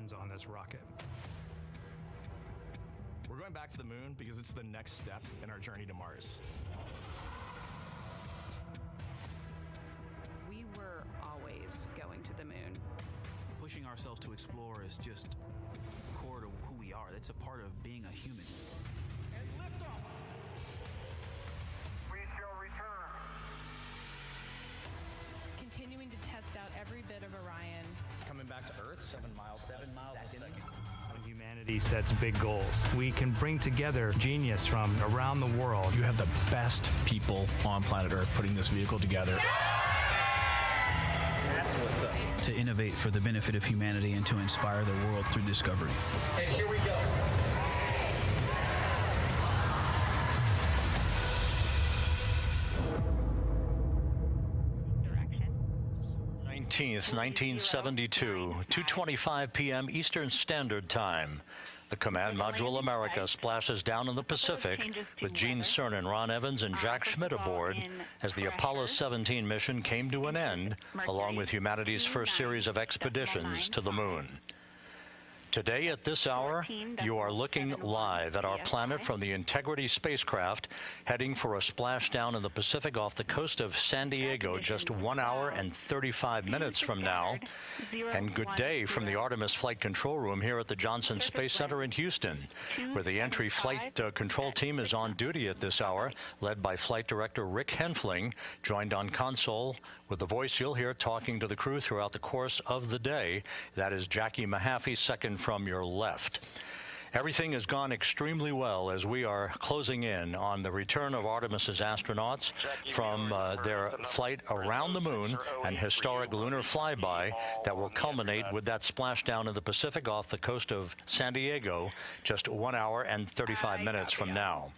missions on this rocket. We're going back to the moon because it's the next step in our journey to Mars. We were always going to the moon. Pushing ourselves to explore is just core to who we are. That's a part of being a human. And liftoff. We shall return. Continuing to test out every bit of Orion. Coming back to Earth, 7 miles a second. When humanity sets big goals, we can bring together genius from around the world. You have the best people on planet Earth putting this vehicle together. That's what's up. To innovate for the benefit of humanity and to inspire the world through discovery. And here we go. 19th, 1972, 2:25 p.m. Eastern Standard Time. The Command Module America splashes down in the Pacific with Gene Cernan, Ron Evans, and Jack Schmidt aboard as the Apollo 17 mission came to an end, along with humanity's first series of expeditions to the moon. Today at this hour, you are looking live at our planet from the Integrity spacecraft, heading for a splashdown in the Pacific off the coast of San Diego just 1 hour and 35 minutes from now. And good day from the Artemis Flight Control Room here at the Johnson Space Center in Houston, where the entry flight control team is on duty at this hour, led by Flight Director Rick Henfling, joined on console with the voice you'll hear talking to the crew throughout the course of the day. That is Jackie Mahaffey, second from your left. Everything has gone extremely well as we are closing in on the return of Artemis's astronauts from their flight around the moon, an historic lunar flyby that will culminate with that splashdown in the Pacific off the coast of San Diego just 1 hour and 35 minutes from now.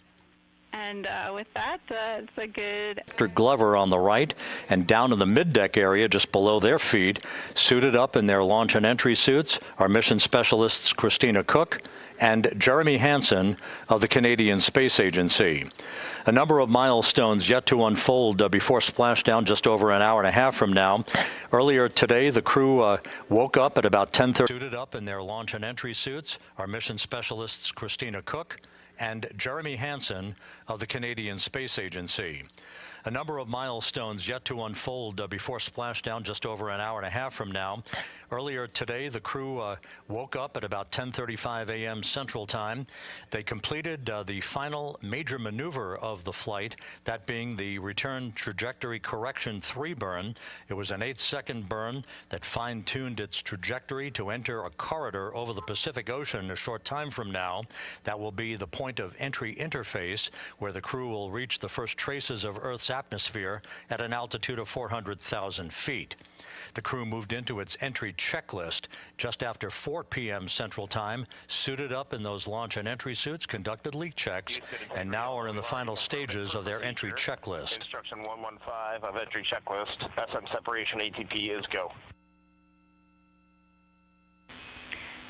And with that, it's a good... Dr. Glover on the right, and down in the middeck area just below their feet, suited up in their launch and entry suits, are mission specialists Christina Cook and Jeremy Hansen of the Canadian Space Agency. A number of milestones yet to unfold before splashdown just over an hour and a half from now. Earlier today, the crew woke up at about 10:30. Suited up in their launch and entry suits are mission specialists Christina Cook and Jeremy Hansen of the Canadian Space Agency. A number of milestones yet to unfold before splashdown just over an hour and a half from now. Earlier today, the crew woke up at about 10:35 a.m. Central Time. They completed the final major maneuver of the flight, that being the return trajectory correction 3 burn. It was an 8-second burn that fine-tuned its trajectory to enter a corridor over the Pacific Ocean a short time from now. That will be the point of entry interface where the crew will reach the first traces of Earth's atmosphere at an altitude of 400,000 feet. The crew moved into its entry checklist just after 4 p.m. Central Time, suited up in those launch and entry suits, conducted leak checks, and now are in the final stages of their entry checklist. Instruction 115 of entry checklist. SM separation ATP is go.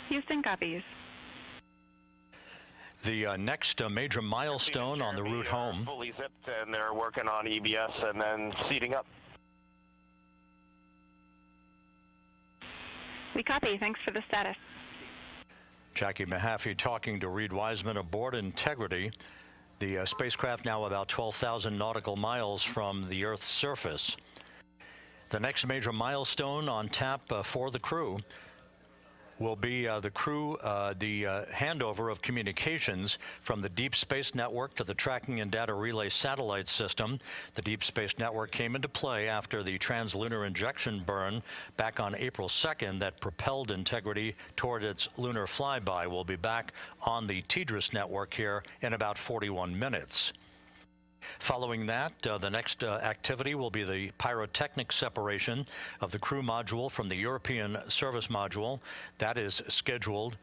Houston copies. The next major milestone on the route home. Fully zipped, and they're working on EBS and then seating up. We copy. Thanks for the status. Jackie Mahaffey talking to Reed Wiseman aboard Integrity. The spacecraft now about 12,000 nautical miles from the Earth's surface. The next major milestone on tap for the crew will be the handover of communications from the Deep Space Network to the Tracking and Data Relay Satellite System. The Deep Space Network came into play after the translunar injection burn back on April 2nd that propelled Integrity toward its lunar flyby. We'll be back on the TDRS network here in about 41 minutes. Following that, the next activity will be the pyrotechnic separation of the crew module from the European service module. That is scheduled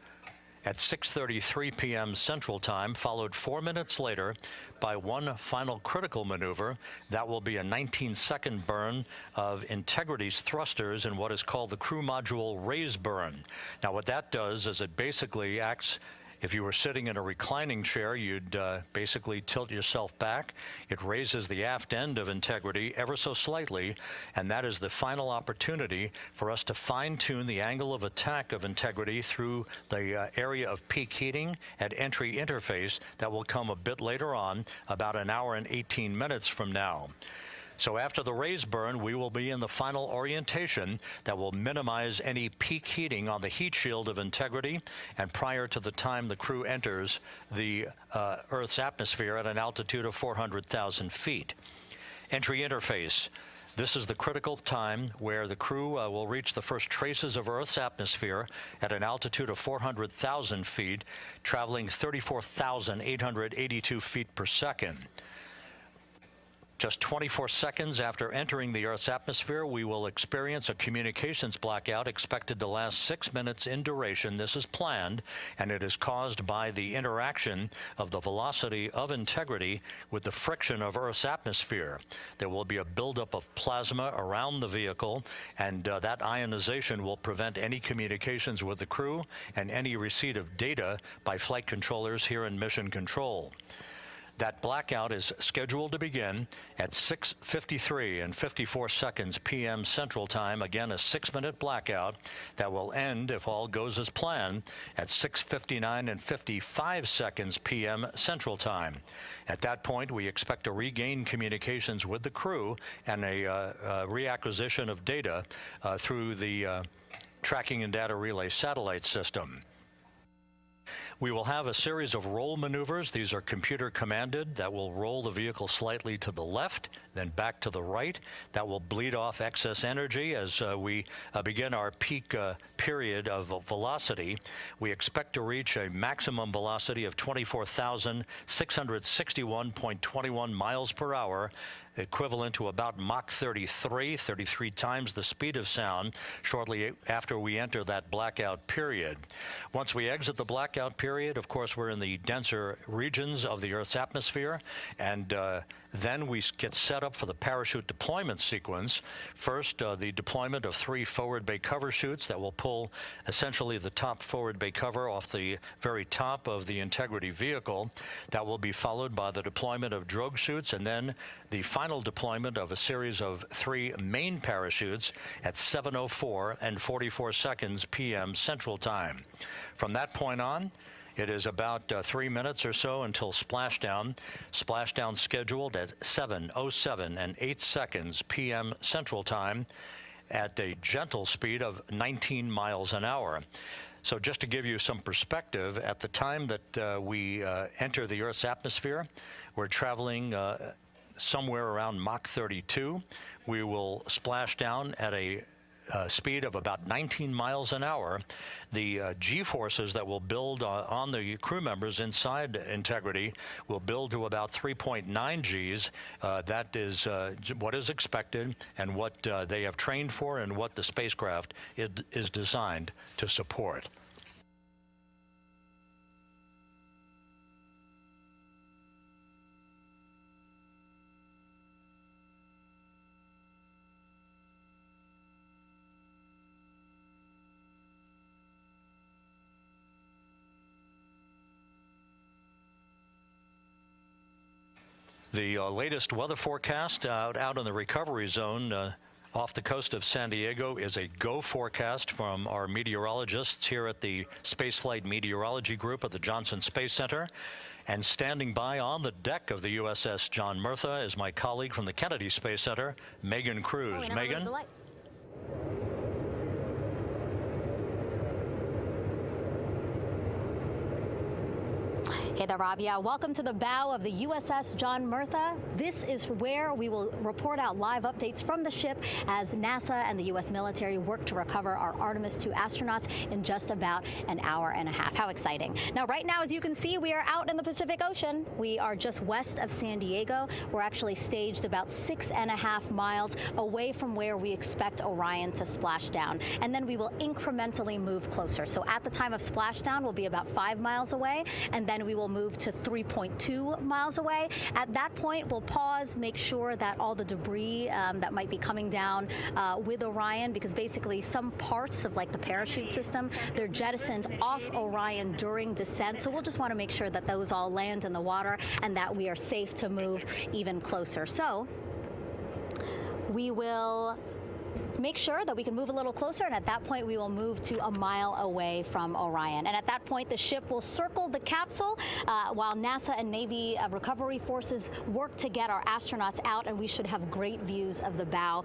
at 6:33 p.m. Central Time, followed 4 minutes later by one final critical maneuver. That will be a 19-second burn of Integrity's thrusters in what is called the crew module raise burn. Now, what that does is it basically acts If you were sitting in a reclining chair, you'd basically tilt yourself back. It raises the aft end of Integrity ever so slightly, and that is the final opportunity for us to fine-tune the angle of attack of Integrity through the area of peak heating at entry interface that will come a bit later on, about an hour and 18 minutes from now. So after the raise burn, we will be in the final orientation that will minimize any peak heating on the heat shield of Integrity and prior to the time the crew enters the Earth's atmosphere at an altitude of 400,000 feet. Entry interface. This is the critical time where the crew will reach the first traces of Earth's atmosphere at an altitude of 400,000 feet, traveling 34,882 feet per second. Just 24 seconds after entering the Earth's atmosphere, we will experience a communications blackout expected to last 6 minutes in duration. This is planned, and it is caused by the interaction of the velocity of Integrity with the friction of Earth's atmosphere. There will be a buildup of plasma around the vehicle, and that ionization will prevent any communications with the crew and any receipt of data by flight controllers here in Mission Control. That blackout is scheduled to begin at 6:53 and 54 seconds p.m. Central Time. Again, a 6-minute blackout that will end, if all goes as planned, at 6:59 and 55 seconds p.m. Central Time. At that point, we expect to regain communications with the crew and a reacquisition of data through the Tracking and Data Relay satellite system. We will have a series of roll maneuvers. These are computer commanded that will roll the vehicle slightly to the left, then back to the right. That will bleed off excess energy as we begin our peak period of velocity. We expect to reach a maximum velocity of 24,661.21 miles per hour, equivalent to about Mach 33 times the speed of sound shortly after we enter that blackout period. Once we exit the blackout period, of course, we're in the denser regions of the Earth's atmosphere, and then we get set up for the parachute deployment sequence. First, the deployment of 3 forward bay cover chutes that will pull essentially the top forward bay cover off the very top of the Integrity vehicle. That will be followed by the deployment of drogue chutes, and then the final deployment of a series of 3 main parachutes at 7:04 and 44 seconds p.m. Central Time. From that point on, it is about 3 minutes or so until splashdown. Splashdown scheduled at 7:07 and 8 seconds p.m. Central Time at a gentle speed of 19 miles an hour. So just to give you some perspective, at the time that we enter the Earth's atmosphere, we're traveling somewhere around Mach 32. We will splash down at a speed of about 19 miles an hour. The G-forces that will build on the crew members inside Integrity will build to about 3.9 Gs. That is what is expected and what they have trained for and what the spacecraft is designed to support. The latest weather forecast out in the recovery zone off the coast of San Diego is a go forecast from our meteorologists here at the Spaceflight Meteorology Group at the Johnson Space Center. And standing by on the deck of the USS John Murtha is my colleague from the Kennedy Space Center, Megan Cruz. Megan? Hey there, Rob. Yeah, welcome to the bow of the USS John Murtha. This is where we will report out live updates from the ship as NASA and the U.S. military work to recover our Artemis II astronauts in just about an hour and a half. How exciting. Now, right now, as you can see, we are out in the Pacific Ocean. We are just west of San Diego. We're actually staged about 6.5 miles away from where we expect Orion to splash down. And then we will incrementally move closer. So at the time of splashdown, we'll be about 5 miles away, and then we will move to 3.2 miles away. At that point, we'll pause, make sure that all the debris that might be coming down with Orion, because basically some parts of like the parachute system, they're jettisoned off Orion during descent. So we'll just want to make sure that those all land in the water and that we are safe to move even closer. So we will make sure that we can move a little closer, and at that point we will move to a mile away from Orion. And at that point the ship will circle the capsule while NASA and Navy recovery forces work to get our astronauts out, and we should have great views of the bow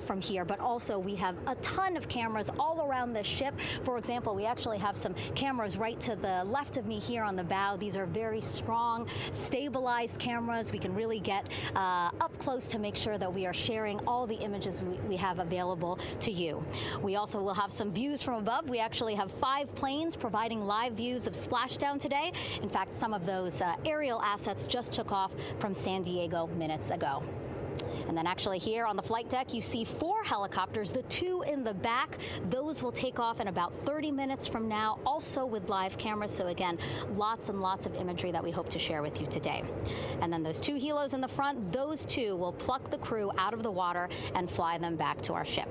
from here. But also we have a ton of cameras all around the ship. For example, we actually have some cameras right to the left of me here on the bow. These are very strong, stabilized cameras. We can really get up close to make sure that we are sharing all the images we have available to you. We also will have some views from above. We actually have 5 planes providing live views of splashdown today. In fact, some of those aerial assets just took off from San Diego minutes ago. And then actually here on the flight deck, you see 4 helicopters, the 2 in the back. Those will take off in about 30 minutes from now, also with live cameras. So again, lots and lots of imagery that we hope to share with you today. And then those 2 helos in the front, those 2 will pluck the crew out of the water and fly them back to our ship.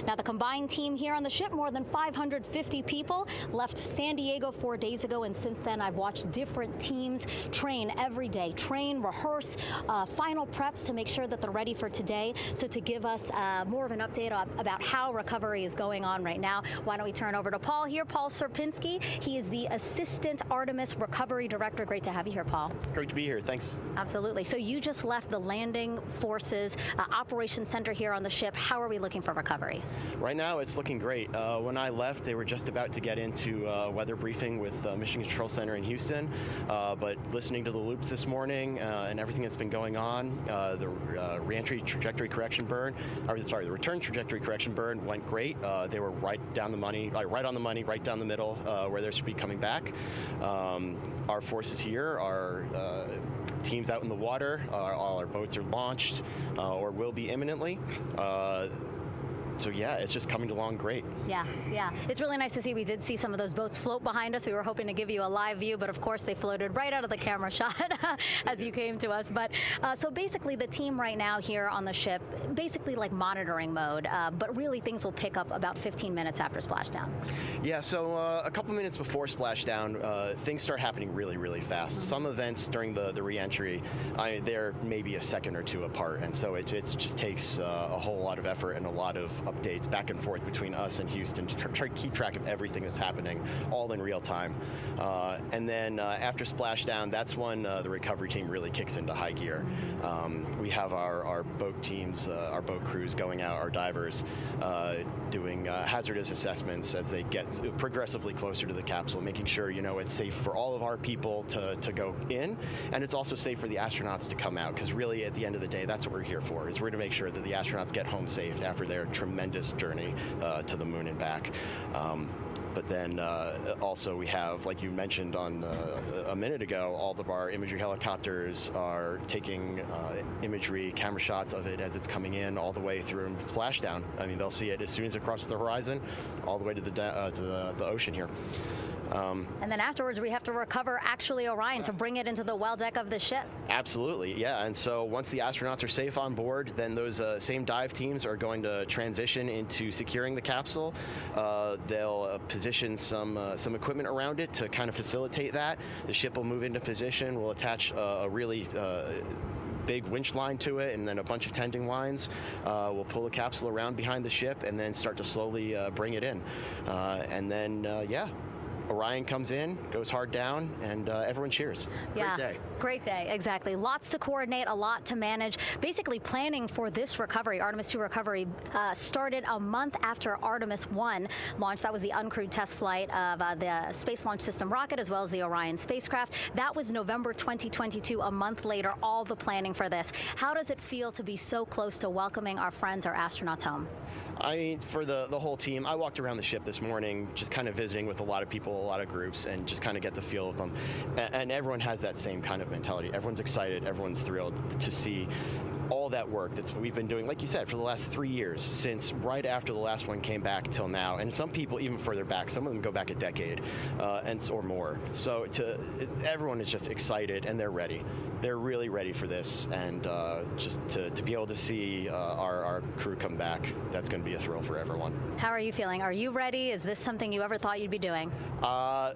Now, the combined team here on the ship, more than 550 people, left San Diego 4 days ago, and since then I've watched different teams train every day, rehearse, final preps to make sure that they're ready for today. So to give us more of an update about how recovery is going on right now, why don't we turn over to Paul here, Paul Serpinski. He is the Assistant Artemis Recovery Director. Great to have you here, Paul. Great to be here, thanks. Absolutely. So you just left the landing forces operations center here on the ship. How are we looking for recovery? Right now, it's looking great. When I left, they were just about to get into weather briefing with Mission Control Center in Houston, but listening to the loops this morning and everything that's been going on, the reentry trajectory correction burn, the return trajectory correction burn went great. They were right down the money, right on the money, right down the middle, where they should be coming back. Our forces here are teams out in the water. All our boats are launched or will be imminently. So yeah, it's just coming along great. Yeah. It's really nice to see. We did see some of those boats float behind us. We were hoping to give you a live view, but of course they floated right out of the camera shot as you came to us. But so basically the team right now here on the ship, basically like monitoring mode, but really things will pick up about 15 minutes after splashdown. Yeah, so a couple minutes before splashdown, things start happening really, really fast. Mm-hmm. Some events during the re-entry, they're maybe a second or 2 apart, and so it just takes a whole lot of effort and a lot of updates back and forth between us and Houston to try to keep track of everything that's happening, all in real time. And then after splashdown, that's when the recovery team really kicks into high gear. We have our boat teams, our boat crews going out, our divers doing hazardous assessments as they get progressively closer to the capsule, making sure it's safe for all of our people to go in, and it's also safe for the astronauts to come out, because really at the end of the day, that's what we're here for, is we're to make sure that the astronauts get home safe after their tremendous journey to the moon and back. But then also we have, like you mentioned on a minute ago, all of our imagery helicopters are taking imagery, camera shots of it as it's coming in all the way through splashdown. I mean, they'll see it as soon as it crosses the horizon, all the way to the ocean here. And then afterwards, we have to recover actually Orion to bring it into the well deck of the ship. Absolutely, yeah. And so once the astronauts are safe on board, then those same dive teams are going to transition into securing the capsule. They'll position some equipment around it to kind of facilitate that. The ship will move into position. We'll attach a really big winch line to it, and then a bunch of tending lines. We'll pull the capsule around behind the ship and then start to slowly bring it in. And then, yeah. Orion comes in, goes hard down, and everyone cheers. Yeah, great day. Great day, exactly. Lots to coordinate, a lot to manage. Basically planning for this recovery, Artemis II recovery, started a month after Artemis 1 launched. That was the uncrewed test flight of the Space Launch System rocket, as well as the Orion spacecraft. That was November 2022, a month later, all the planning for this. How does it feel to be so close to welcoming our friends, our astronauts home? I mean, for the whole team, I walked around the ship this morning, just kind of visiting with a lot of people, a lot of groups, and just kind of get the feel of them. And everyone has that same kind of mentality. Everyone's excited, everyone's thrilled to see all that work that's what we've been doing, like you said, for the last 3 years, since right after the last one came back till now. And some people even further back, some of them go back a decade or more. So everyone is just excited and they're ready. They're really ready for this, and just to be able to see our crew come back, that's going to be a thrill for everyone. How are you feeling? Are you ready? Is this something you ever thought you'd be doing? I'm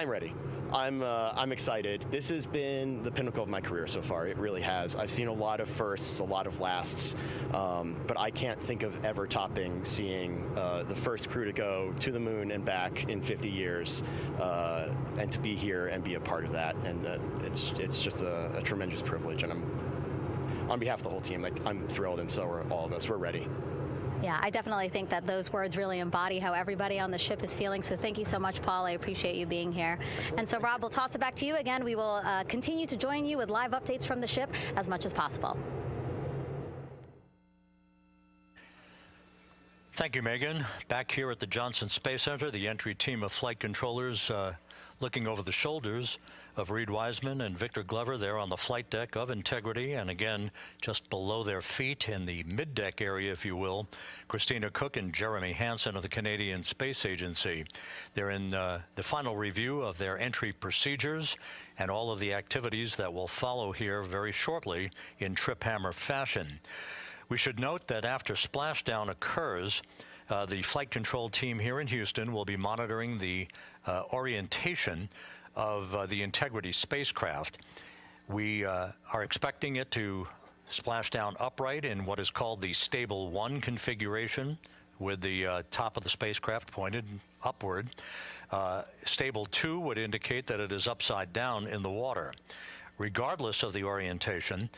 ready. I'm excited. This has been the pinnacle of my career so far. It really has. I've seen a lot of firsts, a lot of lasts, but I can't think of ever topping seeing the first crew to go to the moon and back in 50 years, and to be here and be a part of that. And it's just a tremendous privilege. And on behalf of the whole team, I'm thrilled, and so are all of us. We're ready. Yeah, I definitely think that those words really embody how everybody on the ship is feeling. So thank you so much, Paul. I appreciate you being here. And so, Rob, we'll toss it back to you again. We will continue to join you with live updates from the ship as much as possible. Thank you, Megan. Back here at the Johnson Space Center, the entry team of flight controllers looking over the shoulders of Reed Wiseman and Victor Glover there on the flight deck of Integrity, and again just below their feet in the mid-deck area, if you will, Christina Cook and Jeremy Hansen of the Canadian Space Agency. They're in the final review of their entry procedures and all of the activities that will follow here very shortly in trip hammer fashion. We should note that after splashdown occurs, the flight control team here in Houston will be monitoring the orientation of the Integrity spacecraft. We are expecting it to splash down upright in what is called the Stable 1 configuration, with the top of the spacecraft pointed upward. Stable 2 would indicate that it is upside down in the water. Regardless of the orientation,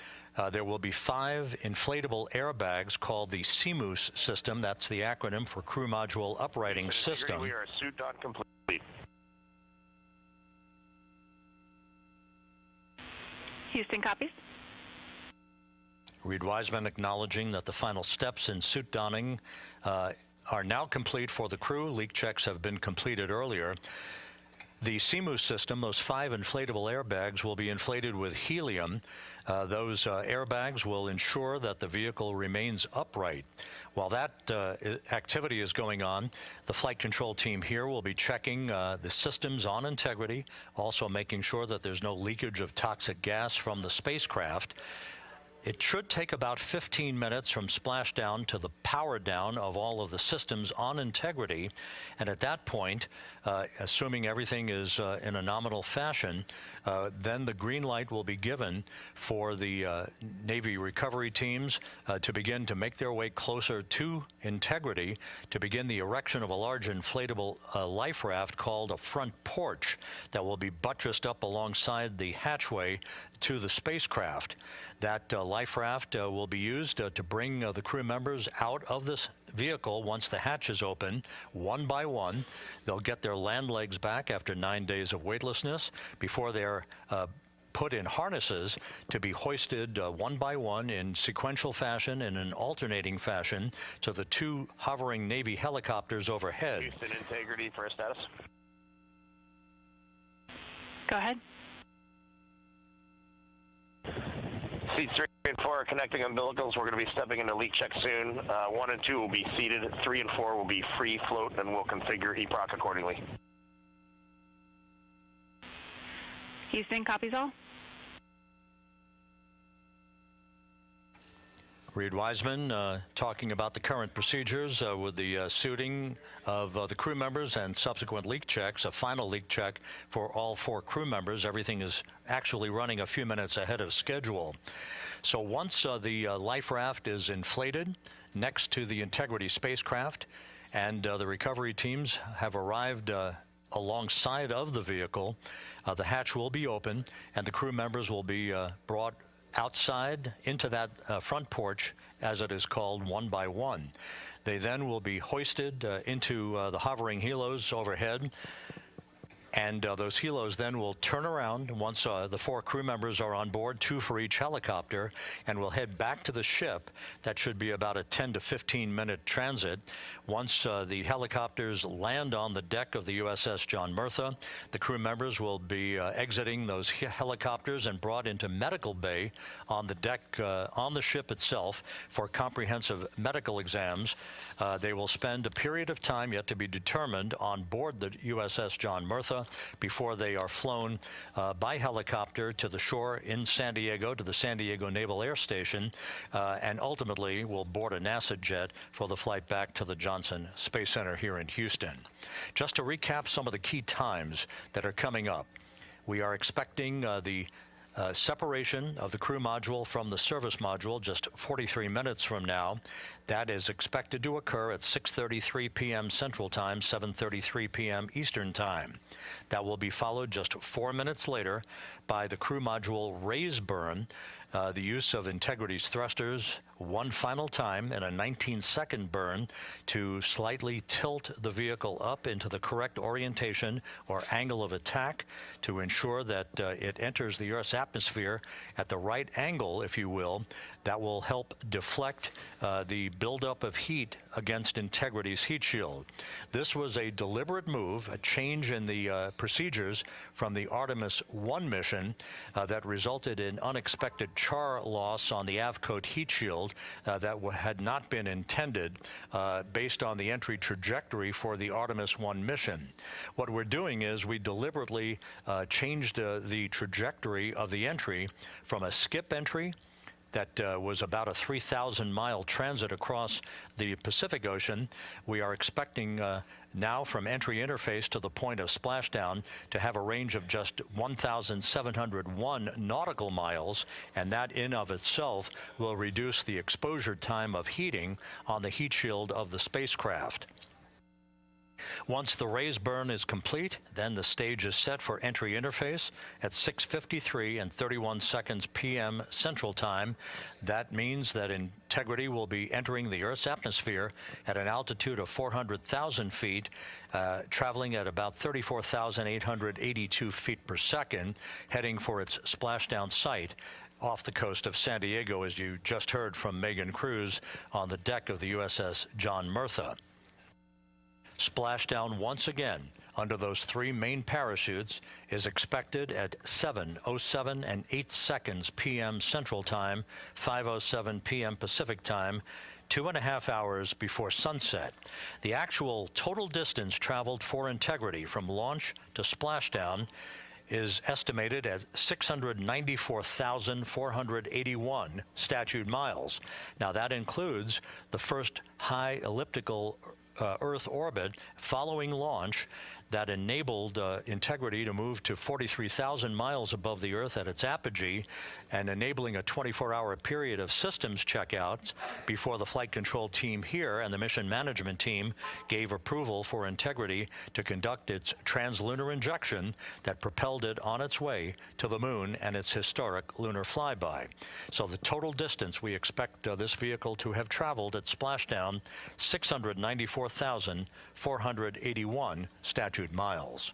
there will be 5 inflatable airbags called the CMOOS system. That's the acronym for Crew Module Uprighting System. We are suit dot complete. Houston copies. Reed Wiseman acknowledging that the final steps in suit donning are now complete for the crew. Leak checks have been completed earlier. The CMOOS system, those 5 inflatable airbags, will be inflated with helium. Those airbags will ensure that the vehicle remains upright. While that activity is going on, the flight control team here will be checking the systems on Integrity, also making sure that there's no leakage of toxic gas from the spacecraft. It should take about 15 minutes from splashdown to the power down of all of the systems on Integrity. And at that point, assuming everything is in a nominal fashion, then the green light will be given for the Navy recovery teams to begin to make their way closer to Integrity, to begin the erection of a large inflatable life raft called a front porch that will be buttressed up alongside the hatchway to the spacecraft. That life raft will be used to bring the crew members out of this vehicle once the hatch is open, one by one. They'll get their land legs back after 9 days of weightlessness before they're put in harnesses to be hoisted one by one in sequential fashion, in an alternating fashion, to the 2 hovering Navy helicopters overhead. Houston Integrity for status. Go ahead. Seats 3 and 4 are connecting umbilicals. We're going to be stepping into leak check soon. 1 and 2 will be seated. 3 and 4 will be free float, and we'll configure EPROC accordingly. Houston copies all. Reed Wiseman talking about the current procedures with the suiting of the crew members and subsequent leak checks, a final leak check for all 4 crew members. Everything is actually running a few minutes ahead of schedule. So once the life raft is inflated next to the Integrity spacecraft and the recovery teams have arrived alongside of the vehicle, the hatch will be open and the crew members will be brought outside into that front porch, as it is called, one by one. They then will be hoisted into the hovering helos overhead And those helos then will turn around once the 4 crew members are on board, 2 for each helicopter, and will head back to the ship. That should be about a 10 to 15-minute transit. Once the helicopters land on the deck of the USS John Murtha, the crew members will be exiting those helicopters and brought into medical bay on the deck on the ship itself for comprehensive medical exams. They will spend a period of time yet to be determined on board the USS John Murtha before they are flown by helicopter to the shore in San Diego, to the San Diego Naval Air Station, and ultimately will board a NASA jet for the flight back to the Johnson Space Center here in Houston. Just to recap some of the key times that are coming up, we are expecting the separation of the crew module from the service module just 43 minutes from now. That is expected to occur at 6:33 p.m. Central Time, 7:33 p.m. Eastern Time. That will be followed just 4 minutes later by the crew module raise burn, the use of Integrity's thrusters one final time in a 19-second burn to slightly tilt the vehicle up into the correct orientation or angle of attack to ensure that it enters the Earth's atmosphere at the right angle, if you will. That will help deflect the buildup of heat against Integrity's heat shield. This was a deliberate move, a change in the procedures from the Artemis I mission that resulted in unexpected char loss on the Avcode heat shield that had not been intended based on the entry trajectory for the Artemis I mission. What we're doing is we deliberately changed the trajectory of the entry from a skip entry that was about a 3,000-mile transit across the Pacific Ocean. We are expecting now from entry interface to the point of splashdown to have a range of just 1,701 nautical miles, and that in of itself will reduce the exposure time of heating on the heat shield of the spacecraft. Once the raise burn is complete, then the stage is set for entry interface at 6:53 and 31 seconds p.m. Central Time. That means that Integrity will be entering the Earth's atmosphere at an altitude of 400,000 feet, traveling at about 34,882 feet per second, heading for its splashdown site off the coast of San Diego, as you just heard from Megan Cruz on the deck of the USS John Murtha. Splashdown once again under those 3 main parachutes is expected at 7:07 and 8 seconds p.m. Central Time, 5:07 p.m. Pacific Time, 2.5 hours before sunset. The actual total distance traveled for Integrity from launch to splashdown is estimated at 694,481 statute miles. Now that includes the first high elliptical Earth orbit following launch that enabled Integrity to move to 43,000 miles above the Earth at its apogee, and enabling a 24-hour period of systems checkouts before the flight control team here and the mission management team gave approval for Integrity to conduct its translunar injection that propelled it on its way to the moon and its historic lunar flyby. So the total distance we expect this vehicle to have traveled at splashdown, 694,481 statute miles.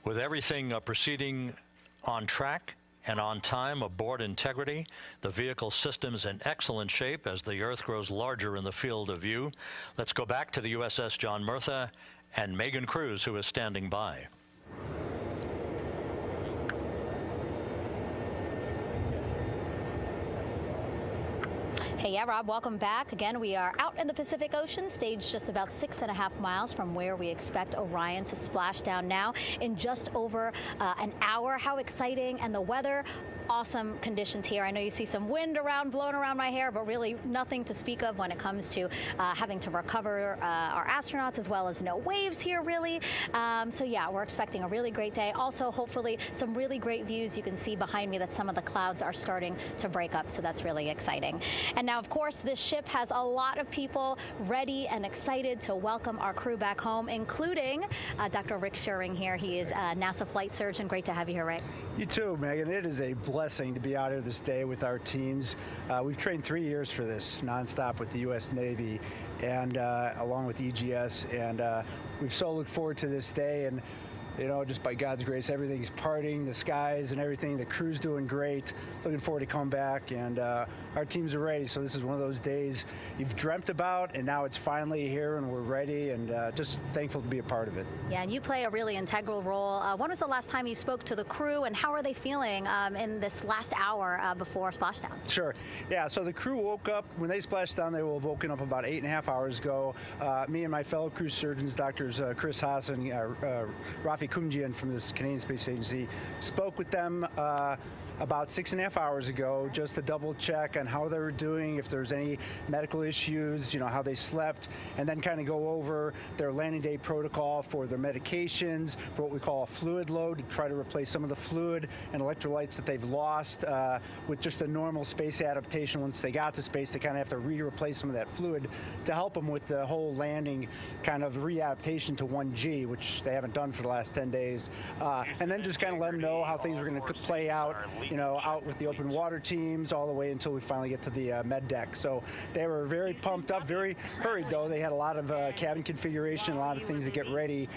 With everything proceeding on track and on time aboard Integrity, the vehicle system's in excellent shape as the Earth grows larger in the field of view. Let's go back to the USS John Murtha and Megan Cruz, who is standing by. Hey, yeah, Rob, welcome back. Again, we are out in the Pacific Ocean, staged just about 6.5 miles from where we expect Orion to splash down now in just over an hour. How exciting, and the weather awesome conditions here. I know you see some wind blowing around my hair, but really nothing to speak of when it comes to having to recover our astronauts, as well as no waves here, really. So yeah, we're expecting a really great day. Also, hopefully, some really great views. You can see behind me that some of the clouds are starting to break up, so that's really exciting. And now, of course, this ship has a lot of people ready and excited to welcome our crew back home, including Dr. Rick Schuring here. He is a NASA flight surgeon. Great to have you here, Rick. You too, Megan. It is a blessing to be out here this day with our teams. We've trained 3 years for this nonstop with the U.S. Navy and along with EGS, and we've so looked forward to this day. And you know, just by God's grace, everything's parting, the skies and everything. The crew's doing great. Looking forward to come back, and our teams are ready. So this is one of those days you've dreamt about, and now it's finally here, and we're ready, and just thankful to be a part of it. Yeah, and you play a really integral role. When was the last time you spoke to the crew, and how are they feeling in this last hour before splashdown? Sure. Yeah, so the crew woke up, when they splashed down, they were woken up about 8.5 hours ago. Me and my fellow crew surgeons, Doctors Chris Haas and Rafi Kumjian from the Canadian Space Agency, spoke with them about 6.5 hours ago, just to double check on how they were doing, if there's any medical issues, you know, how they slept, and then kind of go over their landing day protocol for their medications, for what we call a fluid load, to try to replace some of the fluid and electrolytes that they've lost with just a normal space adaptation. Once they got to space, they kind of have to replace some of that fluid to help them with the whole landing kind of readaptation to 1G, which they haven't done for the last 10 days. And then just kind of let them know how things are going to play out, you know, out with the open water teams all the way until we finally get to the med deck. So they were very pumped up, very hurried though. They had a lot of cabin configuration, a lot of things to get ready.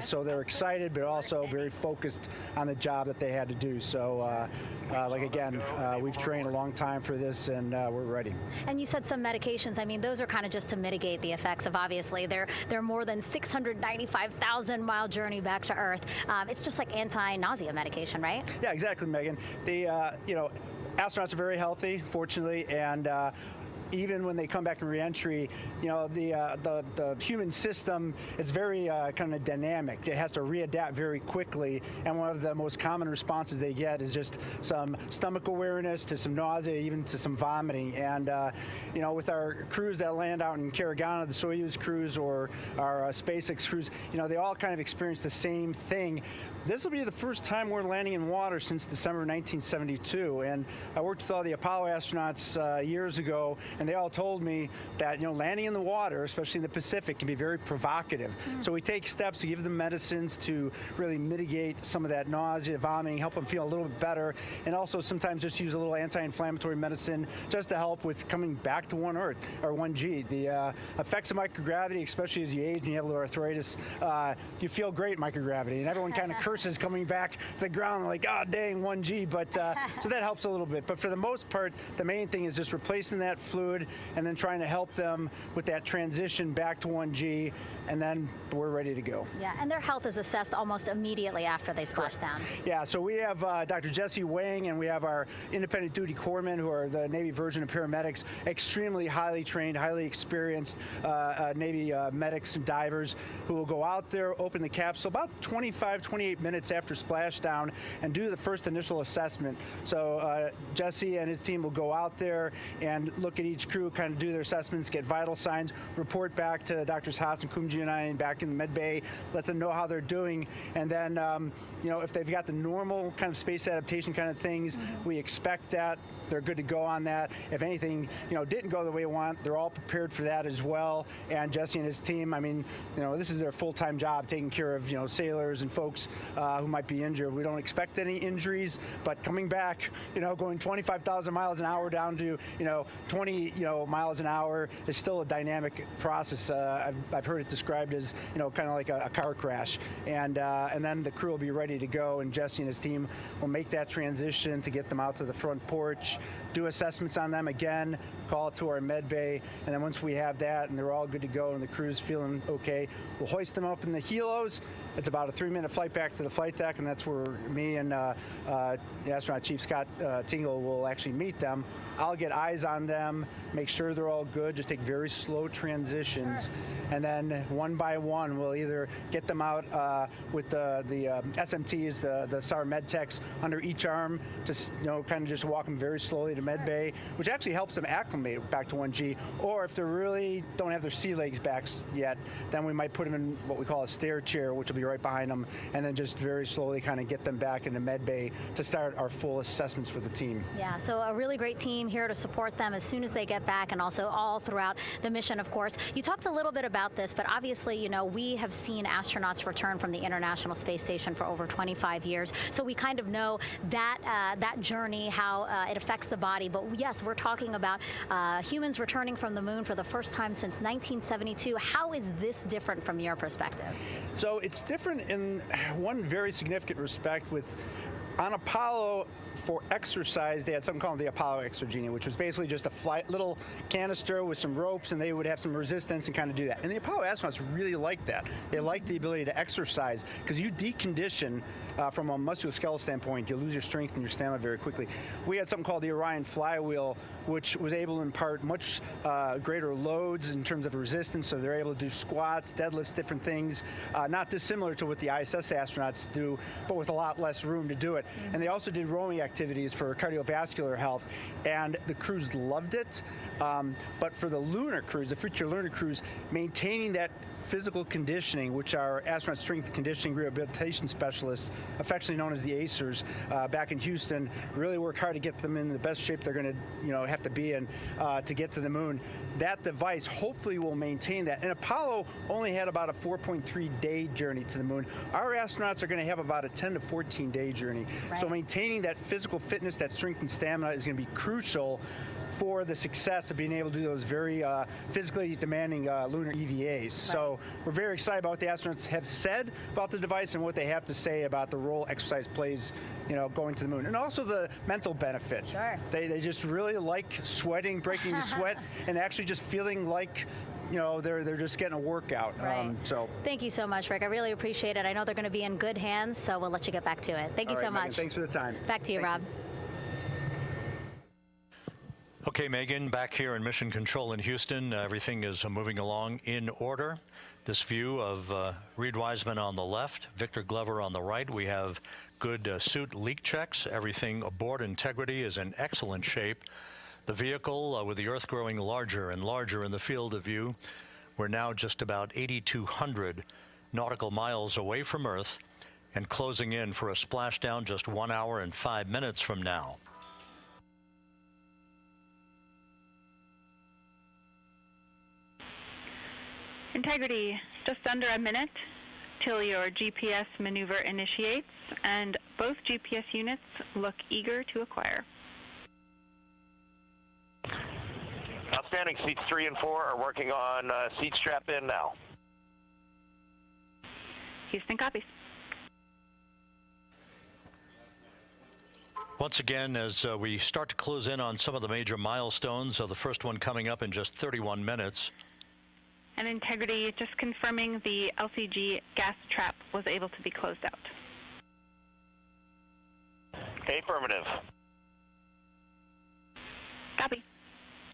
So they're excited, but also very focused on the job that they had to do. So like again, we've trained a long time for this, and we're ready. And you said some medications. I mean, those are kind of just to mitigate the effects of, obviously, their more than 695,000 mile journey back to Earth. It's just like anti-nausea medication, right? Yeah, exactly, Megan. You know, astronauts are very healthy, fortunately, and even when they come back in reentry, you know, the human system is very kind of dynamic. It has to readapt very quickly, and one of the most common responses they get is just some stomach awareness, to some nausea, even to some vomiting. And you know, with our crews that land out in Karagana, the Soyuz crews or our SpaceX crews, you know, they all kind of experience the same thing. This will be the first time we're landing in water since December 1972, and I worked with all the Apollo astronauts years ago, and they all told me that, you know, landing in the water, especially in the Pacific, can be very provocative. So we take steps to give them medicines to really mitigate some of that nausea, vomiting, help them feel a little bit better, and also sometimes just use a little anti-inflammatory medicine just to help with coming back to 1 Earth, or 1G. The effects of microgravity, especially as you age and you have a little arthritis, you feel great in microgravity, and everyone kind of curses coming back to the ground like, oh dang, 1G, but so that helps a little bit. But for the most part, the main thing is just replacing that fluid and then trying to help them with that transition back to 1G, and then we're ready to go. Yeah, and their health is assessed almost immediately after they splash down. Yeah, so we have Dr. Jesse Wang, and we have our independent duty corpsmen, who are the Navy version of paramedics, extremely highly trained, highly experienced Navy medics and divers, who will go out there, open the capsule about 28 minutes after splashdown, and do the first initial assessment. So Jesse and his team will go out there and look at each crew, kind of do their assessments, get vital signs, report back to Drs. Haas and Kumji and I back in the med bay, let them know how they're doing, and then you know, if they've got the normal kind of space adaptation kind of things, we expect that they're good to go on that. If anything, you know, didn't go the way we want, they're all prepared for that as well. And Jesse and his team, I mean, you know, this is their full-time job, taking care of, you know, sailors and folks who might be injured. We don't expect any injuries, but coming back, you know, going 25,000 miles an hour down to, you know, 20, you know, miles an hour is still a dynamic process. I've heard it described as, you know, kind of like a car crash. And then the crew will be ready to go, and Jesse and his team will make that transition to get them out to the front porch, do assessments on them again, call it to our med bay, and then once we have that and they're all good to go and the crew's feeling okay, we'll hoist them up in the helos. It's about a 3-minute flight back to the flight deck, and that's where me and the astronaut chief, Scott Tingle, will actually meet them. I'll get eyes on them, make sure they're all good, just take very slow transitions, and then one by one we'll either get them out with the SMTs, the SAR med techs under each arm, just kind of just walk them very slowly to med bay, which actually helps them acclimate back to 1G. Or if they really don't have their sea legs back yet, then we might put them in what we call a stair chair, which will be right behind them, and then just very slowly kind of get them back into med bay to start our full assessments for the team. Yeah, so a really great team here to support them as soon as they get back, and also all throughout the mission, of course. You talked a little bit about this, but obviously, we have seen astronauts return from the International Space Station for over 25 years, so we kind of know that that journey, how it affects the body. But yes, we're talking about humans returning from the moon for the first time since 1972. How is this different from your perspective? So it's different in one very significant respect. On Apollo, for exercise, they had something called the Apollo Exergenia, which was basically just a little canister with some ropes, and they would have some resistance and kind of do that. And the Apollo astronauts really liked that. They liked the ability to exercise, because you decondition from a musculoskeletal standpoint, you lose your strength and your stamina very quickly. We had something called the Orion flywheel, which was able to impart much greater loads in terms of resistance, so they're able to do squats, deadlifts, different things, not dissimilar to what the ISS astronauts do, but with a lot less room to do it. And they also did rowing activities for cardiovascular health, and the crews loved it. But for the lunar crews, the future lunar crews, maintaining that physical conditioning, which our astronaut strength and conditioning rehabilitation specialists, affectionately known as the ACERs, back in Houston, really work hard to get them in the best shape they're going to have to be in to get to the moon. That device hopefully will maintain that. And Apollo only had about a 4.3-day journey to the moon. Our astronauts are going to have about a 10 to 14-day journey. Right. So maintaining that physical fitness, that strength and stamina is going to be crucial for the success of being able to do those very physically demanding lunar EVAs. Right. So we're very excited about what the astronauts have said about the device and what they have to say about the role exercise plays, going to the moon. And also the mental benefit. Sure. They just really like sweating, breaking the sweat, and actually just feeling like they're just getting a workout. Right. Thank you so much, Rick. I really appreciate it. I know they're going to be in good hands, so we'll let you get back to it. Thank you so much. Megan, thanks for the time. Back to you, Rob. Okay, Megan, back here in Mission Control in Houston. Everything is moving along in order. This view of Reed Wiseman on the left, Victor Glover on the right. We have good suit leak checks. Everything aboard integrity is in excellent shape. The vehicle, with the Earth growing larger and larger in the field of view, we're now just about 8,200 nautical miles away from Earth and closing in for a splashdown just 1 hour and 5 minutes from now. Integrity, just under a minute till your GPS maneuver initiates, and both GPS units look eager to acquire. Outstanding. Seats 3 and 4 are working on seat strap in now. Houston copies. Once again, as we start to close in on some of the major milestones, the first one coming up in just 31 minutes. And Integrity, just confirming the LCG gas trap was able to be closed out. Affirmative. Copy.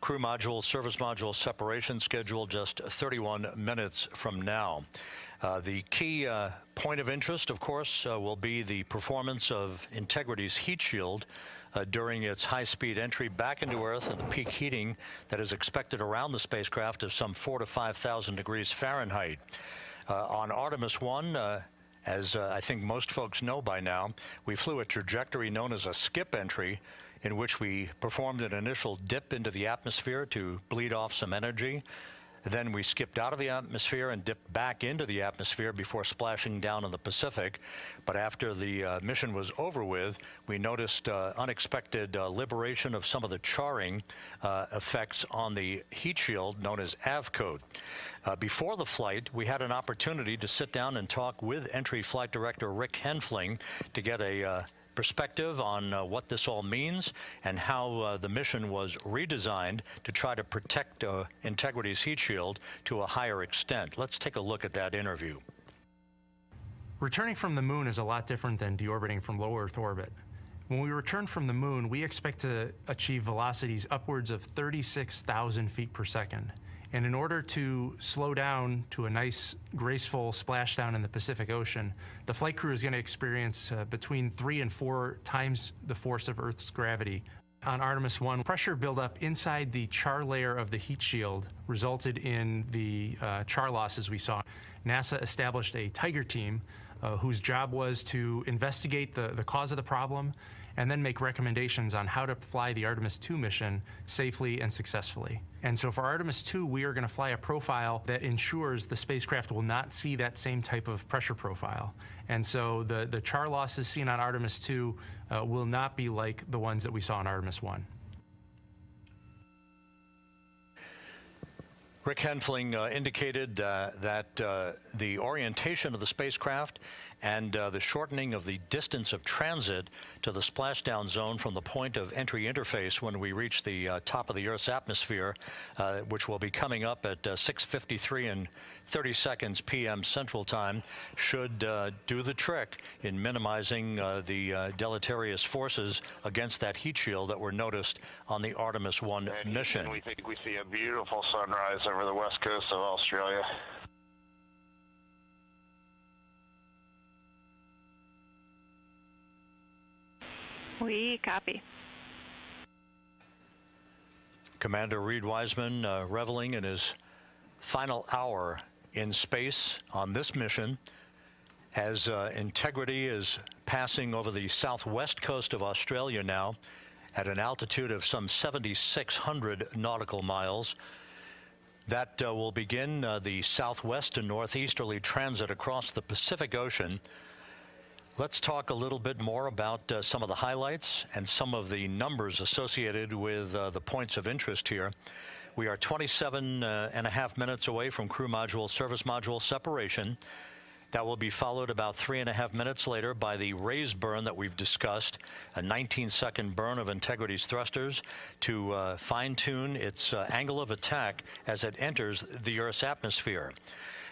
Crew module, service module separation scheduled just 31 minutes from now. The key point of interest, of course, will be the performance of Integrity's heat shield during its high-speed entry back into Earth and the peak heating that is expected around the spacecraft of some 4,000 to 5,000 degrees Fahrenheit. On Artemis 1, as I think most folks know by now, we flew a trajectory known as a skip entry, in which we performed an initial dip into the atmosphere to bleed off some energy. Then we skipped out of the atmosphere and dipped back into the atmosphere before splashing down in the Pacific. But after the mission was over with, we noticed unexpected liberation of some of the charring effects on the heat shield known as AVCOAT. Before the flight, we had an opportunity to sit down and talk with Entry Flight Director Rick Henfling to get a perspective on what this all means and how the mission was redesigned to try to protect Integrity's heat shield to a higher extent. Let's take a look at that interview. Returning from the moon is a lot different than deorbiting from low Earth orbit. When we return from the moon, we expect to achieve velocities upwards of 36,000 feet per second. And in order to slow down to a nice, graceful splashdown in the Pacific Ocean, the flight crew is going to experience between 3 and 4 times the force of Earth's gravity. On Artemis 1, pressure buildup inside the char layer of the heat shield resulted in the char losses we saw. NASA established a Tiger team whose job was to investigate the cause of the problem and then make recommendations on how to fly the Artemis 2 mission safely and successfully. And so for Artemis 2, we are going to fly a profile that ensures the spacecraft will not see that same type of pressure profile. And so the char losses seen on Artemis 2 will not be like the ones that we saw on Artemis 1. Rick Henfling indicated that the orientation of the spacecraft and the shortening of the distance of transit to the splashdown zone from the point of entry interface when we reach the top of the Earth's atmosphere, which will be coming up at 6:53 and 30 seconds p.m. Central Time, should do the trick in minimizing the deleterious forces against that heat shield that were noticed on the Artemis 1 mission. We think we see a beautiful sunrise over the west coast of Australia. We copy. Commander Reed Wiseman reveling in his final hour in space on this mission as Integrity is passing over the southwest coast of Australia now at an altitude of some 7,600 nautical miles. That will begin the southwest and northeasterly transit across the Pacific Ocean. Let's talk a little bit more about some of the highlights and some of the numbers associated with the points of interest here. We are 27.5 minutes away from crew module, service module separation. That will be followed about 3.5 minutes later by the raise burn that we've discussed, a 19-second burn of Integrity's thrusters to fine-tune its angle of attack as it enters the Earth's atmosphere.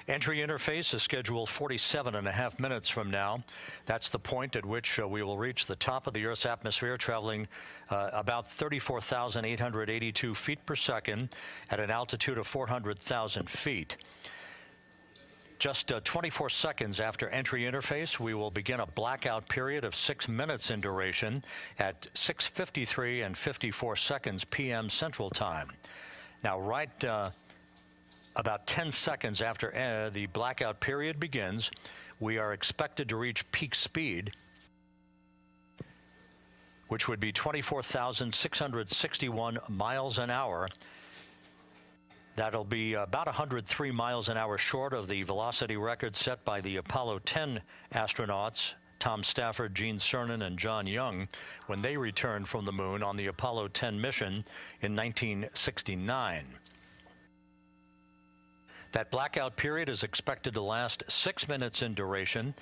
Entry interface is scheduled 47.5 minutes from now. That's the point at which we will reach the top of the Earth's atmosphere, traveling about 34,882 feet per second at an altitude of 400,000 feet. Just 24 seconds after entry interface, we will begin a blackout period of 6 minutes in duration at 6:53 and 54 seconds p.m. Central Time. Now, about 10 seconds after the blackout period begins, we are expected to reach peak speed, which would be 24,661 miles an hour. That'll be about 103 miles an hour short of the velocity record set by the Apollo 10 astronauts, Tom Stafford, Gene Cernan, and John Young, when they returned from the moon on the Apollo 10 mission in 1969. That blackout period is expected to last 6 minutes in duration.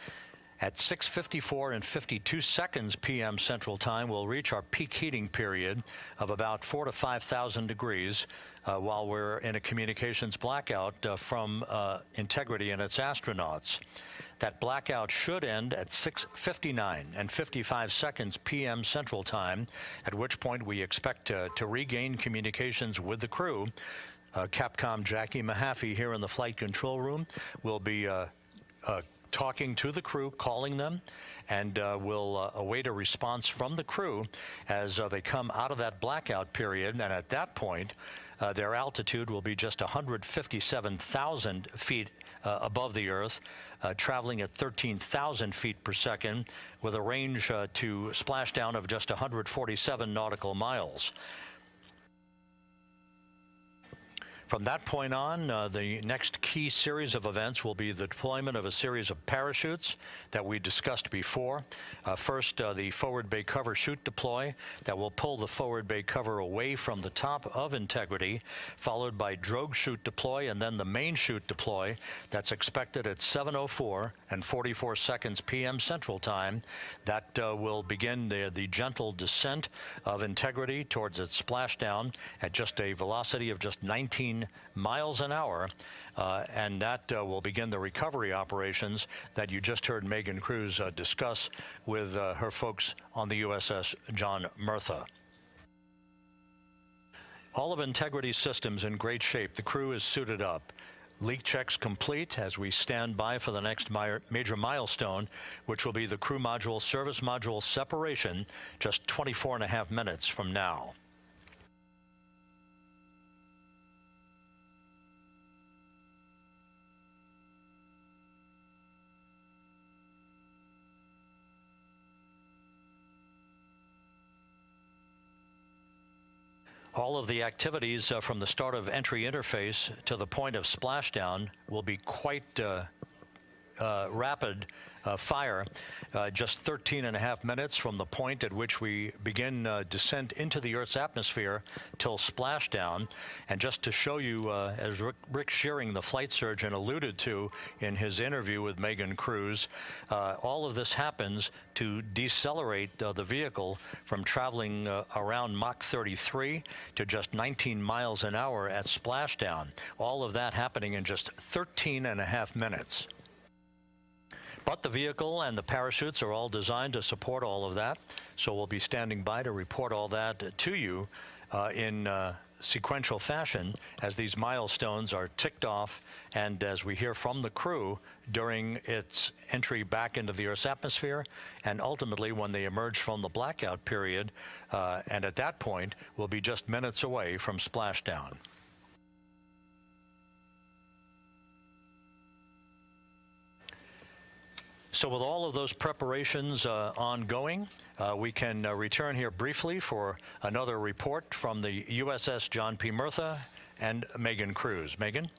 At 6:54 and 52 seconds p.m. Central Time, we'll reach our peak heating period of about 4,000 to 5,000 degrees while we're in a communications blackout from Integrity and its astronauts. That blackout should end at 6:59 and 55 seconds p.m. Central Time, at which point we expect to regain communications with the crew. Capcom Jackie Mahaffey here in the flight control room will be talking to the crew, calling them, and will await a response from the crew as they come out of that blackout period. And at that point, their altitude will be just 157,000 feet above the Earth, traveling at 13,000 feet per second with a range to splashdown of just 147 nautical miles. From that point on, the next key series of events will be the deployment of a series of parachutes that we discussed before. First, the forward bay cover chute deploy that will pull the forward bay cover away from the top of Integrity, followed by drogue chute deploy, and then the main chute deploy that's expected at 7:04 and 44 seconds p.m. Central Time. That will begin the gentle descent of Integrity towards its splashdown at just a velocity of just 19 13 miles an hour, and that will begin the recovery operations that you just heard Megan Cruz discuss with her folks on the USS John Murtha. All of Integrity's systems in great shape. The crew is suited up. Leak checks complete as we stand by for the next major milestone, which will be the crew module service module separation just 24.5 minutes from now. All of the activities from the start of entry interface to the point of splashdown will be quite rapid fire, just 13.5 minutes from the point at which we begin descent into the Earth's atmosphere till splashdown. And just to show you, as Rick Shearing, the flight surgeon, alluded to in his interview with Megan Cruz, all of this happens to decelerate the vehicle from traveling around Mach 33 to just 19 miles an hour at splashdown. All of that happening in just 13.5 minutes. But the vehicle and the parachutes are all designed to support all of that, so we'll be standing by to report all that to you in sequential fashion as these milestones are ticked off and as we hear from the crew during its entry back into the Earth's atmosphere and ultimately when they emerge from the blackout period, and at that point we'll be just minutes away from splashdown. So with all of those preparations ongoing, we can return here briefly for another report from the USS John P. Murtha and Megan Cruz. Megan?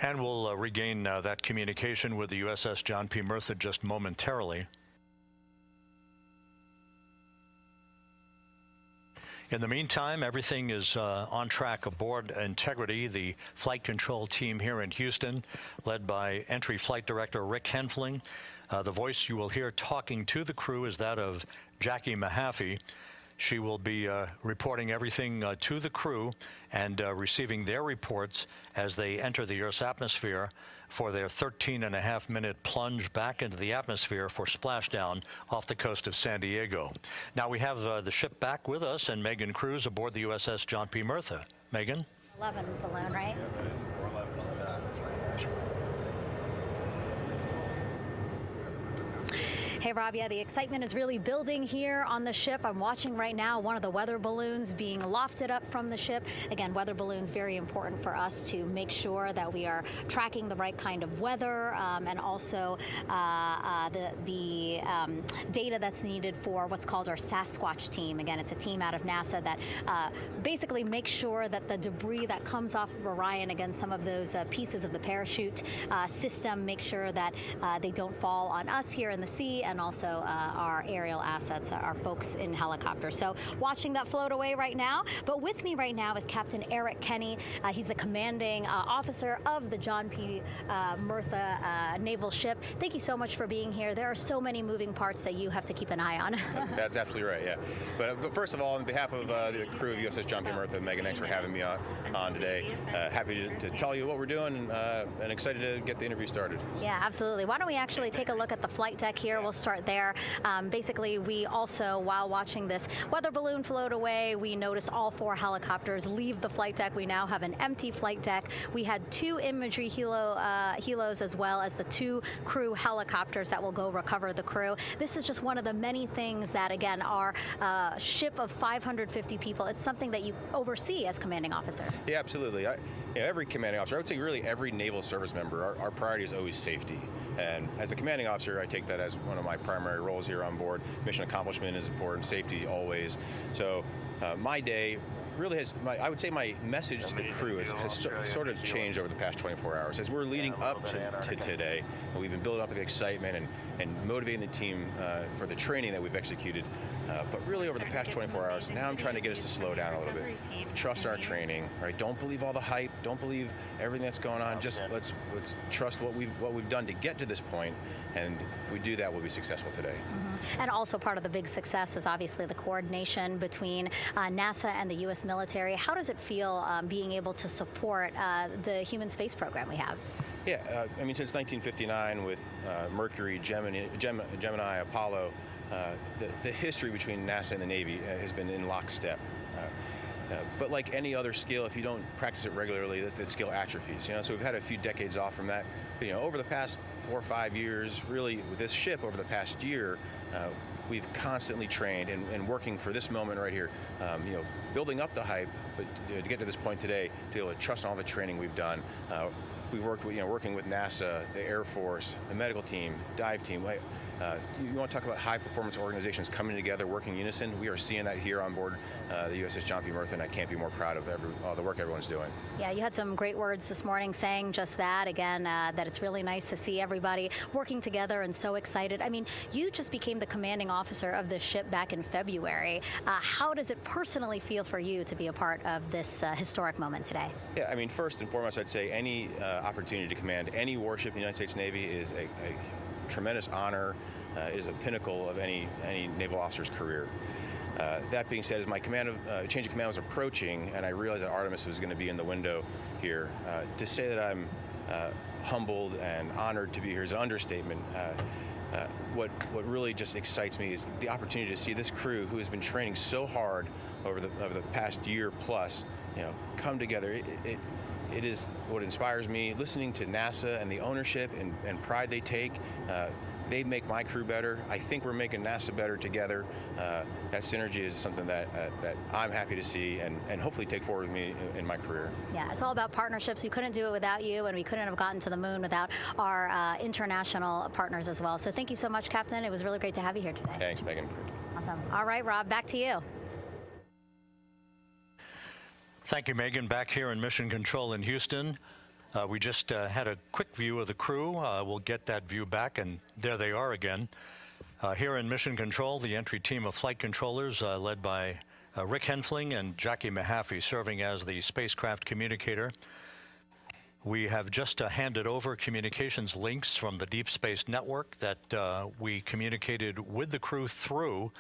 And we'll regain that communication with the USS John P. Murtha just momentarily. In the meantime, everything is on track aboard Integrity, the flight control team here in Houston, led by Entry Flight Director Rick Henfling. The voice you will hear talking to the crew is that of Jackie Mahaffey. She will be reporting everything to the crew and receiving their reports as they enter the Earth's atmosphere for their 13.5-minute plunge back into the atmosphere for splashdown off the coast of San Diego. Now we have the ship back with us and Megan Cruz aboard the USS John P. Murtha. Megan? 11 balloon, right? Hey, Rob, yeah, the excitement is really building here on the ship. I'm watching right now one of the weather balloons being lofted up from the ship. Again, weather balloons, very important for us to make sure that we are tracking the right kind of weather and also the data that's needed for what's called our Sasquatch team. Again, it's a team out of NASA that basically makes sure that the debris that comes off of Orion, again, some of those pieces of the parachute system, make sure that they don't fall on us here in the sea, and also our aerial assets, our folks in helicopters. So watching that float away right now. But with me right now is Captain Eric Kenny. He's the commanding officer of the John P. Murtha naval ship. Thank you so much for being here. There are so many moving parts that you have to keep an eye on. That's absolutely right, yeah. But first of all, on behalf of the crew of USS John P. Murtha, Megan, thanks for having me on today. Happy to tell you what we're doing and excited to get the interview started. Yeah, absolutely. Why don't we actually take a look at the flight deck here? We'll start there. Basically, we also, while watching this weather balloon float away, we noticed all 4 helicopters leave the flight deck. We now have an empty flight deck. We had 2 imagery helos as well as the 2 crew helicopters that will go recover the crew. This is just one of the many things that, again, our ship of 550 people, it's something that you oversee as commanding officer. Yeah, absolutely. Every commanding officer, I would say really every naval service member, our priority is always safety. And as the commanding officer, I take that as one of my primary roles here on board. Mission accomplishment is important, safety always. So my day really has, I would say my message to the crew has sort of changed over the past 24 hours. As we're leading up to today, we've been building up the excitement and motivating the team for the training that we've executed. But really over the past 24 hours, now I'm trying to get us to slow down a little bit. Trust our training, right? Don't believe all the hype. Don't believe everything that's going on. Just let's trust what we've done to get to this point, and if we do that, we'll be successful today. Mm-hmm. And also part of the big success is obviously the coordination between NASA and the U.S. military. How does it feel being able to support the human space program we have? Yeah, I mean, since 1959 with Mercury, Gemini, Apollo, the history between NASA and the Navy has been in lockstep. But like any other skill, if you don't practice it regularly, that skill atrophies. So we've had a few decades off from that. But, over the past 4 or 5 years, really with this ship over the past year, we've constantly trained and working for this moment right here. Building up the hype, but to get to this point today, to be able to trust all the training we've done. We've worked with, working with NASA, the Air Force, the medical team, dive team. You want to talk about high-performance organizations coming together, working in unison? We are seeing that here on board the USS John P. Murtha, and I can't be more proud of all the work everyone's doing. Yeah, you had some great words this morning saying just that, again, that it's really nice to see everybody working together and so excited. I mean, you just became the commanding officer of this ship back in February. How does it personally feel for you to be a part of this historic moment today? Yeah, I mean, first and foremost, I'd say any opportunity to command any warship in the United States Navy is a tremendous honor, is a pinnacle of any naval officer's career. That being said, as my change of command was approaching, and I realized that Artemis was going to be in the window here, to say that I'm humbled and honored to be here is an understatement. What really just excites me is the opportunity to see this crew, who has been training so hard over the past year plus, come together. It is what inspires me. Listening to NASA and the ownership and pride they take, they make my crew better. I think we're making NASA better together. That synergy is something that I'm happy to see and hopefully take forward with me in my career. Yeah, it's all about partnerships. We couldn't do it without you, and we couldn't have gotten to the moon without our international partners as well. So thank you so much, Captain. It was really great to have you here today. Thanks, Megan. Awesome. All right, Rob, back to you. Thank you, Megan. Back here in Mission Control in Houston. We just had a quick view of the crew. We'll get that view back, and there they are again. Here in Mission Control, the entry team of flight controllers led by Rick Henfling and Jackie Mahaffey serving as the spacecraft communicator. We have just handed over communications links from the Deep Space Network that we communicated with the crew through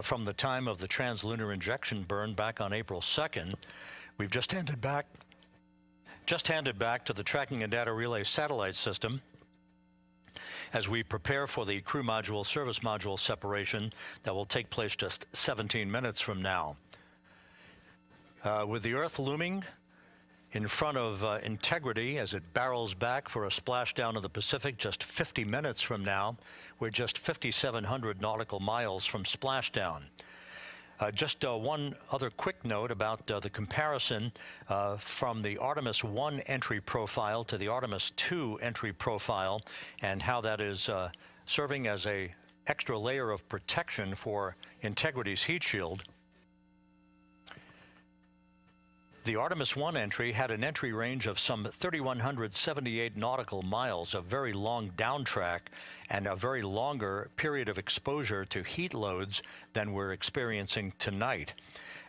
from the time of the translunar injection burn back on April 2nd. We've just handed back to the Tracking and Data Relay satellite system as we prepare for the crew module service module separation that will take place just 17 minutes from now. With the Earth looming in front of Integrity as it barrels back for a splashdown of the Pacific just 50 minutes from now, we're just 5,700 nautical miles from splashdown. Just one other quick note about the comparison from the Artemis 1 entry profile to the Artemis 2 entry profile and how that is serving as an extra layer of protection for Integrity's heat shield. The Artemis 1 entry had an entry range of some 3,178 nautical miles, a very long downtrack, and a very longer period of exposure to heat loads than we're experiencing tonight.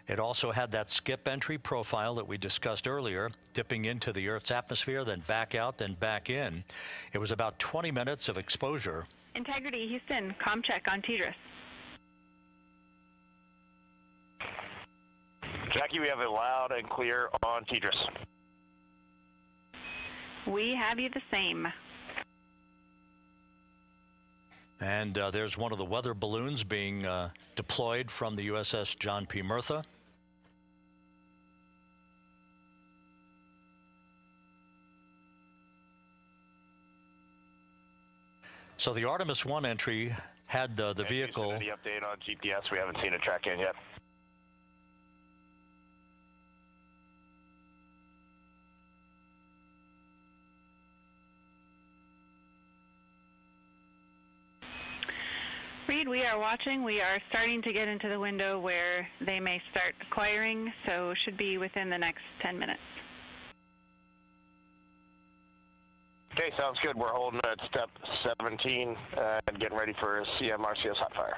It also had that skip entry profile that we discussed earlier, dipping into the Earth's atmosphere, then back out, then back in. It was about 20 minutes of exposure. Integrity, Houston, comm check on TDRS. Jackie, we have it loud and clear on TDRS. We have you the same. And there's one of the weather balloons being deployed from the USS John P. Murtha. So the Artemis 1 entry had the vehicle. Any update on GPS? We haven't seen it track in yet. Reed, we are watching. We are starting to get into the window where they may start acquiring, so should be within the next 10 minutes. Okay, sounds good. We're holding at step 17 and getting ready for CM-RCS hot fire.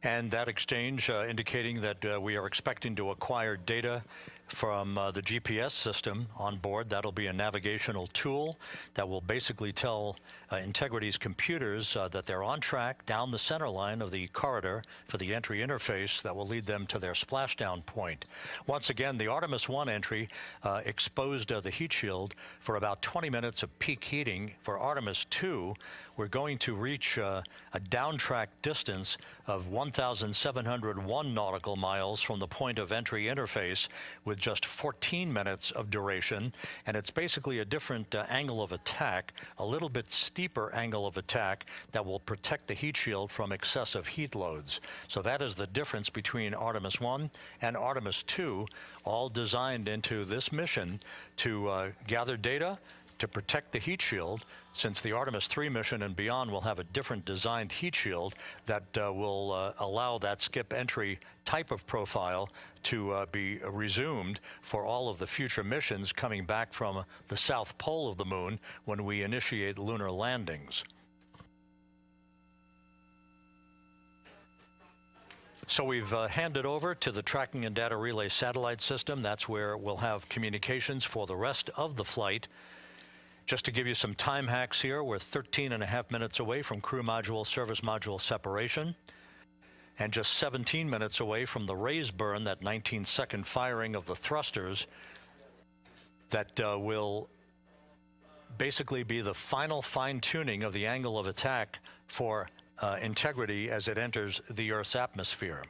And that exchange indicating that we are expecting to acquire data from the GPS system on board. That'll be a navigational tool that will basically tell Integrity's computers that they're on track down the center line of the corridor for the entry interface that will lead them to their splashdown point. Once again, the Artemis 1 entry exposed the heat shield for about 20 minutes of peak heating. For Artemis 2, we're going to reach a downtrack distance of 1,701 nautical miles from the point of entry interface, with just 14 minutes of duration, and it's basically a different angle of attack, a little bit steeper angle of attack that will protect the heat shield from excessive heat loads. So that is the difference between Artemis 1 and Artemis 2, all designed into this mission to gather data to protect the heat shield, since the Artemis 3 mission and beyond will have a different designed heat shield that will allow that skip entry type of profile to be resumed for all of the future missions coming back from the south pole of the moon when we initiate lunar landings. So we've handed over to the tracking and data relay satellite system. That's where we'll have communications for the rest of the flight. Just to give you some time hacks here, we're 13.5 minutes away from crew module, service module separation, and just 17 minutes away from the raise burn, that 19-second firing of the thrusters that will basically be the final fine-tuning of the angle of attack for Integrity as it enters the Earth's atmosphere.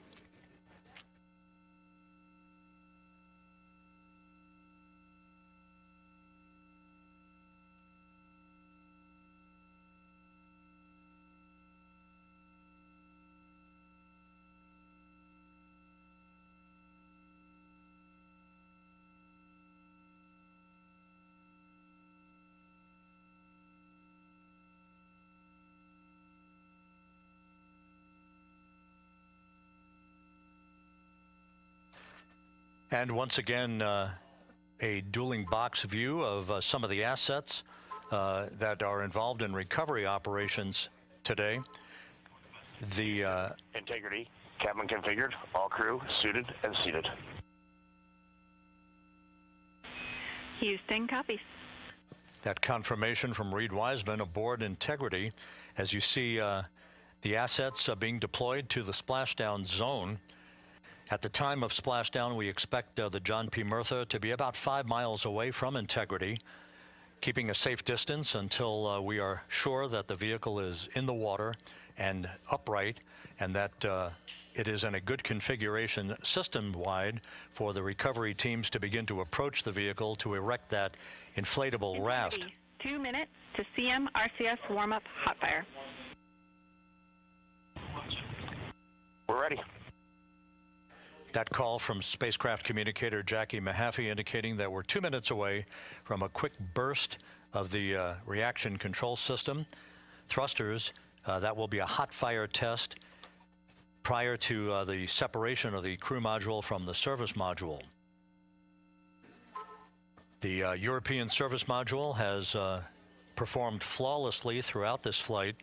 And once again, a dueling box view of some of the assets that are involved in recovery operations today. The Integrity, cabin configured, all crew suited and seated. Houston, copies. That confirmation from Reed Wiseman aboard Integrity, as you see the assets being deployed to the splashdown zone. At the time of splashdown, we expect the John P. Murtha to be about 5 miles away from Integrity, keeping a safe distance until we are sure that the vehicle is in the water and upright, and that it is in a good configuration system-wide for the recovery teams to begin to approach the vehicle to erect that inflatable raft. 2 minutes to CM-RCS warm-up hot fire. We're ready. That call from spacecraft communicator Jackie Mahaffey indicating that we're 2 minutes away from a quick burst of the reaction control system. Thrusters, that will be a hot fire test prior to the separation of the crew module from the service module. The European service module has performed flawlessly throughout this flight.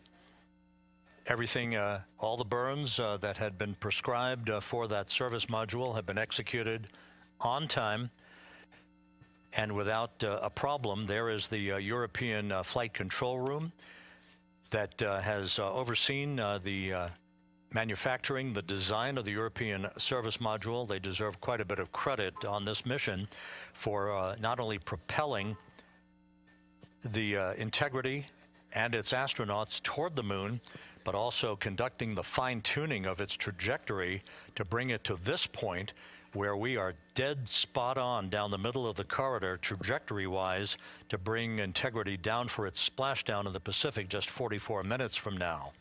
Everything, all the burns that had been prescribed for that service module have been executed on time and without a problem. There is the European flight control room that has overseen the manufacturing, the design of the European service module. They deserve quite a bit of credit on this mission for not only propelling the Integrity and its astronauts toward the moon, but also conducting the fine-tuning of its trajectory to bring it to this point where we are dead spot on down the middle of the corridor trajectory-wise to bring Integrity down for its splashdown in the Pacific just 44 minutes from now.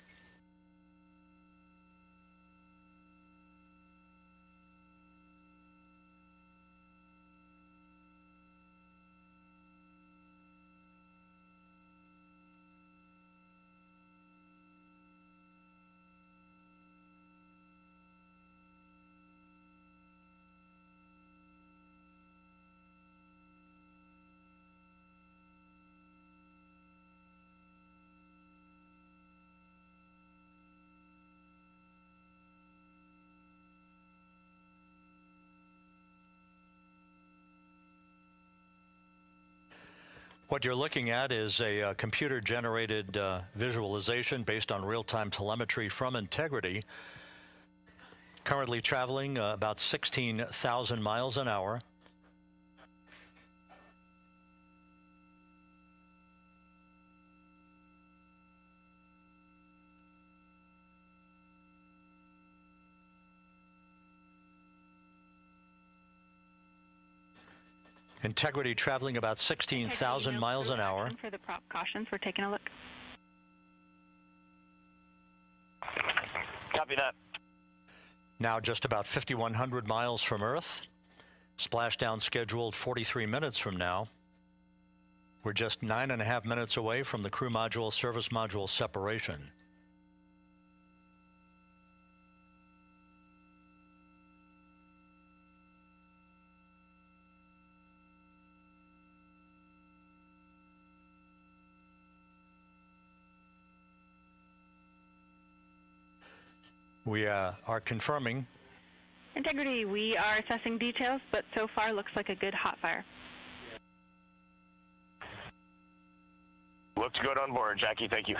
What you're looking at is a computer-generated visualization based on real-time telemetry from Integrity, currently traveling about 16,000 miles an hour. Integrity traveling about 16,000 miles an hour. For the prop cautions, we're taking a look. Copy that. Now just about 5,100 miles from Earth. Splashdown scheduled 43 minutes from now. We're just 9.5 minutes away from the crew module service module separation. We are confirming. Integrity, we are assessing details, but so far looks like a good hot fire. Looks good on board, Jackie. Thank you.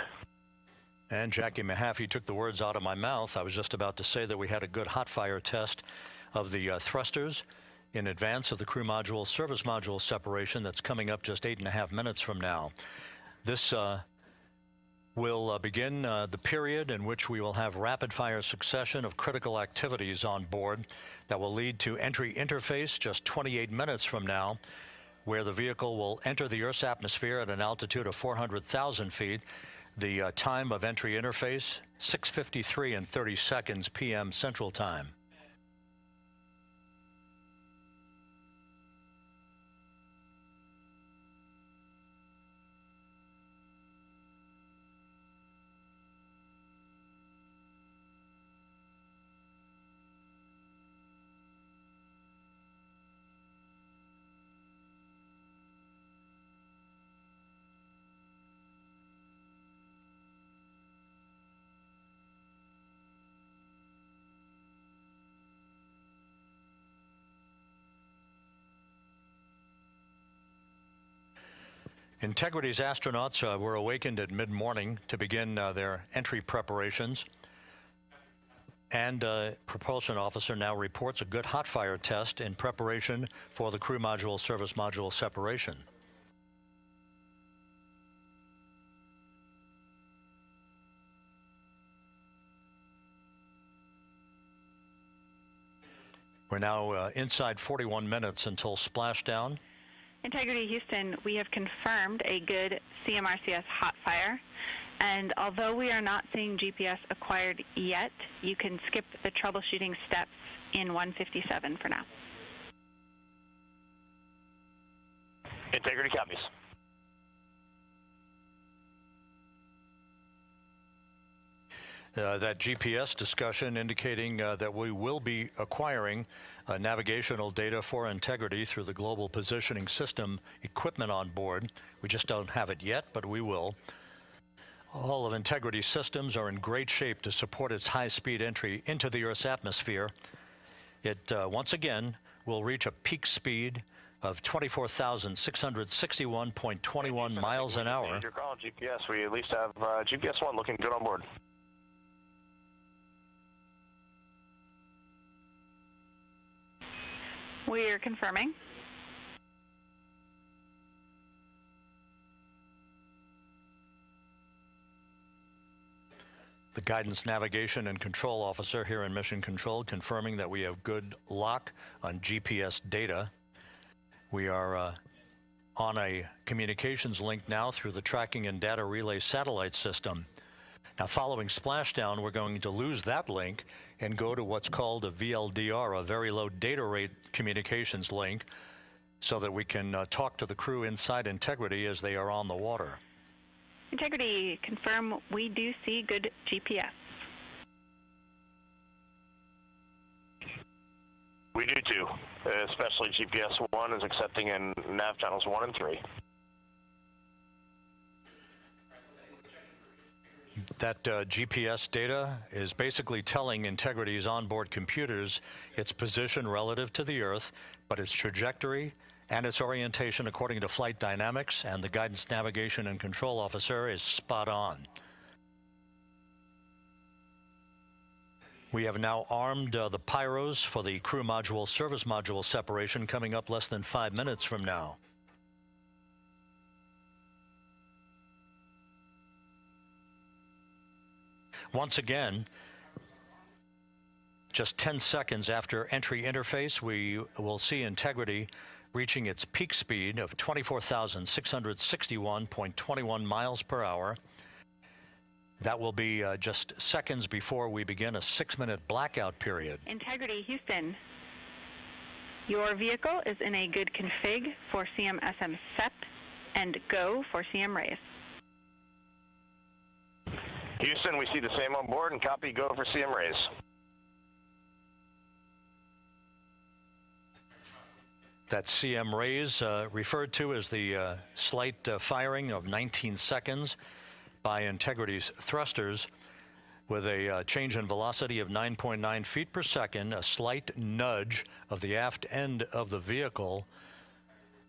And Jackie Mahaffey took the words out of my mouth. I was just about to say that we had a good hot fire test of the thrusters in advance of the crew module service module separation that's coming up just 8.5 minutes from now. This will begin the period in which we will have rapid-fire succession of critical activities on board that will lead to entry interface just 28 minutes from now, where the vehicle will enter the Earth's atmosphere at an altitude of 400,000 feet. The time of entry interface, 6:53 and 30 seconds p.m. Central Time. Integrity's astronauts were awakened at mid-morning to begin their entry preparations. And propulsion officer now reports a good hot fire test in preparation for the crew module service module separation. We're now inside 41 minutes until splashdown. Integrity Houston, we have confirmed a good CMRCS hot fire, and although we are not seeing GPS acquired yet, you can skip the troubleshooting steps in 157 for now. Integrity copies. That GPS discussion indicating that we will be acquiring navigational data for Integrity through the Global Positioning System equipment on board. We just don't have it yet, but we will. All of Integrity's systems are in great shape to support its high-speed entry into the Earth's atmosphere. It, once again, will reach a peak speed of 24,661.21 miles an hour. Your call, GPS. We at least have GPS 1 looking good on board. We are confirming. The guidance, navigation, and control officer here in Mission Control confirming that we have good lock on GPS data. We are on a communications link now through the tracking and data relay satellite system. Now, following splashdown, we're going to lose that link and go to what's called a VLDR, a very low data rate communications link, so that we can talk to the crew inside Integrity as they are on the water. Integrity, confirm we do see good GPS. We do too, especially GPS 1 is accepting in nav channels 1 and 3. That GPS data is basically telling Integrity's onboard computers its position relative to the Earth, but its trajectory and its orientation according to flight dynamics and the guidance, navigation, and control officer is spot on. We have now armed the pyros for the crew module service module separation coming up less than 5 minutes from now. Once again, just 10 seconds after entry interface, we will see Integrity reaching its peak speed of 24,661.21 miles per hour. That will be just seconds before we begin a 6-minute blackout period. Integrity, Houston. Your vehicle is in a good config for CM-SM SEP and go for CM raise. Houston, we see the same on board and copy go for CM raise. That CM raise referred to as the slight firing of 19 seconds by Integrity's thrusters with a change in velocity of 9.9 feet per second, a slight nudge of the aft end of the vehicle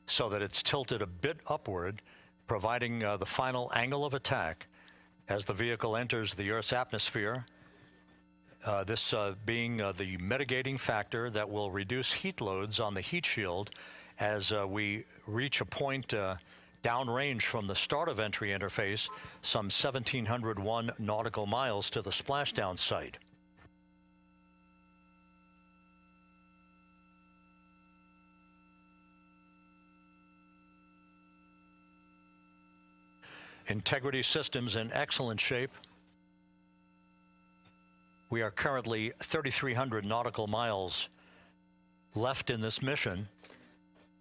so that it's tilted a bit upward, providing the final angle of attack as the vehicle enters the Earth's atmosphere. This being the mitigating factor that will reduce heat loads on the heat shield as we reach a point downrange from the start of entry interface, some 1,701 nautical miles to the splashdown site. Integrity systems in excellent shape. We are currently 3,300 nautical miles left in this mission.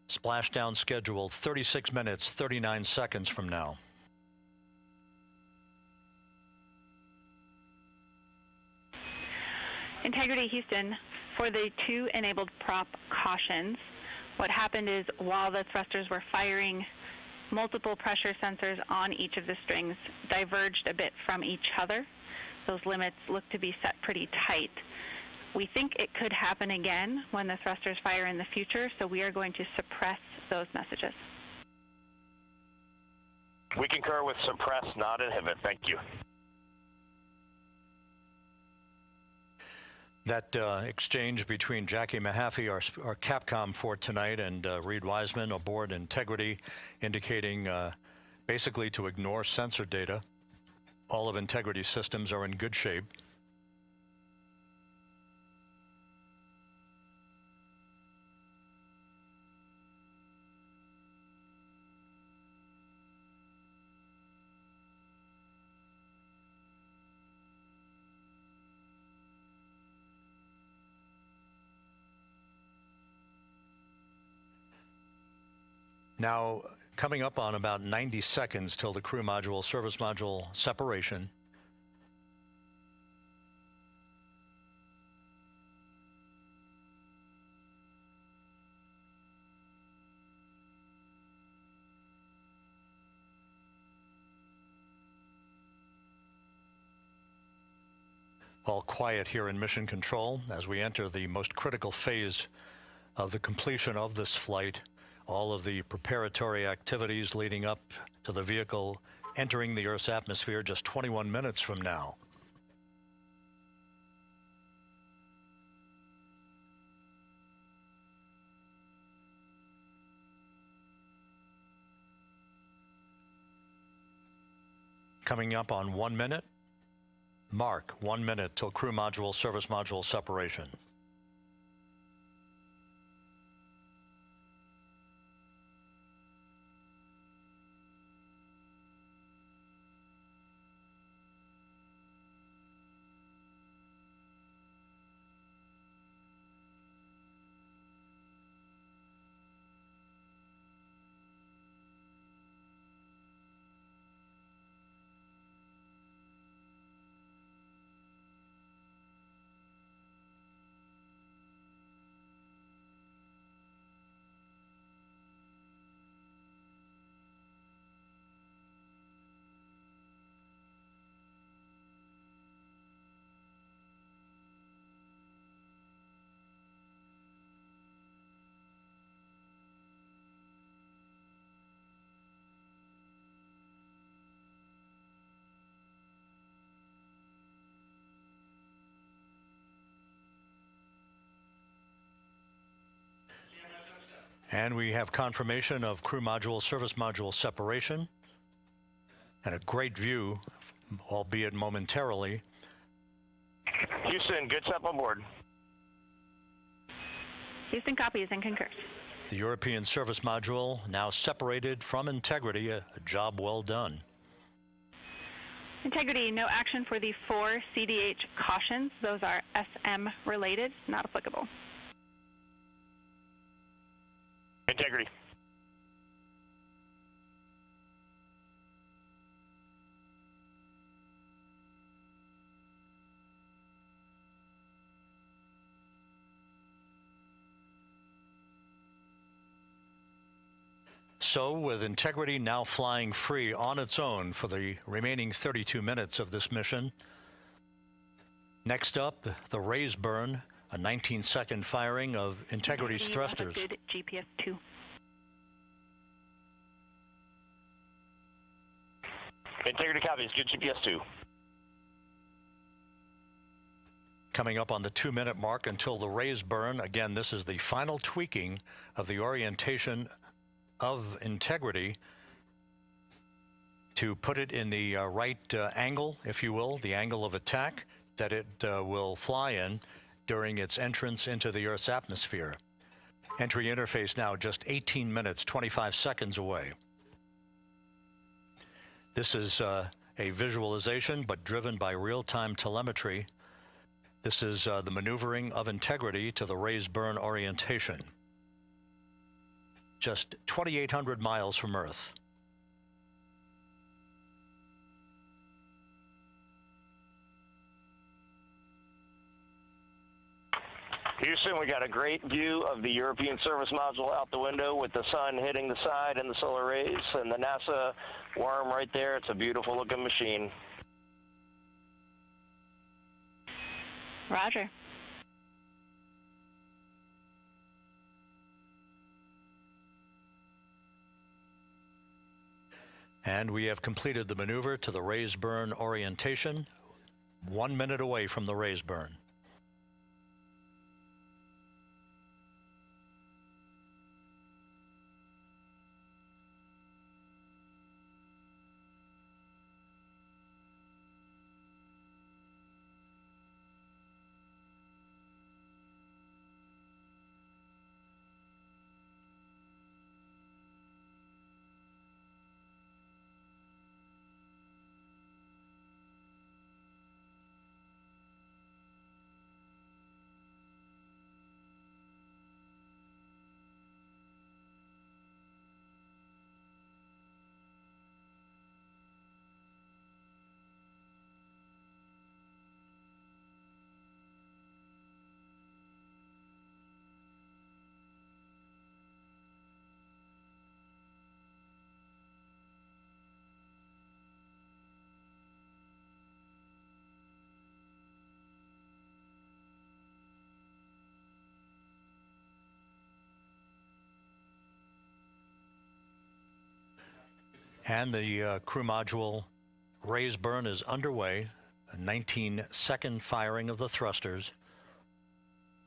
Splashdown scheduled 36 minutes, 39 seconds from now. Integrity, Houston. For the 2 enabled prop cautions, what happened is while the thrusters were firing, multiple pressure sensors on each of the strings diverged a bit from each other. Those limits look to be set pretty tight. We think it could happen again when the thrusters fire in the future, so we are going to suppress those messages. We concur with suppress, not inhibit. Thank you. That exchange between Jackie Mahaffey, our Capcom for tonight, and Reed Wiseman aboard Integrity, indicating basically to ignore sensor data. All of Integrity systems are in good shape. Now, coming up on about 90 seconds till the crew module, service module separation. All quiet here in Mission Control as we enter the most critical phase of the completion of this flight. All of the preparatory activities leading up to the vehicle entering the Earth's atmosphere just 21 minutes from now. Coming up on 1 minute. Mark 1 minute till crew module, service module separation. And we have confirmation of crew module, service module separation, and a great view, albeit momentarily. Houston, good step on board. Houston copies and concurs. The European service module now separated from Integrity, a job well done. Integrity, no action for the 4 CDH cautions. Those are SM related, not applicable. Integrity. So, with Integrity now flying free on its own for the remaining 32 minutes of this mission, next up, the raise burn, a 19-second firing of Integrity's thrusters. Good GPS 2. Integrity copies, good GPS 2. Coming up on the 2-minute mark until the raise burn. Again, this is the final tweaking of the orientation of Integrity to put it in the right angle, if you will, the angle of attack that it will fly in during its entrance into the Earth's atmosphere. Entry interface now just 18 minutes, 25 seconds away. This is a visualization, but driven by real-time telemetry. This is the maneuvering of Integrity to the raise burn orientation. Just 2,800 miles from Earth. Houston, we got a great view of the European service module out the window with the sun hitting the side and the solar rays and the NASA worm right there. It's a beautiful looking machine. Roger. And we have completed the maneuver to the raise burn orientation, 1 minute away from the raise burn. And the crew module raise burn is underway, a 19-second firing of the thrusters,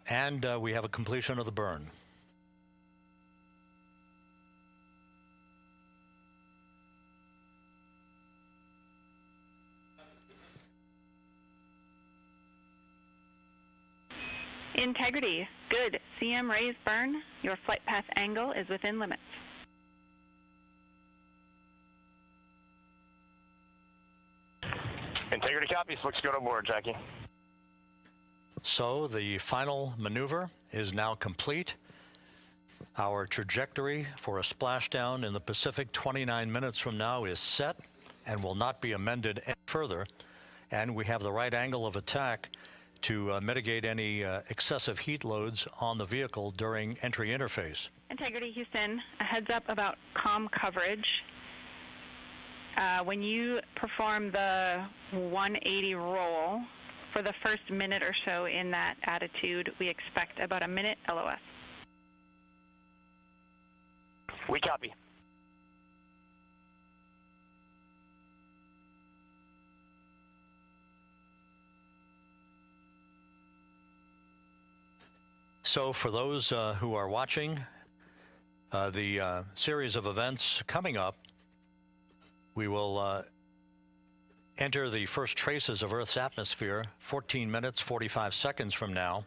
and we have a completion of the burn. Integrity, good. CM raise burn. Your flight path angle is within limits. Integrity copies. Looks good on board, Jackie. So the final maneuver is now complete. Our trajectory for a splashdown in the Pacific 29 minutes from now is set and will not be amended any further. And we have the right angle of attack to mitigate any excessive heat loads on the vehicle during entry interface. Integrity, Houston, a heads up about comm coverage. When you perform the 180 roll, for the first minute or so in that attitude, we expect about a minute LOS. We copy. So for those who are watching, The series of events coming up, we will enter the first traces of Earth's atmosphere 14 minutes, 45 seconds from now.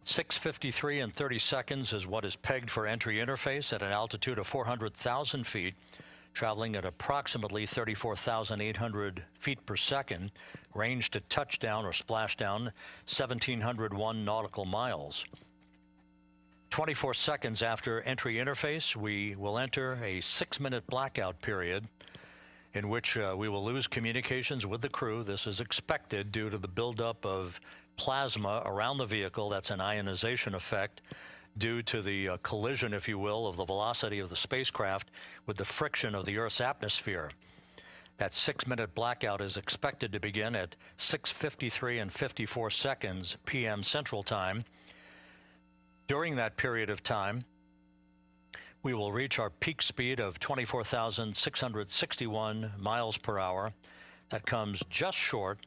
6:53 and 30 seconds is what is pegged for entry interface at an altitude of 400,000 feet, traveling at approximately 34,800 feet per second, range to touchdown or splashdown 1,701 nautical miles. 24 seconds after entry interface, we will enter a 6-minute blackout period in which we will lose communications with the crew. This is expected due to the buildup of plasma around the vehicle. That's an ionization effect due to the collision, if you will, of the velocity of the spacecraft with the friction of the Earth's atmosphere. That 6-minute blackout is expected to begin at 6:53 and 54 seconds p.m. Central Time. During that period of time, we will reach our peak speed of 24,661 miles per hour. That comes just short,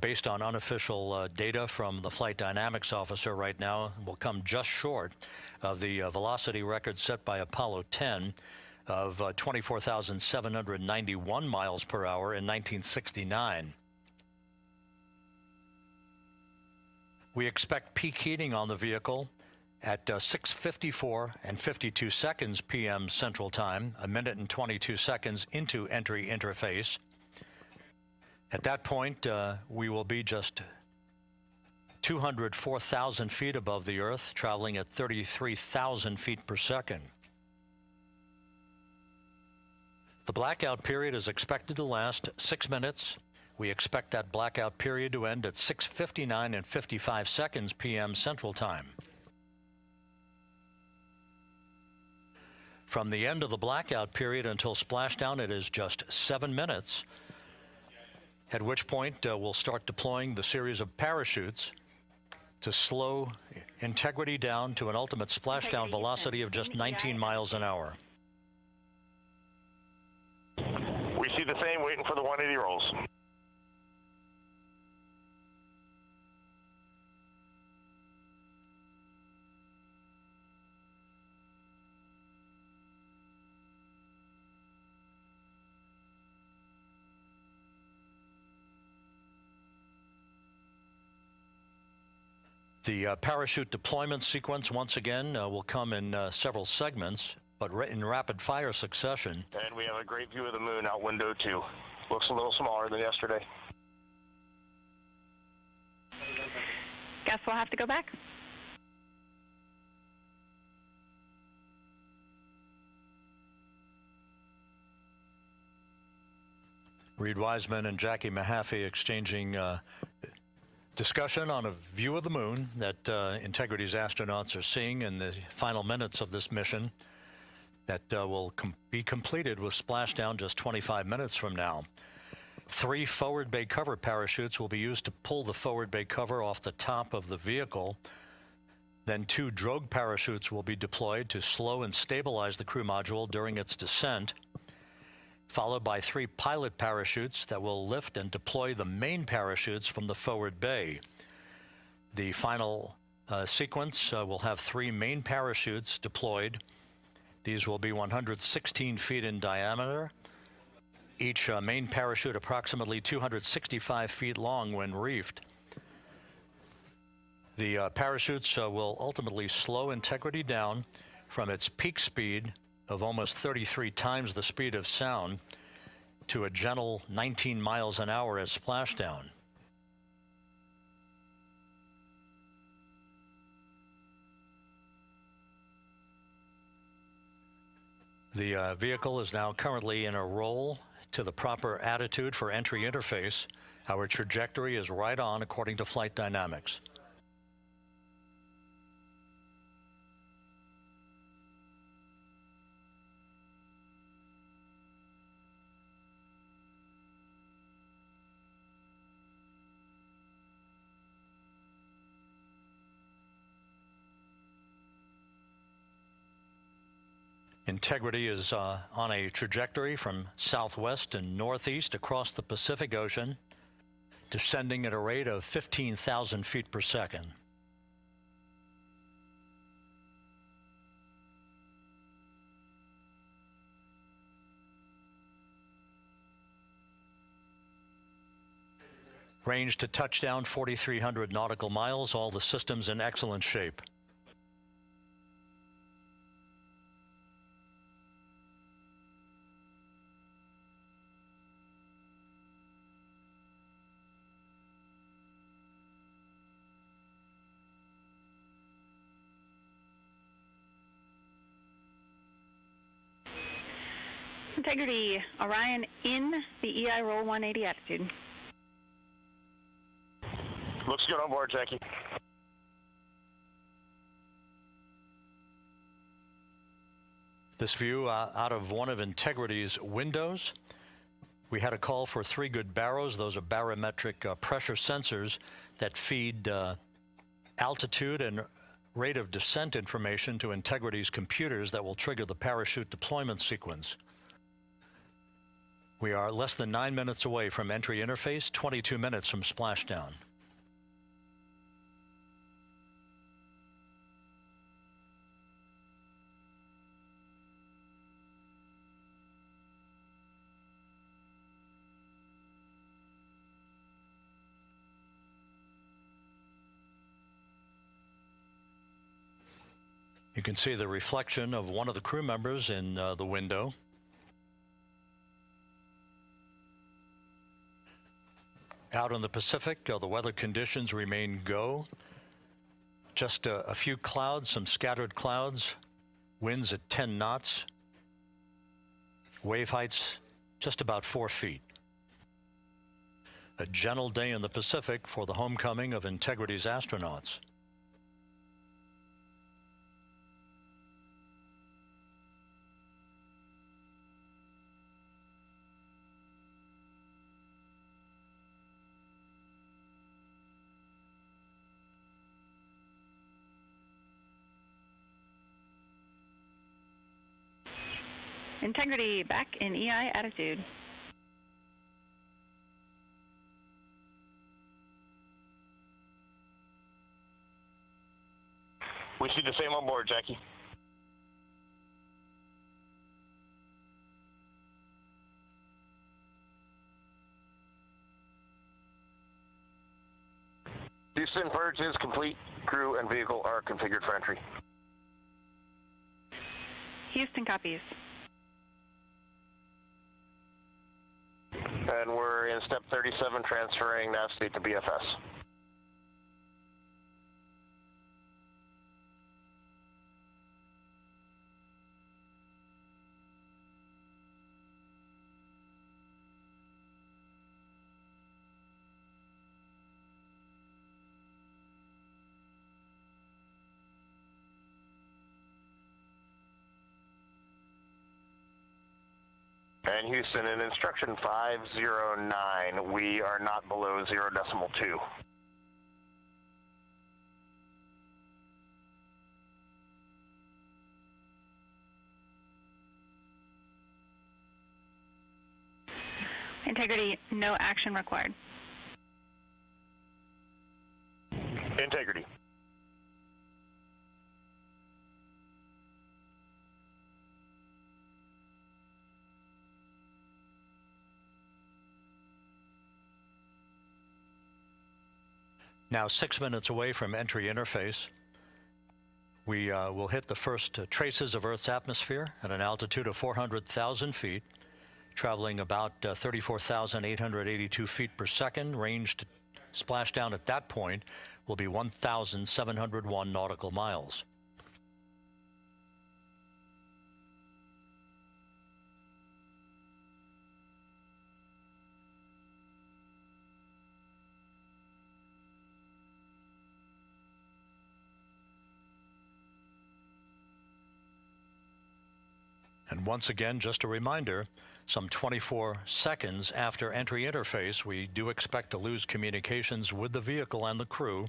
based on unofficial data from the flight dynamics officer right now, will come just short of the velocity record set by Apollo 10 of 24,791 miles per hour in 1969. We expect peak heating on the vehicle at 6:54 and 52 seconds p.m. Central Time, a minute and 22 seconds into entry interface. At that point, we will be just 204,000 feet above the Earth, traveling at 33,000 feet per second. The blackout period is expected to last 6 minutes. We expect that blackout period to end at 6:59 and 55 seconds p.m. Central Time. From the end of the blackout period until splashdown, it is just 7 minutes, at which point we'll start deploying the series of parachutes to slow integrity down to an ultimate splashdown velocity of just 19 miles an hour. We see the same, waiting for the 180 rolls. The parachute deployment sequence, once again, will come in several segments, but in rapid-fire succession. And we have a great view of the moon out window, too. Looks a little smaller than yesterday. Guess we'll have to go back. Reed Wiseman and Jackie Mahaffey exchanging discussion on a view of the moon that Integrity's astronauts are seeing in the final minutes of this mission that will be completed with splashdown just 25 minutes from now. 3 forward bay cover parachutes will be used to pull the forward bay cover off the top of the vehicle. Then 2 drogue parachutes will be deployed to slow and stabilize the crew module during its descent, followed by 3 pilot parachutes that will lift and deploy the main parachutes from the forward bay. The final sequence will have 3 main parachutes deployed. These will be 116 feet in diameter, each main parachute approximately 265 feet long when reefed. The parachutes will ultimately slow Integrity down from its peak speed of almost 33 times the speed of sound to a gentle 19 miles an hour at splashdown. The vehicle is now currently in a roll to the proper attitude for entry interface. Our trajectory is right on according to flight dynamics. Integrity is on a trajectory from southwest and northeast across the Pacific Ocean, descending at a rate of 15,000 feet per second. Range to touchdown 4,300 nautical miles, all the systems in excellent shape. Integrity, Orion in the EI roll 180 attitude. Looks good on board, Jackie. This view out of one of Integrity's windows. We had a call for 3 good barrows. Those are barometric pressure sensors that feed altitude and rate of descent information to Integrity's computers that will trigger the parachute deployment sequence. We are less than 9 minutes away from entry interface, 22 minutes from splashdown. You can see the reflection of one of the crew members in the window. Out in the Pacific, the weather conditions remain go. Just a few clouds, some scattered clouds, winds at 10 knots, wave heights just about 4 feet. A gentle day in the Pacific for the homecoming of Integrity's astronauts. Integrity, back in EI attitude. We see the same on board, Jackie. Houston, purge is complete. Crew and vehicle are configured for entry. Houston copies. And we're in step 37, transferring nav state to BFS. And Houston, in instruction 509, we are not below 0.2. Integrity, no action required. Integrity. Now 6 minutes away from entry interface. We will hit the first traces of Earth's atmosphere at an altitude of 400,000 feet, traveling about 34,882 feet per second. Range to splashdown at that point will be 1,701 nautical miles. And once again, just a reminder, some 24 seconds after entry interface, we do expect to lose communications with the vehicle and the crew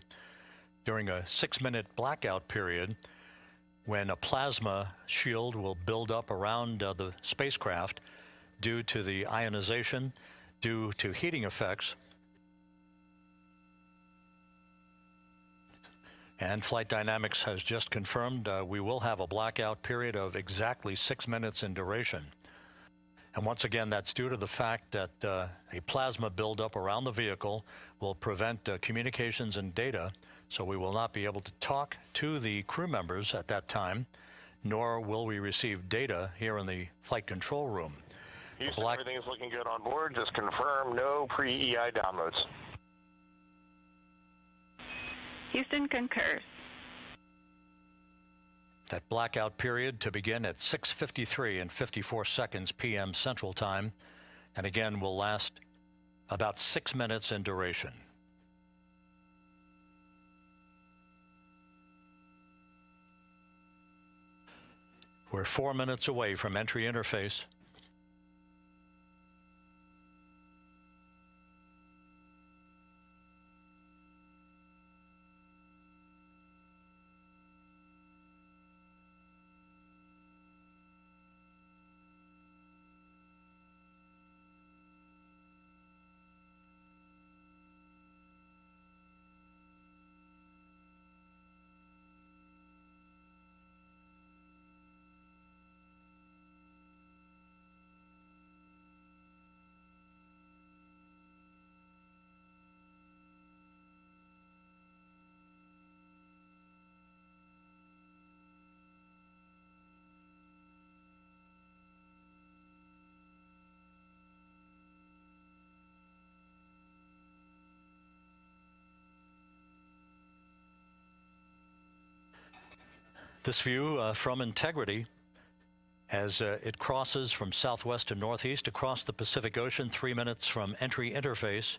during a 6-minute blackout period when a plasma shield will build up around the spacecraft due to the ionization, due to heating effects. And Flight Dynamics has just confirmed we will have a blackout period of exactly 6 minutes in duration. And once again, that's due to the fact that a plasma buildup around the vehicle will prevent communications and data, so we will not be able to talk to the crew members at that time, nor will we receive data here in the flight control room. Houston, everything's looking good on board. Just confirm no pre-EI downloads. Houston concurs. That blackout period to begin at 6:53 and 54 seconds p.m. Central Time, and again will last about 6 minutes in duration. We're 4 minutes away from entry interface. This view from Integrity as it crosses from southwest to northeast across the Pacific Ocean, 3 minutes from entry interface.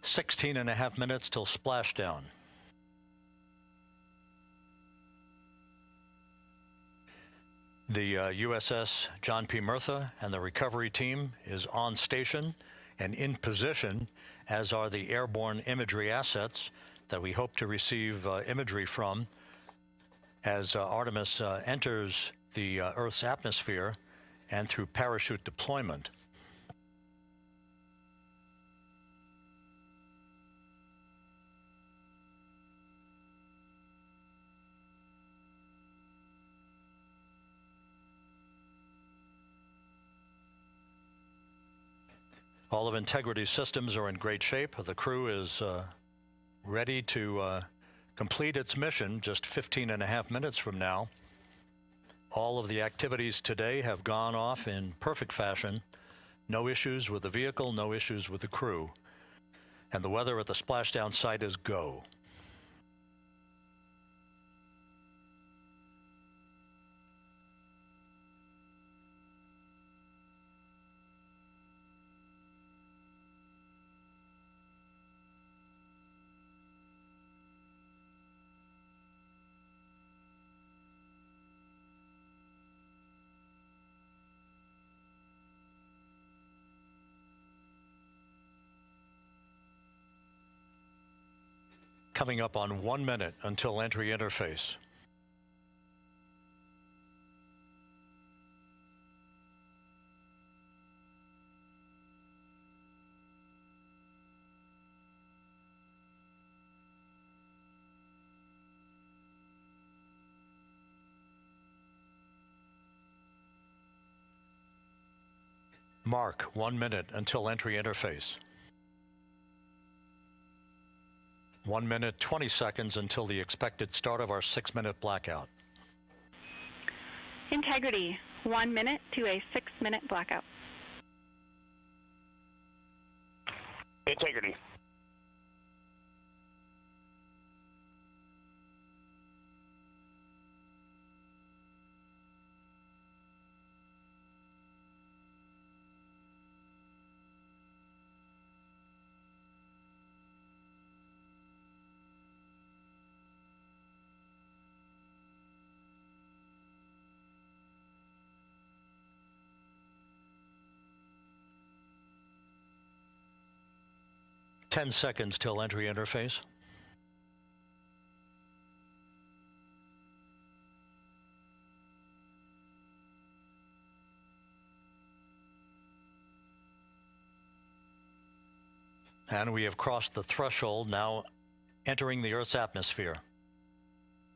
"16.5 minutes till splashdown. The USS John P. Murtha and the recovery team is on station and in position, as are the airborne imagery assets that we hope to receive imagery from as Artemis enters the Earth's atmosphere and through parachute deployment. All of Integrity's systems are in great shape. The crew is ready to complete its mission just 15.5 minutes from now. All of the activities today have gone off in perfect fashion. No issues with the vehicle, no issues with the crew. And the weather at the splashdown site is go. Coming up on 1 minute until entry interface. Mark 1 minute until entry interface. 1 minute, 20 seconds until the expected start of our 6-minute blackout. Integrity, 1 minute to a 6-minute blackout. Integrity. Ten seconds till entry interface. And we have crossed the threshold, now entering the Earth's atmosphere.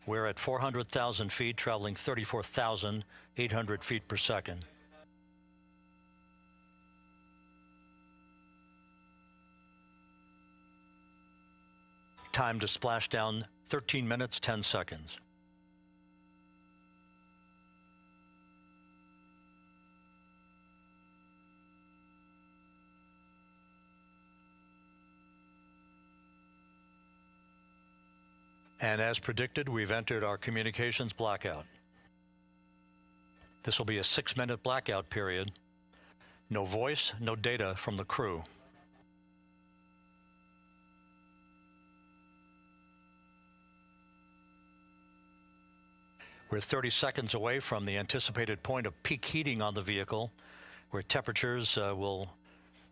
We're at 400,000 feet, traveling 34,800 feet per second. Time to splash down, 13 minutes, 10 seconds. And as predicted, we've entered our communications blackout. This will be a 6-minute blackout period. No voice, no data from the crew. We're 30 seconds away from the anticipated point of peak heating on the vehicle, where temperatures will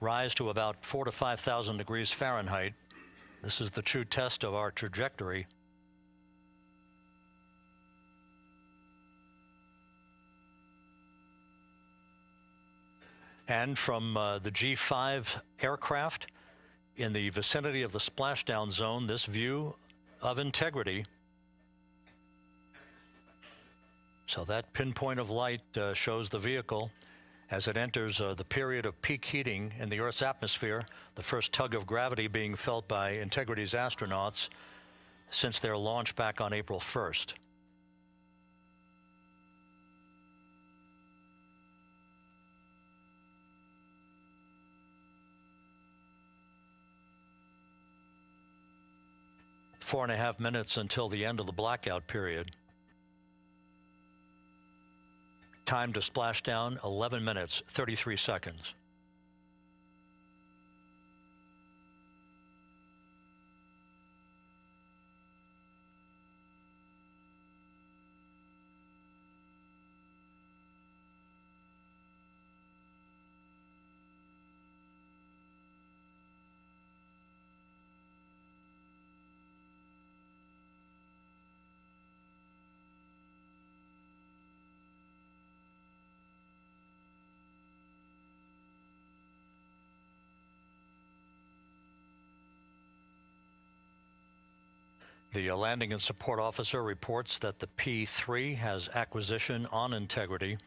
rise to about 4,000 to 5,000 degrees Fahrenheit. This is the true test of our trajectory. And from the G5 aircraft in the vicinity of the splashdown zone, this view of integrity. So that pinpoint of light shows the vehicle as it enters the period of peak heating in the Earth's atmosphere, the first tug of gravity being felt by Integrity's astronauts since their launch back on April 1st. Four and a half minutes until the end of the blackout period. Time to splash down, 11 minutes, 33 seconds. The landing and support officer reports that the P3 has acquisition on integrity.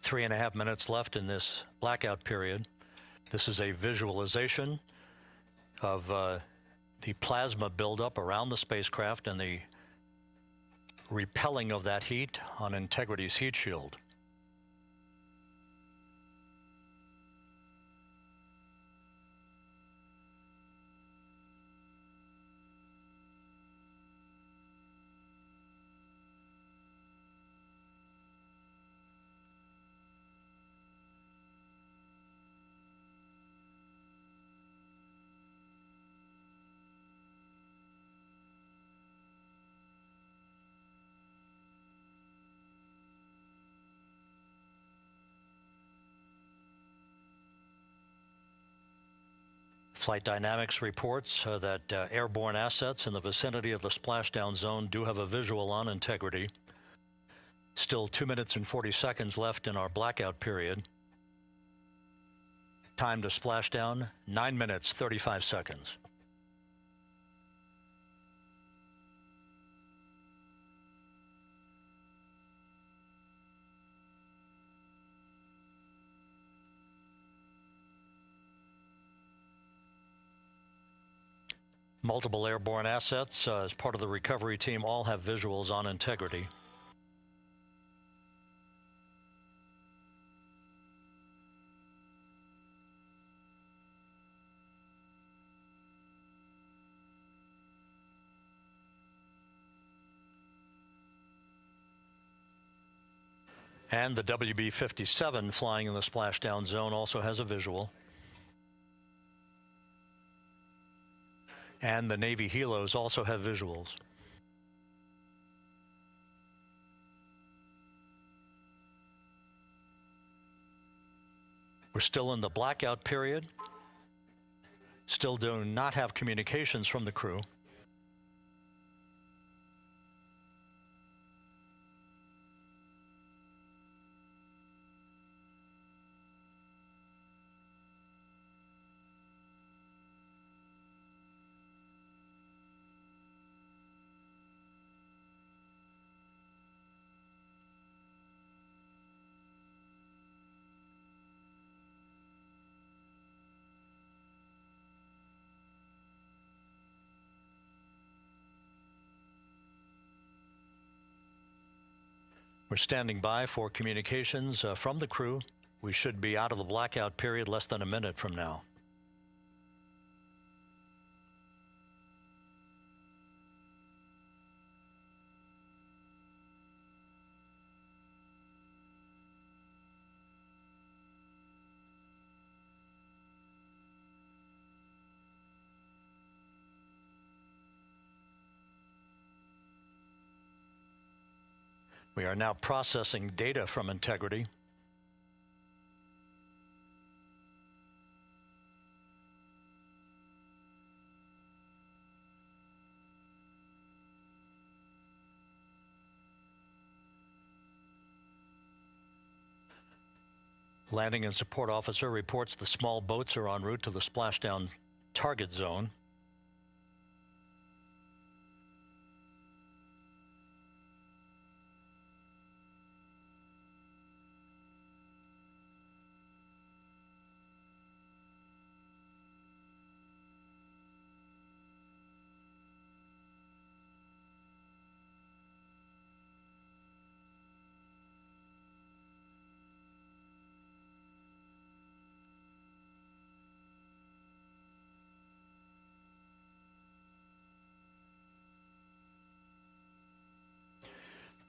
Three and a half minutes left in this blackout period. This is a visualization of the plasma buildup around the spacecraft and the repelling of that heat on Integrity's heat shield. Flight Dynamics reports that airborne assets in the vicinity of the splashdown zone do have a visual on integrity. Still 2 minutes and 40 seconds left in our blackout period. Time to splashdown, 9 minutes, 35 seconds. Multiple airborne assets as part of the recovery team all have visuals on integrity. And the WB-57 flying in the splashdown zone also has a visual. And the Navy helos also have visuals. We're still in the blackout period. Still do not have communications from the crew. We're standing by for communications from the crew. We should be out of the blackout period less than a minute from now. We are now processing data from Integrity. Landing and support officer reports the small boats are en route to the splashdown target zone.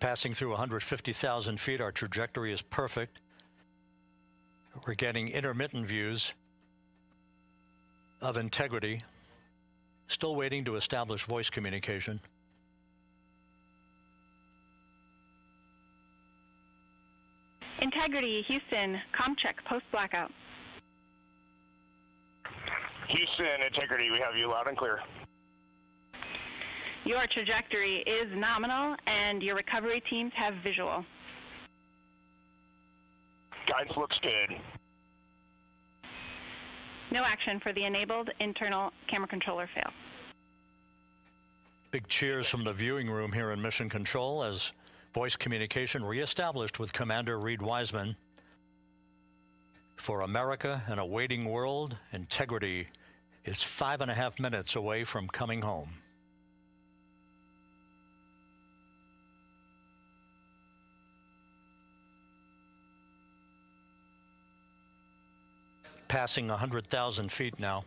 Passing through 150,000 feet, our trajectory is perfect. We're getting intermittent views of Integrity. Still waiting to establish voice communication. Integrity, Houston, comm check, post-blackout. Houston, Integrity, we have you loud and clear. Your trajectory is nominal, and your recovery teams have visual. Guidance looks good. No action for the enabled internal camera controller fail. Big cheers from the viewing room here in Mission Control as voice communication reestablished with Commander Reed Wiseman. For America and a waiting world, Integrity is 5.5 minutes away from coming home. Passing 100,000 feet now.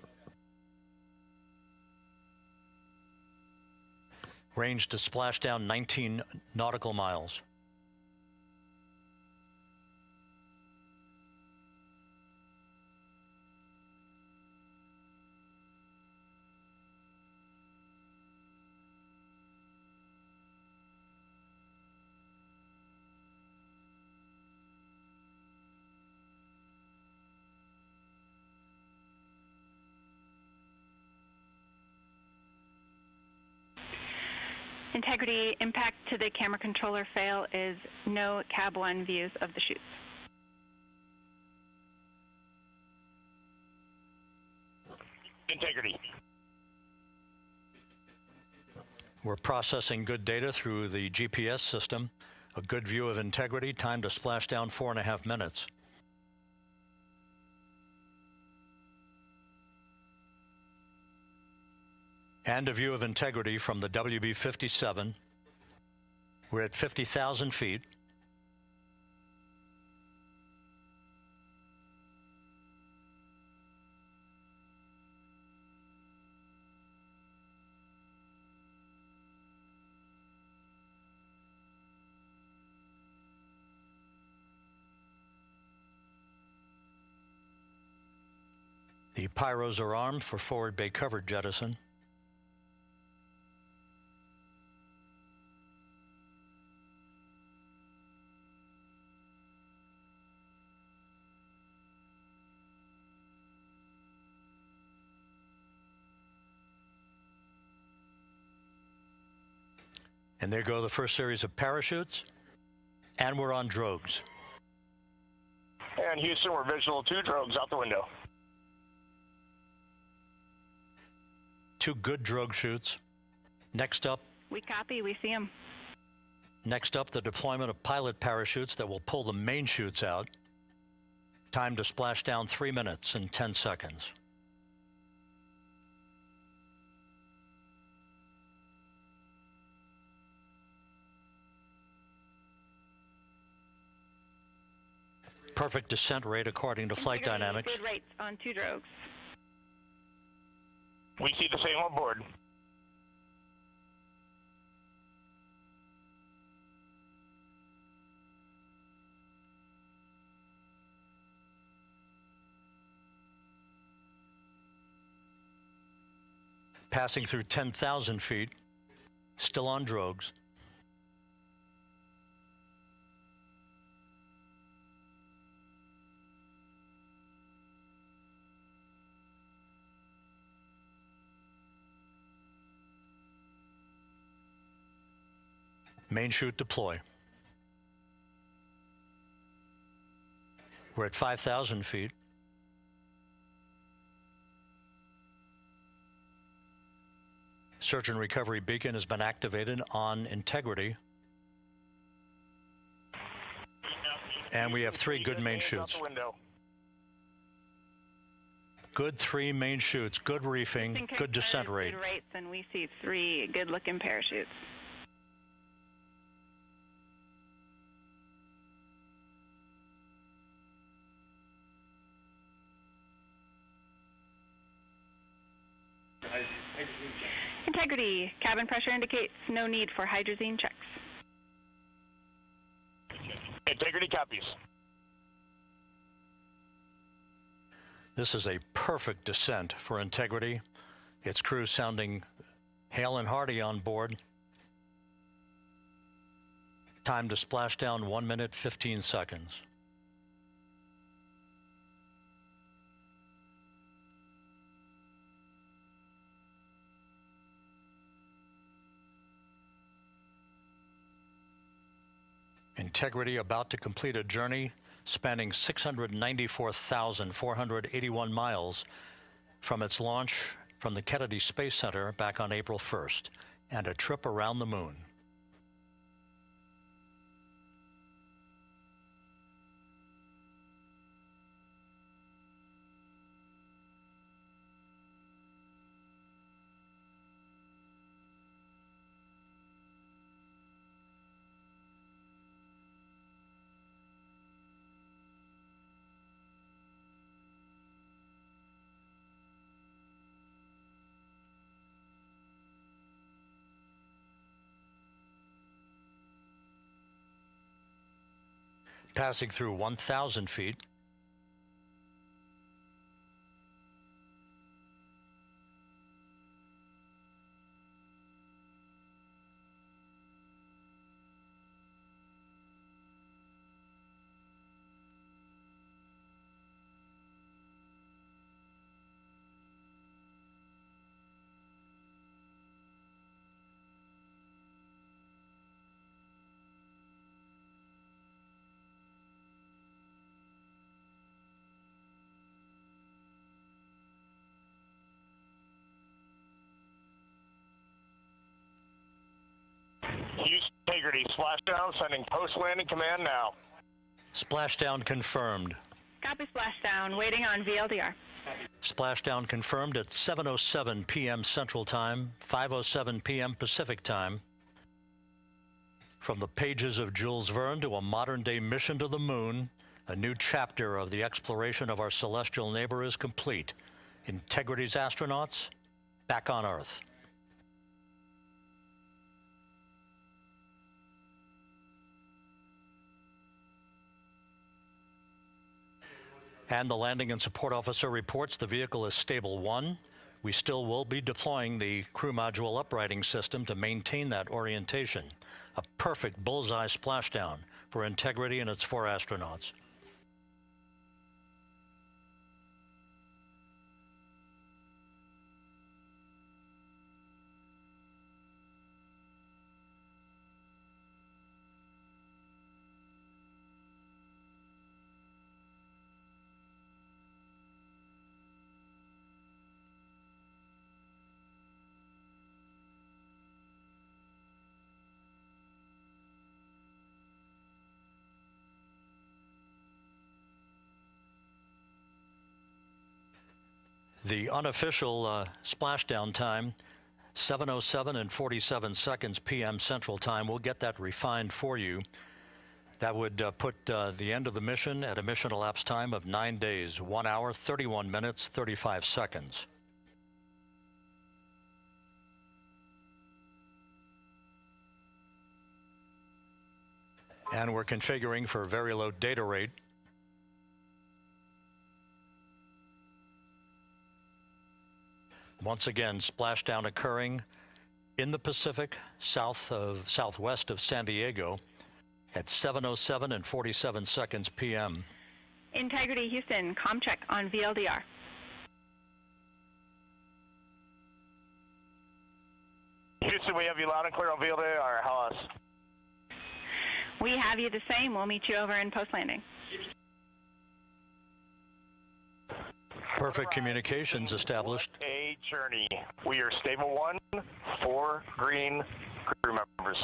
Range to splashdown 19 nautical miles. Integrity, impact to the camera controller fail is no cab 1 views of the chutes. Integrity. We're processing good data through the GPS system. A good view of Integrity, time to splashdown 4.5 minutes. And a view of Integrity from the WB-57. We're at 50,000 feet. The pyros are armed for forward bay cover jettison. And there go the first series of parachutes, and we're on drogues. And Houston, we're visual 2 drogues out the window. 2 good drogue chutes. Next up. We copy, we see them. Next up, the deployment of pilot parachutes that will pull the main chutes out. Time to splash down 3 minutes and 10 seconds. perfect descent rate according to flight dynamics. Good rates on 2 drogues. We see the same on board. Passing through 10,000 feet, still on drogues. Main chute deploy. We're at 5,000 feet. Search and recovery beacon has been activated on integrity. And we have 3 good main chutes. Good 3 main chutes, good reefing, good descent rate. Good rates, and we see 3 good-looking parachutes. Integrity. Cabin pressure indicates no need for hydrazine checks. Integrity copies. This is a perfect descent for integrity. Its crew sounding hale and hearty on board. Time to splash down 1 minute, 15 seconds. Integrity about to complete a journey spanning 694,481 miles from its launch from the Kennedy Space Center back on April 1st, and a trip around the moon. Passing through 1,000 feet. Integrity, splashdown, sending post-landing command now. Splashdown confirmed. Copy splashdown, waiting on VLDR. Splashdown confirmed at 7:07 p.m. Central Time, 5:07 p.m. Pacific Time. From the pages of Jules Verne to a modern-day mission to the moon, a new chapter of the exploration of our celestial neighbor is complete. Integrity's astronauts back on Earth. And the landing and support officer reports the vehicle is stable 1. We still will be deploying the crew module uprighting system to maintain that orientation. A perfect bullseye splashdown for Integrity and its 4 astronauts. The unofficial splashdown time, 7:07 and 47 seconds p.m. Central Time. We'll get that refined for you. That would put the end of the mission at a mission elapsed time of 9 days, 1 hour, 31 minutes, 35 seconds. And we're configuring for very low data rate. Once again, splashdown occurring in the Pacific, southwest of San Diego at 7:07 and 47 seconds p.m. Integrity Houston, comm check on VLDR. Houston, we have you loud and clear on VLDR. How else? We have you the same. We'll meet you over in post-landing. Perfect communications established. A journey. We are stable 1, 4 green crew members.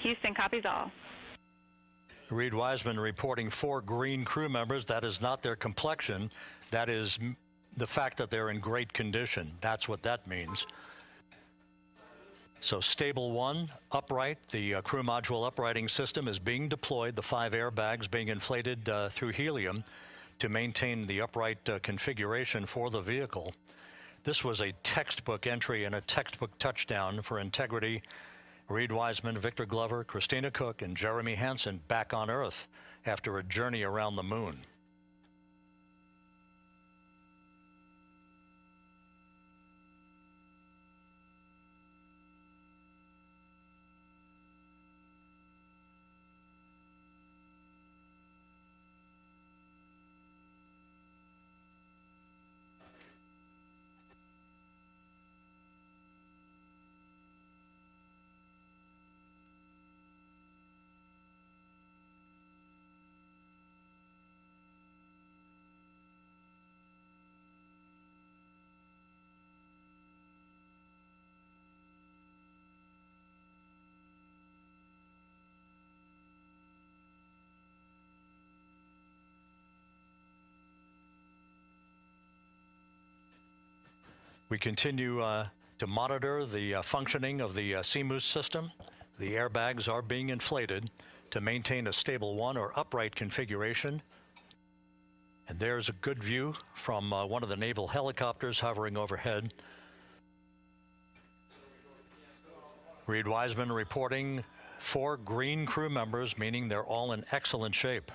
Houston copies all. Reed Wiseman reporting 4 green crew members. That is not their complexion. That is the fact that they're in great condition. That's what that means. So stable 1, upright. The crew module uprighting system is being deployed. The 5 airbags being inflated through helium to maintain the upright configuration for the vehicle. This was a textbook entry and a textbook touchdown for integrity. Reed Wiseman, Victor Glover, Christina Cook, and Jeremy Hansen back on Earth after a journey around the moon. We continue to monitor the functioning of the CMOOS system. The airbags are being inflated to maintain a stable 1 or upright configuration. And there's a good view from one of the naval helicopters hovering overhead. Reed Wiseman reporting 4 green crew members, meaning they're all in excellent shape.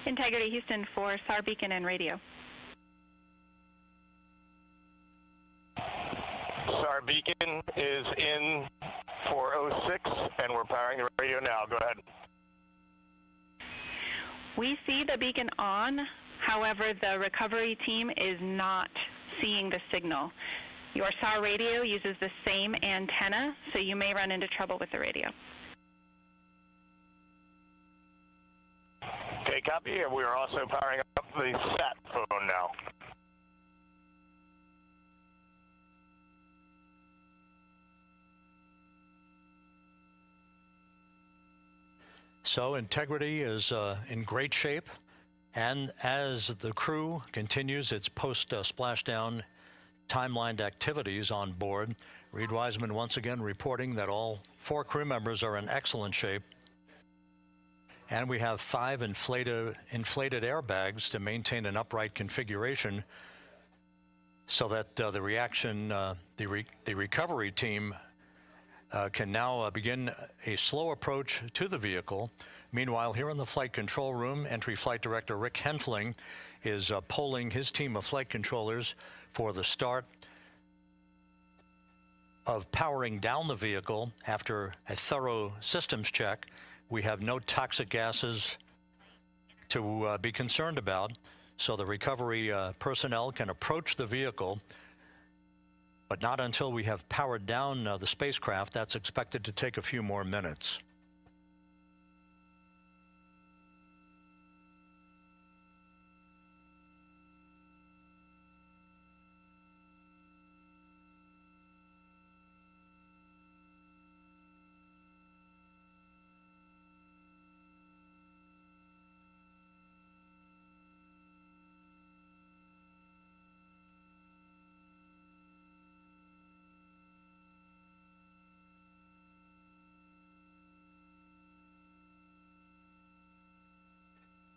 Integrity Houston for SAR beacon and radio. SAR beacon is in for 06 and we're powering the radio now. Go ahead. We see the beacon on, however, the recovery team is not seeing the signal. Your SAR radio uses the same antenna, so you may run into trouble with the radio. Okay, copy. And we are also powering up the sat phone now. So integrity is in great shape, and as the crew continues its post-splashdown timelined activities on board, Reed Wiseman once again reporting that all 4 crew members are in excellent shape. And we have 5 inflated airbags to maintain an upright configuration so that the recovery team can now begin a slow approach to the vehicle. Meanwhile, here in the flight control room, Entry Flight Director Rick Henfling is polling his team of flight controllers for the start of powering down the vehicle after a thorough systems check. We have no toxic gases to be concerned about, so the recovery personnel can approach the vehicle, but not until we have powered down the spacecraft. That's expected to take a few more minutes.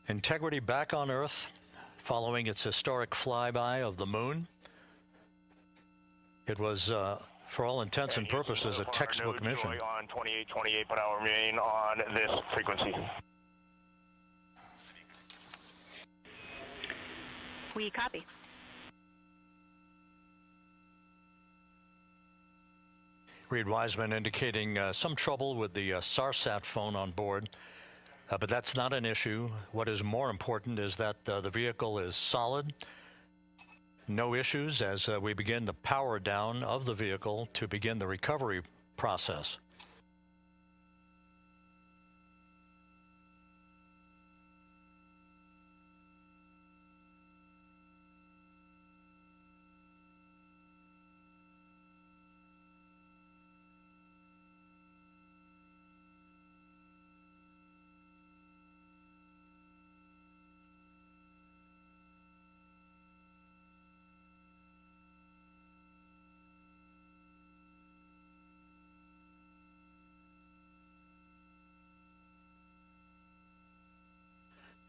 Integrity back on Earth following its historic flyby of the moon. It was, for all intents and purposes, a textbook mission. On 28, but I'll remain on this frequency. We copy. Reed Wiseman indicating some trouble with the SARSAT phone on board, but that's not an issue. What is more important is that the vehicle is solid. No issues as we begin the power down of the vehicle to begin the recovery process.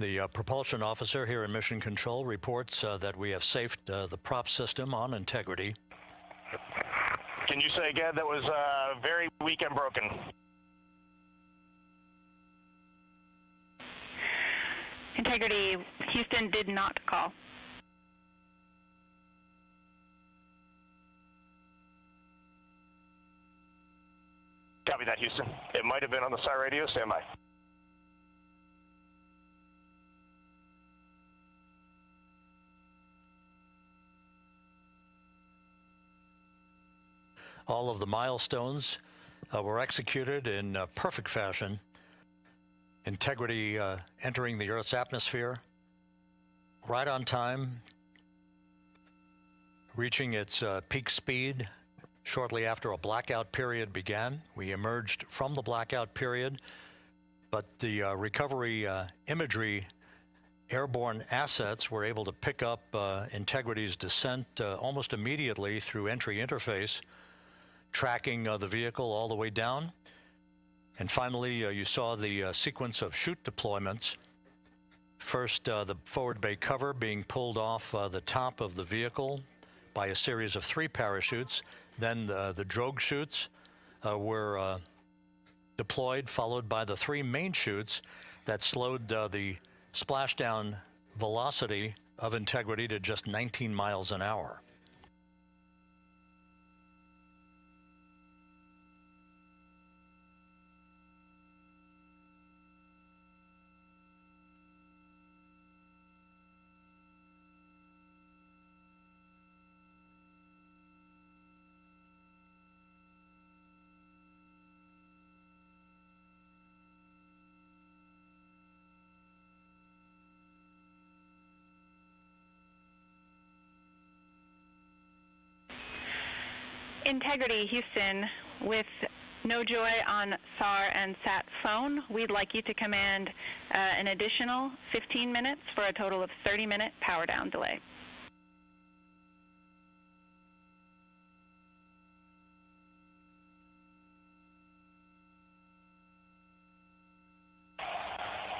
The propulsion officer here in Mission Control reports that we have safed the prop system on integrity. Can you say again? That was very weak and broken. Integrity, Houston did not call. Copy that, Houston. It might have been on the SAR radio. Stand by. All of the milestones were executed in perfect fashion. Integrity entering the Earth's atmosphere right on time, reaching its peak speed shortly after a blackout period began. We emerged from the blackout period, but the recovery imagery airborne assets were able to pick up Integrity's descent almost immediately through entry interface, tracking the vehicle all the way down. And finally, you saw the sequence of chute deployments. First, the forward bay cover being pulled off the top of the vehicle by a series of 3 parachutes. Then the drogue chutes were deployed, followed by the 3 main chutes that slowed the splashdown velocity of Integrity to just 19 miles an hour. Integrity, Houston, with no joy on SAR and SAT phone, we'd like you to command an additional 15 minutes for a total of 30-minute power down delay.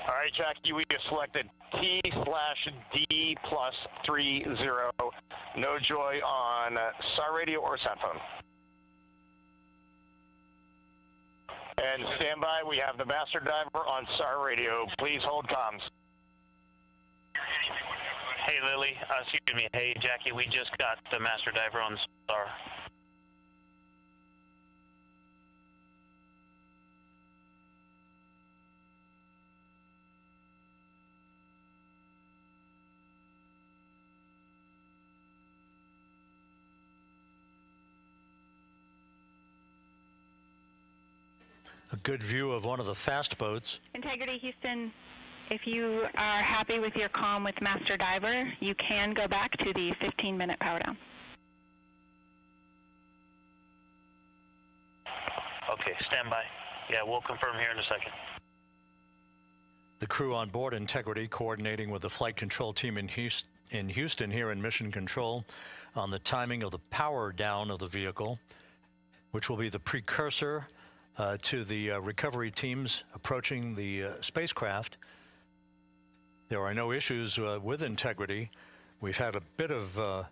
All right, Jackie, we have selected T/D+30. No joy on SAR radio or sat phone. And stand by, we have the master diver on SAR radio. Please hold comms. Hey, Lily, excuse me. Hey, Jackie, we just got the master diver on SAR. A good view of one of the fast boats. Integrity, Houston, if you are happy with your comm with master diver, you can go back to the 15-minute power down. Okay, stand by. Yeah, we'll confirm here in a second. The crew on board Integrity coordinating with the flight control team in Houston here in Mission Control on the timing of the power down of the vehicle, which will be the precursor to the recovery teams approaching the spacecraft. There are no issues with integrity. We've had a bit of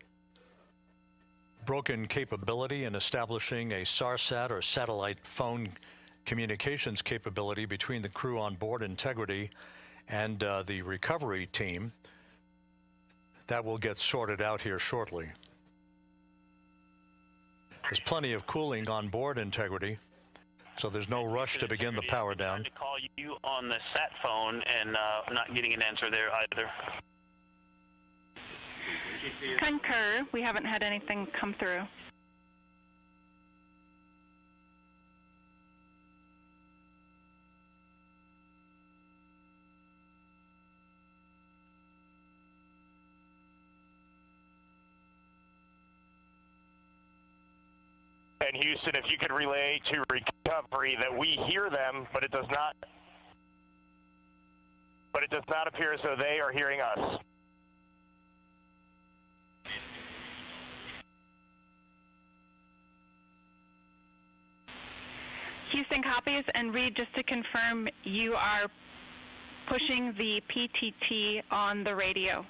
broken capability in establishing a SARSAT, or satellite phone communications capability, between the crew on board Integrity and the recovery team. That will get sorted out here shortly. There's plenty of cooling on board Integrity, so there's no rush to begin the power down. I tried to call you on the sat phone and not getting an answer there either. Concur. We haven't had anything come through. And Houston, if you could relay to recovery that we hear them, but it does not appear as though they are hearing us. Houston copies, and Reed, just to confirm, you are pushing the PTT on the radio.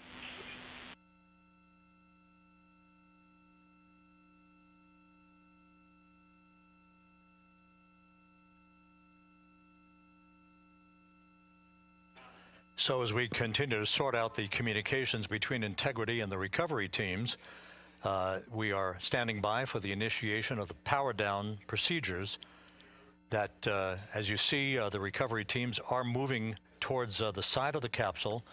So as we continue to sort out the communications between Integrity and the recovery teams, we are standing by for the initiation of the power down procedures that, as you see, the recovery teams are moving towards the side of the capsule.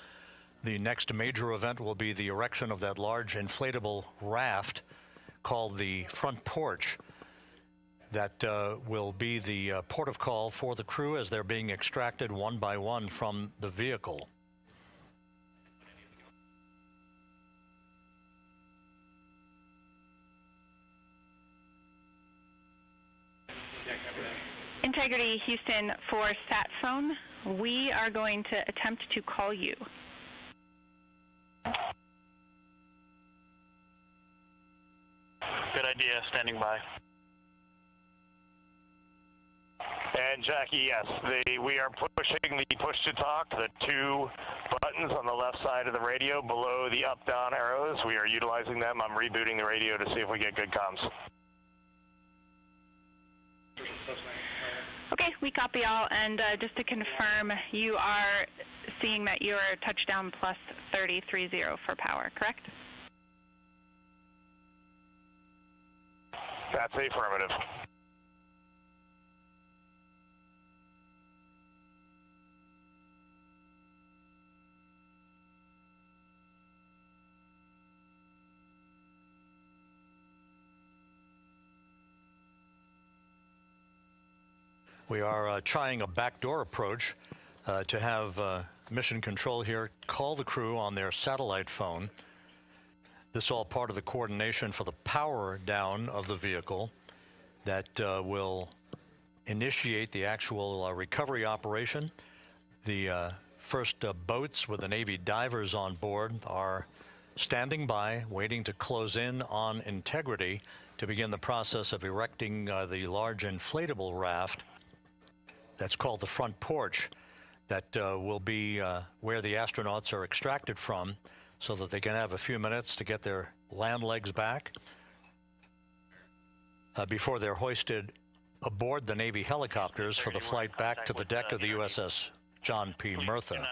The next major event will be the erection of that large inflatable raft called the front porch. That will be the port of call for the crew as they're being extracted one by one from the vehicle. Integrity, Houston, for sat phone, we are going to attempt to call you. Good idea, standing by. And Jackie, yes, we are pushing the push to talk, the two buttons on the left side of the radio below the up-down arrows. We are utilizing them. I'm rebooting the radio to see if we get good comms. Okay, we copy all, and just to confirm, you are seeing that you are touchdown plus 3030 for power, correct? That's affirmative. We are trying a backdoor approach to have mission control here call the crew on their satellite phone. This is all part of the coordination for the power down of the vehicle that will initiate the actual recovery operation. The first boats with the Navy divers on board are standing by, waiting to close in on Integrity to begin the process of erecting the large inflatable raft. That's called the front porch. That will be where the astronauts are extracted from so that they can have a few minutes to get their land legs back before they're hoisted aboard the Navy helicopters for the flight back to the deck of the USS John P. Murtha.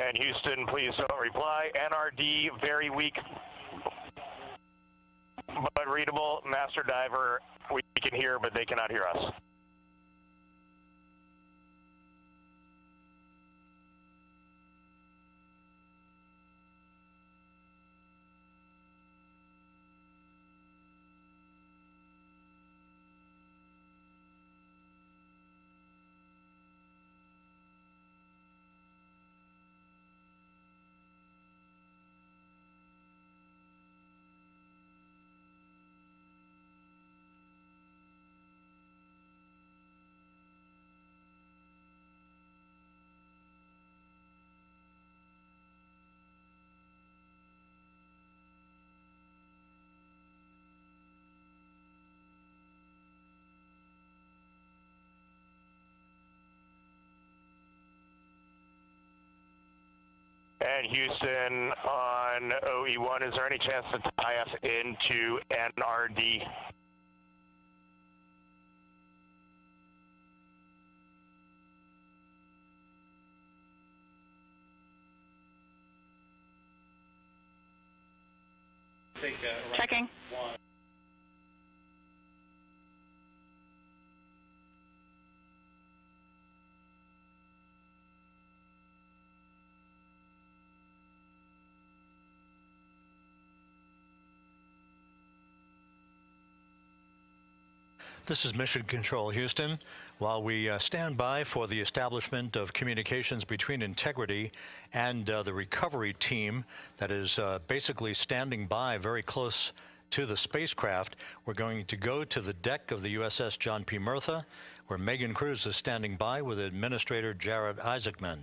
And Houston, please don't reply. NRD, very weak, but readable. Master diver, we can hear, but they cannot hear us. Orion, Houston on OE1. Is there any chance to tie us into NRD? Checking. This is Mission Control Houston. While we stand by for the establishment of communications between Integrity and the recovery team that is basically standing by very close to the spacecraft, we're going to go to the deck of the USS John P. Murtha, where Megan Cruz is standing by with Administrator Jared Isaacman.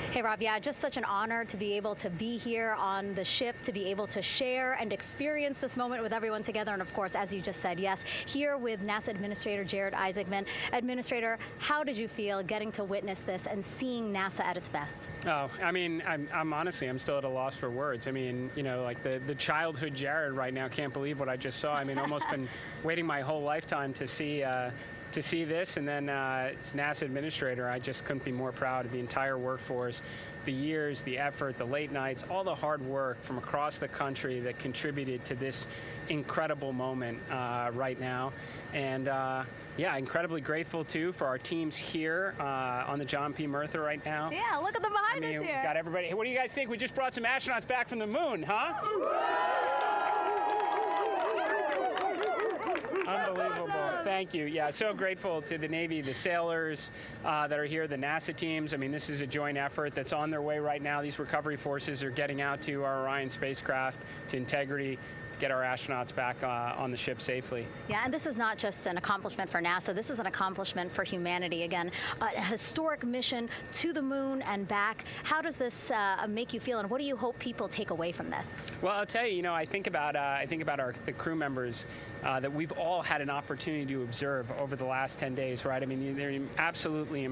Hey, Rob, yeah, just such an honor to be able to be here on the ship, to be able to share and experience this moment with everyone together. And of course, as you just said, yes, here with NASA Administrator Jared Isaacman. Administrator, how did you feel getting to witness this and seeing NASA at its best? Oh, I mean, I'm honestly, I'm still at a loss for words. I mean, you know, like the childhood Jared right now can't believe what I just saw. I mean, almost been waiting my whole lifetime to see this, and then it's NASA Administrator. I just couldn't be more proud of the entire workforce, the years, the effort, the late nights, all the hard work from across the country that contributed to this incredible moment right now. And yeah, incredibly grateful too for our teams here on the John P. Murtha right now. Yeah, look at them behind us here. We got everybody. Hey, what do you guys think? We just brought some astronauts back from the moon, huh? Unbelievable. Thank you. Yeah, so grateful to the Navy, the sailors that are here, the NASA teams. I mean, this is a joint effort that's on their way right now. These recovery forces are getting out to our Orion spacecraft, to Integrity, get our astronauts back on the ship safely. Yeah, and this is not just an accomplishment for NASA. This is an accomplishment for humanity. Again, a historic mission to the moon and back. How does this make you feel, and what do you hope people take away from this? Well, I'll tell you, you know, I think about the crew members that we've all had an opportunity to observe over the last 10 days, right? I mean, they're absolutely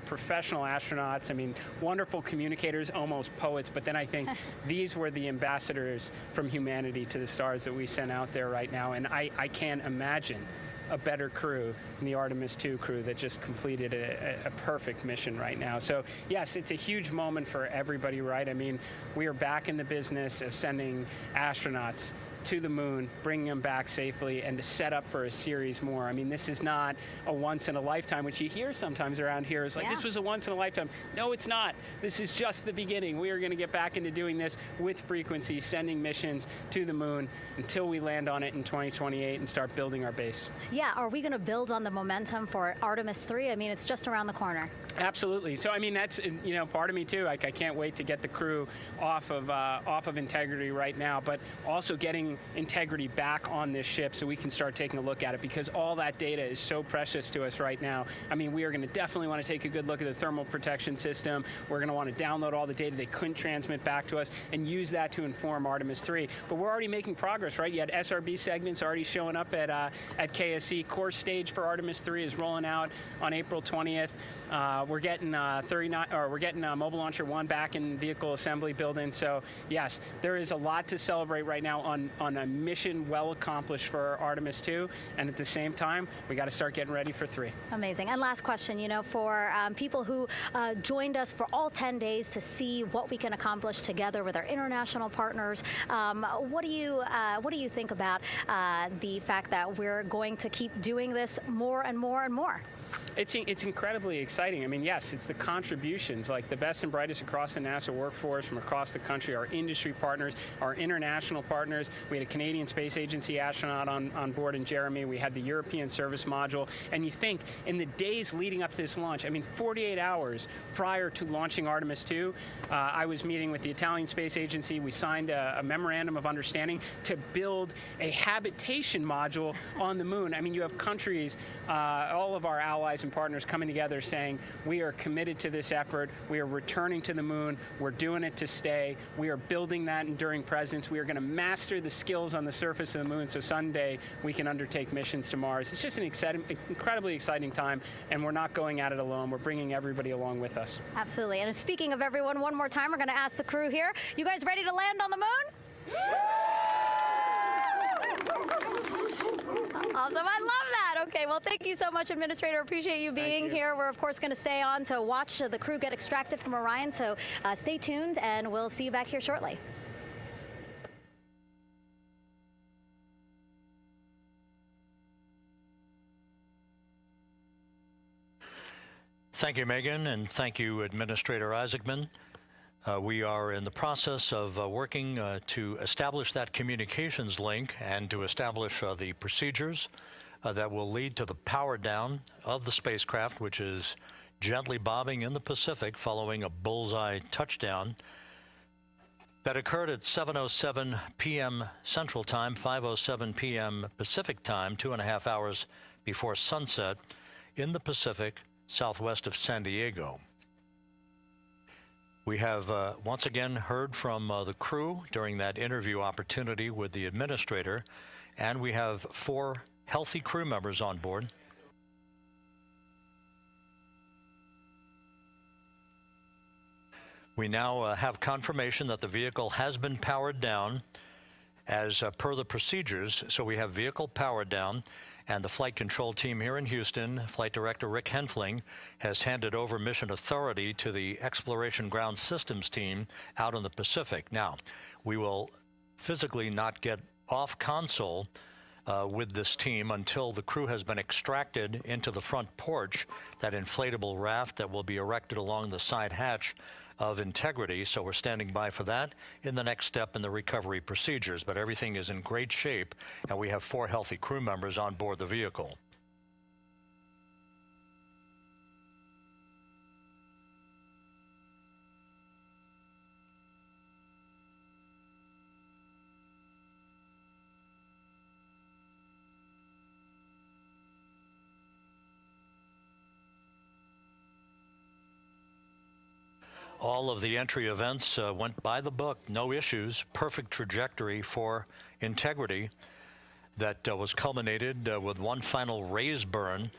professional astronauts. I mean, wonderful communicators, almost poets. But then I think these were the ambassadors from humanity to the stars that we sent out there right now. And I can't imagine a better crew than the Artemis II crew that just completed a perfect mission right now. So yes, it's a huge moment for everybody, right? I mean, we are back in the business of sending astronauts to the moon, bringing them back safely, and to set up for a series more. I mean, this is not a once in a lifetime, which you hear sometimes around here. It's like, this was a once in a lifetime. No, it's not. This is just the beginning. We are going to get back into doing this with frequency, sending missions to the moon until we land on it in 2028 and start building our base. Yeah, are we going to build on the momentum for Artemis III? I mean, it's just around the corner. Absolutely. So, I mean, that's, you know, part of me too. Like, I can't wait to get the crew off of Integrity right now, but also getting Integrity back on this ship so we can start taking a look at it, because all that data is so precious to us right now. I mean, we are going to definitely want to take a good look at the thermal protection system. We're going to want to download all the data they couldn't transmit back to us and use that to inform Artemis III. But we're already making progress, right? You had SRB segments already showing up at KSC. Core stage for Artemis III is rolling out on April 20th. We're getting Mobile Launcher 1 back in vehicle assembly building. So yes, there is a lot to celebrate right now on a mission well accomplished for Artemis II, and at the same time, we got to start getting ready for 3. Amazing. And last question, you know, for people who joined us for all 10 days to see what we can accomplish together with our international partners, what do you think about the fact that we're going to keep doing this more and more and more? It's incredibly exciting. I mean, yes, it's the contributions, like the best and brightest across the NASA workforce from across the country, our industry partners, our international partners. We had a Canadian Space Agency astronaut on board in Jeremy. We had the European Service Module. And you think, in the days leading up to this launch, I mean, 48 hours prior to launching Artemis II, I was meeting with the Italian Space Agency. We signed a memorandum of understanding to build a habitation module on the moon. I mean, you have countries, all of our allies, allies and partners coming together saying, we are committed to this effort. We are returning to the moon. We're doing it to stay. We are building that enduring presence. We are going to master the skills on the surface of the moon so someday we can undertake missions to Mars. It's just an incredibly exciting time, and we're not going at it alone. We're bringing everybody along with us. Absolutely. And speaking of everyone, one more time, we're going to ask the crew here, you guys ready to land on the moon? Awesome. I love that. Okay, well, thank you so much, Administrator. Appreciate you being here. We're, of course, going to stay on to watch the crew get extracted from Orion, so stay tuned, and we'll see you back here shortly. Thank you, Megan, and thank you, Administrator Isaacman. We are in the process of working to establish that communications link and to establish the procedures that will lead to the power down of the spacecraft, which is gently bobbing in the Pacific following a bullseye touchdown that occurred at 7:07 p.m. Central Time, 5:07 p.m. Pacific Time, 2.5 hours before sunset in the Pacific, southwest of San Diego. We have once again heard from the crew during that interview opportunity with the administrator, and we have 4 healthy crew members on board. We now have confirmation that the vehicle has been powered down as per the procedures. So we have vehicle powered down, and the flight control team here in Houston, Flight Director Rick Henfling, has handed over mission authority to the Exploration Ground Systems team out in the Pacific. Now, we will physically not get off console with this team until the crew has been extracted into the front porch, that inflatable raft that will be erected along the side hatch of Integrity. So we're standing by for that in the next step in the recovery procedures. But everything is in great shape, and we have 4 healthy crew members on board the vehicle. All of the entry events went by the book, no issues, perfect trajectory for Integrity that was culminated with one final raise burn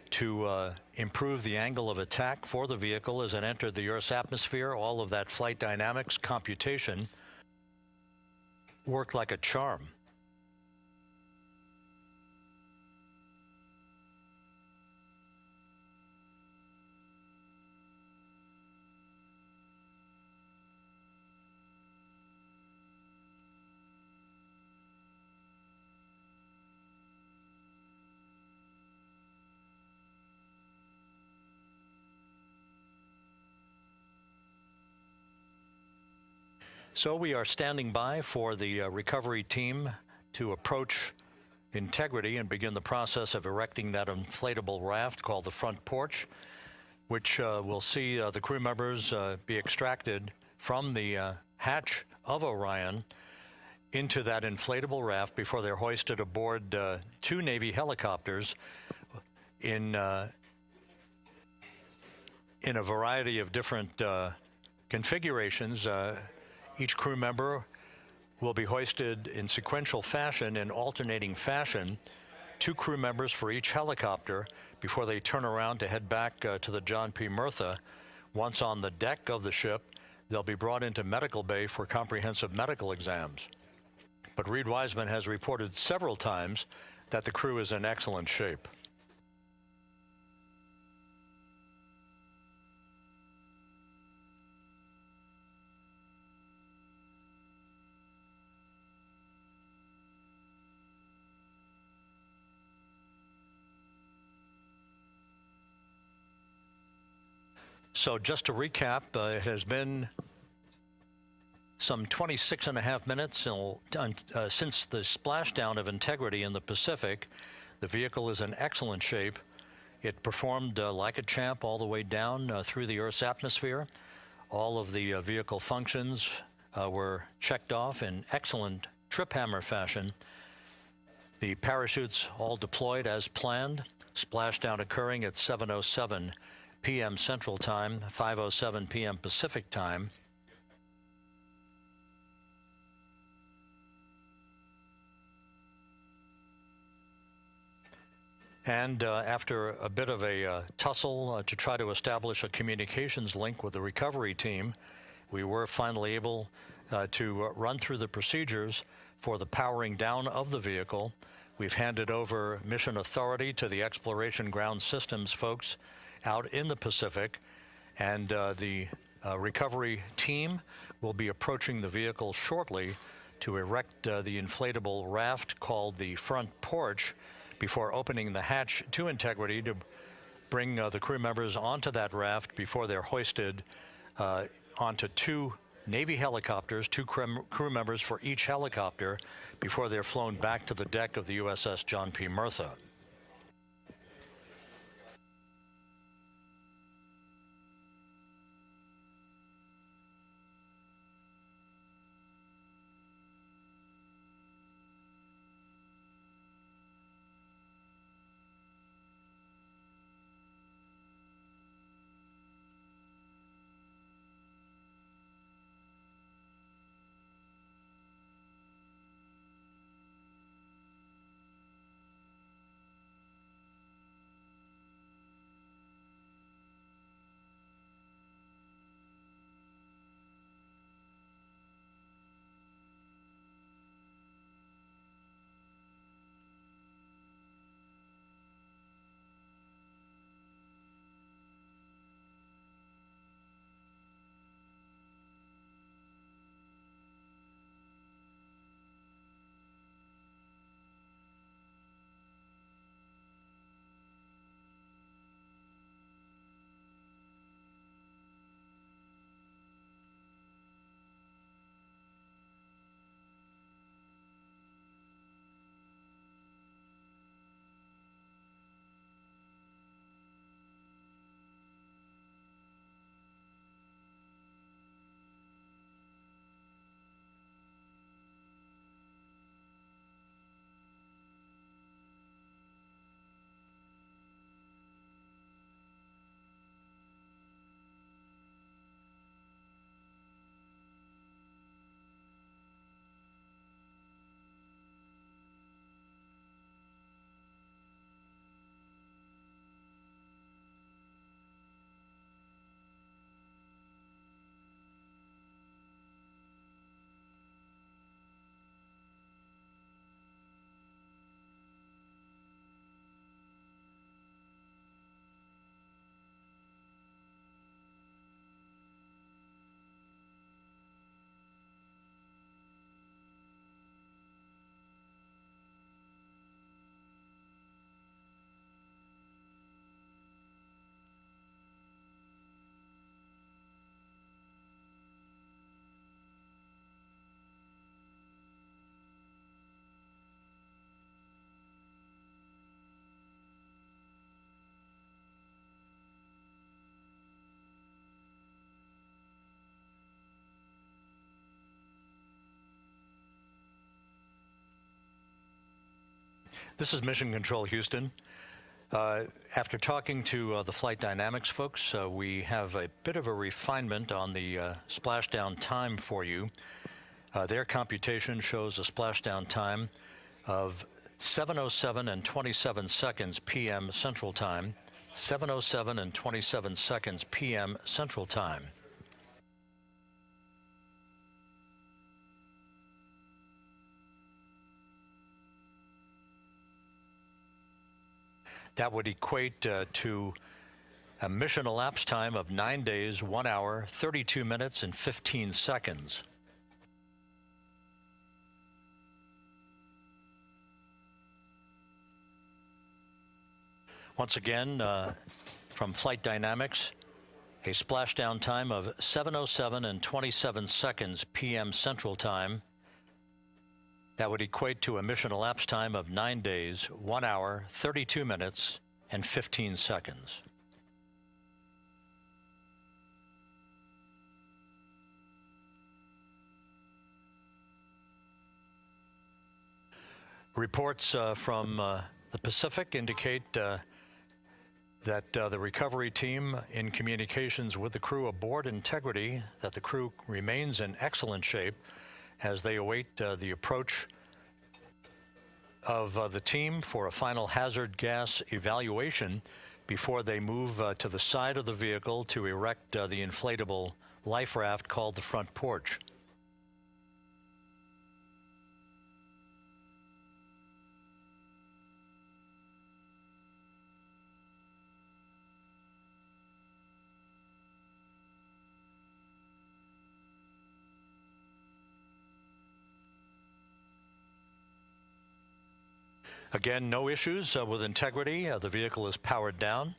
to improve the angle of attack for the vehicle as it entered the Earth's atmosphere. All of that flight dynamics computation worked like a charm. So we are standing by for the recovery team to approach Integrity and begin the process of erecting that inflatable raft called the front porch, which will see the crew members be extracted from the hatch of Orion into that inflatable raft before they're hoisted aboard 2 Navy helicopters in a variety of different configurations. Each crew member will be hoisted in sequential fashion, in alternating fashion, 2 crew members for each helicopter before they turn around to head back to the John P. Murtha. Once on the deck of the ship, they'll be brought into medical bay for comprehensive medical exams. But Reed Wiseman has reported several times that the crew is in excellent shape. So just to recap, it has been some 26.5 minutes since the splashdown of Integrity in the Pacific. The vehicle is in excellent shape. It performed like a champ all the way down through the Earth's atmosphere. All of the vehicle functions were checked off in excellent trip hammer fashion. The parachutes all deployed as planned. Splashdown occurring at 7:07 p.m. Central Time, 5:07 p.m. Pacific Time. And after a bit of a tussle to try to establish a communications link with the recovery team, we were finally able to run through the procedures for the powering down of the vehicle. We've handed over mission authority to the Exploration Ground Systems folks out in the Pacific, and the recovery team will be approaching the vehicle shortly to erect the inflatable raft called the front porch before opening the hatch to integrity to bring the crew members onto that raft before they're hoisted onto two Navy helicopters, two crew members for each helicopter, before they're flown back to the deck of the USS John P. Murtha. This is Mission Control Houston. After talking to the flight dynamics folks, we have a bit of a refinement on the splashdown time for you. Their computation shows a splashdown time of 7:07 and 27 seconds p.m. Central Time, 7:07 and 27 seconds p.m. Central Time. That would equate to a mission elapsed time of 9 days, 1 hour, 32 minutes, and 15 seconds. Once again, from Flight Dynamics, a splashdown time of 7:07 and 27 seconds p.m. Central Time. That would equate to a mission elapsed time of 9 days, 1 hour, 32 minutes, and 15 seconds. Reports from the Pacific indicate that the recovery team, in communications with the crew aboard Integrity, that the crew remains in excellent shape as they await the approach of the team for a final hazard gas evaluation before they move to the side of the vehicle to erect the inflatable life raft called the front porch. Again, no issues with Integrity. The vehicle is powered down.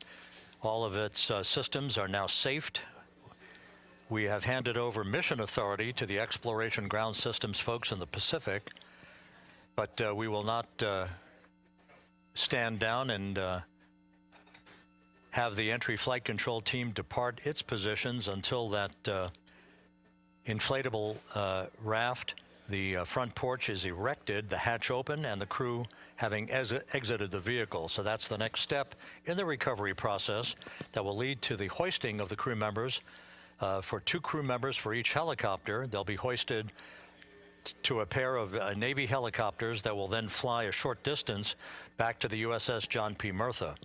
All of its systems are now safed. We have handed over mission authority to the Exploration Ground Systems folks in the Pacific, but we will not stand down and have the entry flight control team depart its positions until that inflatable raft, the front porch, is erected, the hatch open, and the crew having exited the vehicle. So that's the next step in the recovery process that will lead to the hoisting of the crew members. For 2 crew members for each helicopter, they'll be hoisted to a pair of Navy helicopters that will then fly a short distance back to the USS John P. Murtha.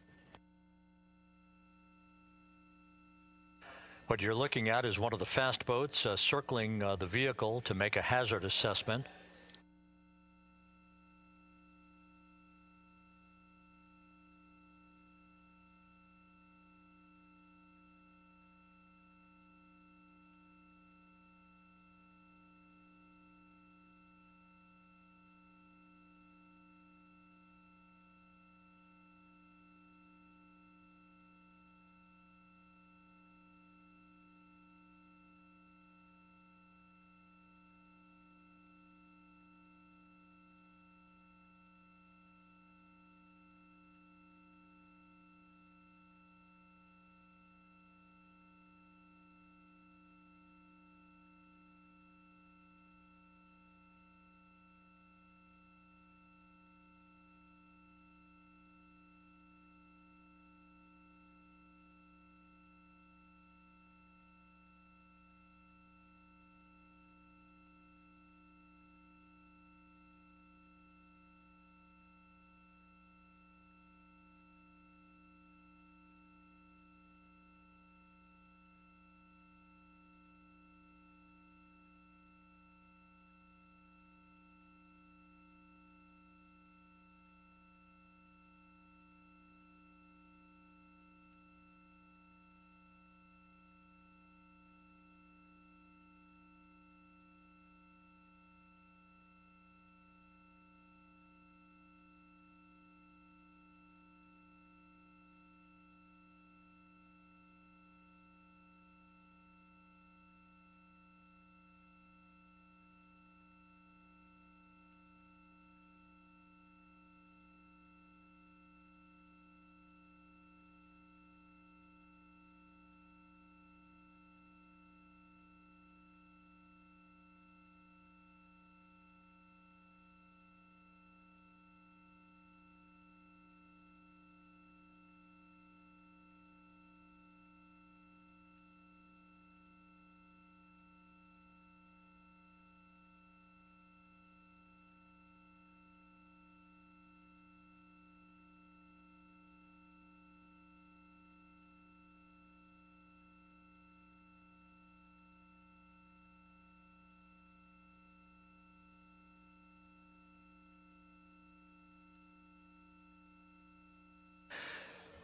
What you're looking at is one of the fast boats circling the vehicle to make a hazard assessment.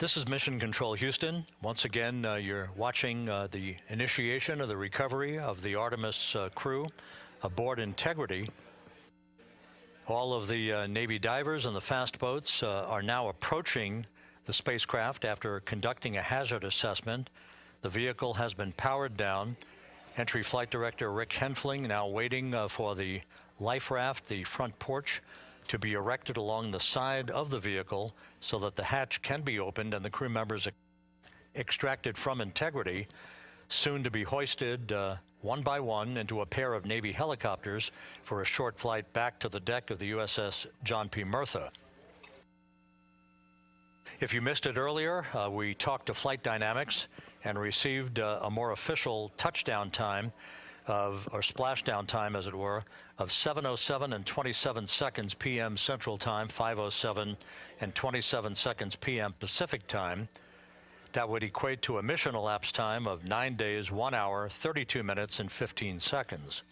This is Mission Control Houston. Once again, you're watching the initiation of the recovery of the Artemis crew aboard Integrity. All of the Navy divers and the fast boats are now approaching the spacecraft after conducting a hazard assessment. The vehicle has been powered down. Entry Flight Director Rick Henfling now waiting for the life raft, the front porch, to be erected along the side of the vehicle so that the hatch can be opened and the crew members extracted from Integrity, soon to be hoisted one by one into a pair of Navy helicopters for a short flight back to the deck of the USS John P. Murtha. If you missed it earlier, we talked to Flight Dynamics and received a more official touchdown time or splashdown time, as it were, of 7:07 and 27 seconds p.m. Central Time, 5:07 and 27 seconds p.m. Pacific Time. That would equate to a mission elapsed time of 9 days, 1 hour, 32 minutes, and 15 seconds.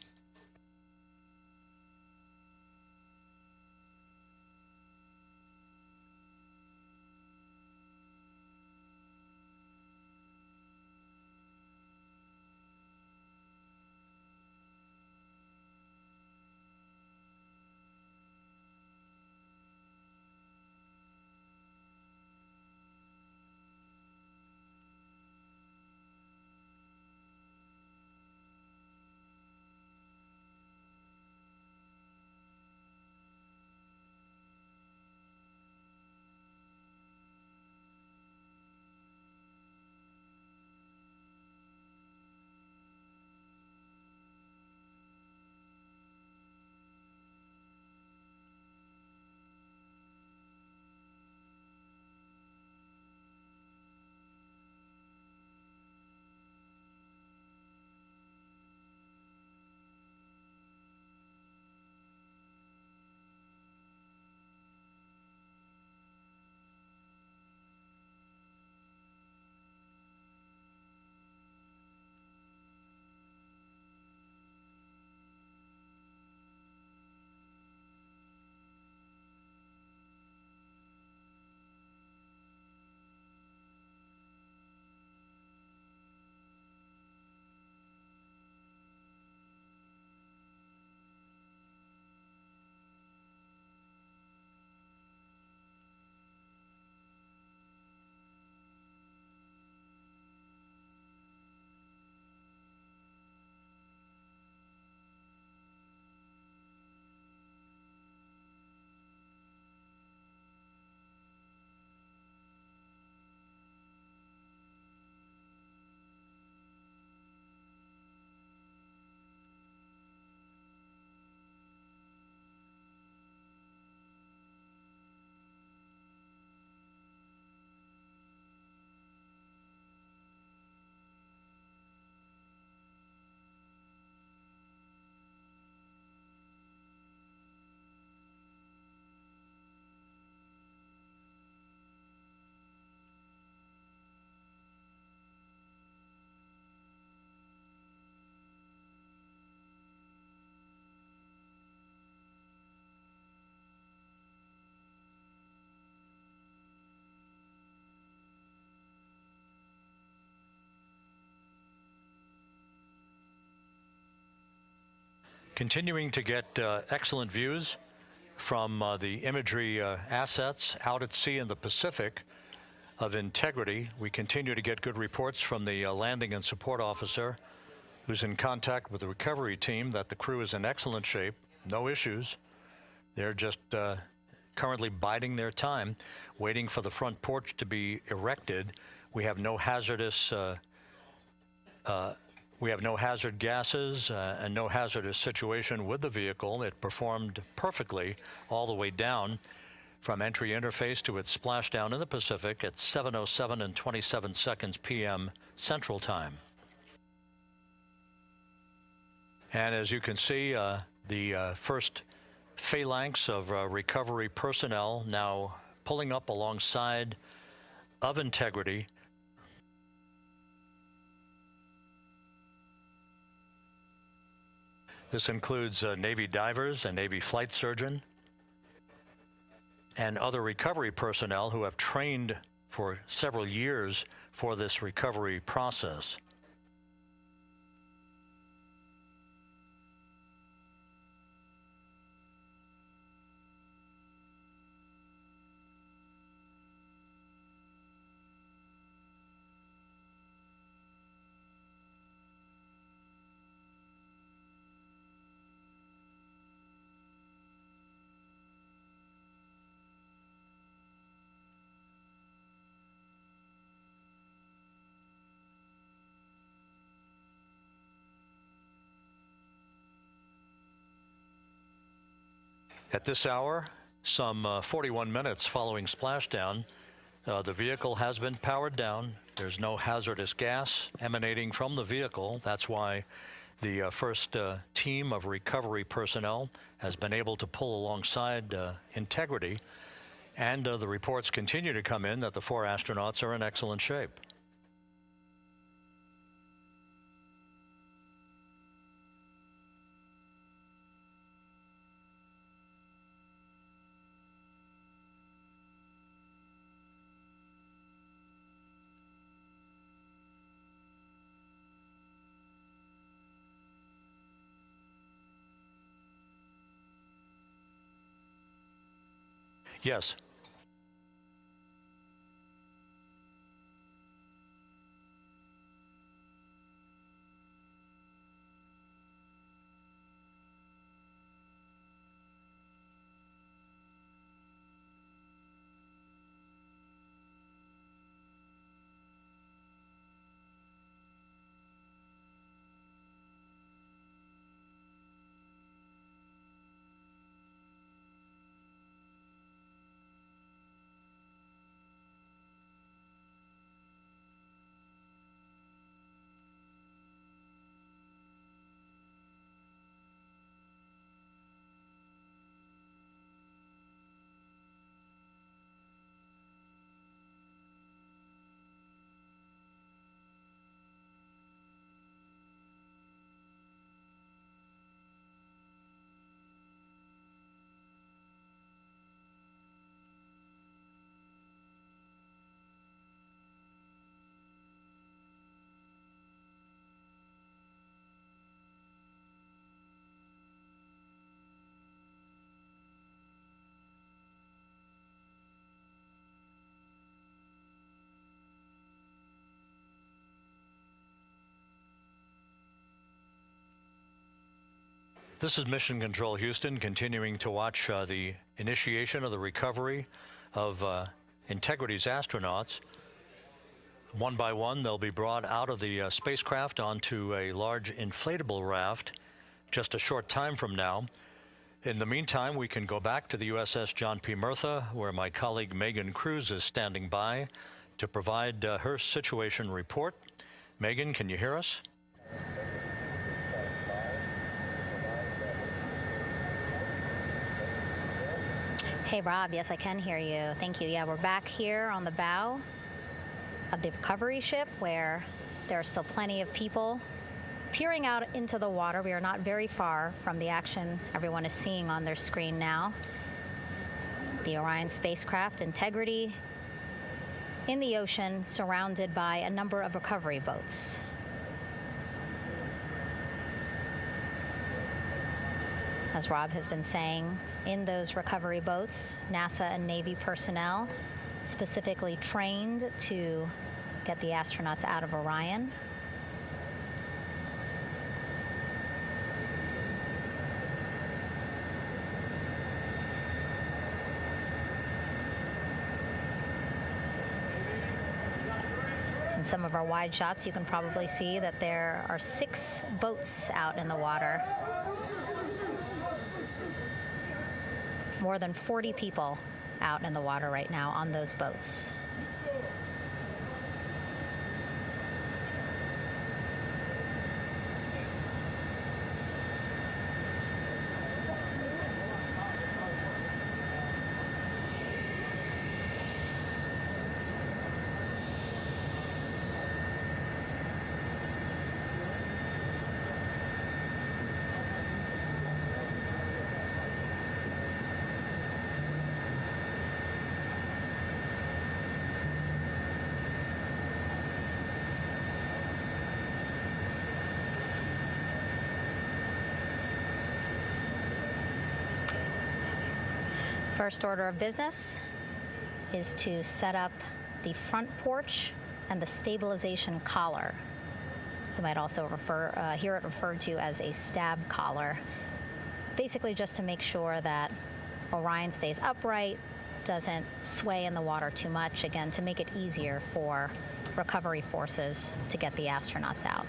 Continuing to get excellent views from the imagery assets out at sea in the Pacific of integrity. We continue to get good reports from the landing and support officer, who's in contact with the recovery team, that the crew is in excellent shape, no issues. They're just currently biding their time, waiting for the front porch to be erected. We have no hazardous hazard gases and no hazardous situation with the vehicle. It performed perfectly all the way down from entry interface to its splashdown in the Pacific at 7:07 and 27 seconds p.m. Central Time. And as you can see, the first phalanx of recovery personnel now pulling up alongside of integrity. This includes Navy divers and Navy flight surgeon and other recovery personnel who have trained for several years for this recovery process. At this hour, some 41 minutes following splashdown, The vehicle has been powered down. There's no hazardous gas emanating from the vehicle. That's why the first team of recovery personnel has been able to pull alongside Integrity. And the reports continue to come in that the 4 astronauts are in excellent shape. Yes. This is Mission Control Houston, continuing to watch the initiation of the recovery of Integrity's astronauts. One by one, they'll be brought out of the spacecraft onto a large inflatable raft just a short time from now. In the meantime, we can go back to the USS John P. Murtha, where my colleague Megan Cruz is standing by to provide her situation report. Megan, can you hear us? Hey, Rob. Yes, I can hear you. Thank you. Yeah, we're back here on the bow of the recovery ship where there are still plenty of people peering out into the water. We are not very far from the action everyone is seeing on their screen now. The Orion spacecraft, Integrity, in the ocean, surrounded by a number of recovery boats. As Rob has been saying, in those recovery boats, NASA and Navy personnel specifically trained to get the astronauts out of Orion. In some of our wide shots, you can probably see that there are 6 boats out in the water. More than 40 people out in the water right now on those boats. First order of business is to set up the front porch and the stabilization collar. You might also hear it referred to as a stab collar. Basically just to make sure that Orion stays upright, doesn't sway in the water too much, again, to make it easier for recovery forces to get the astronauts out.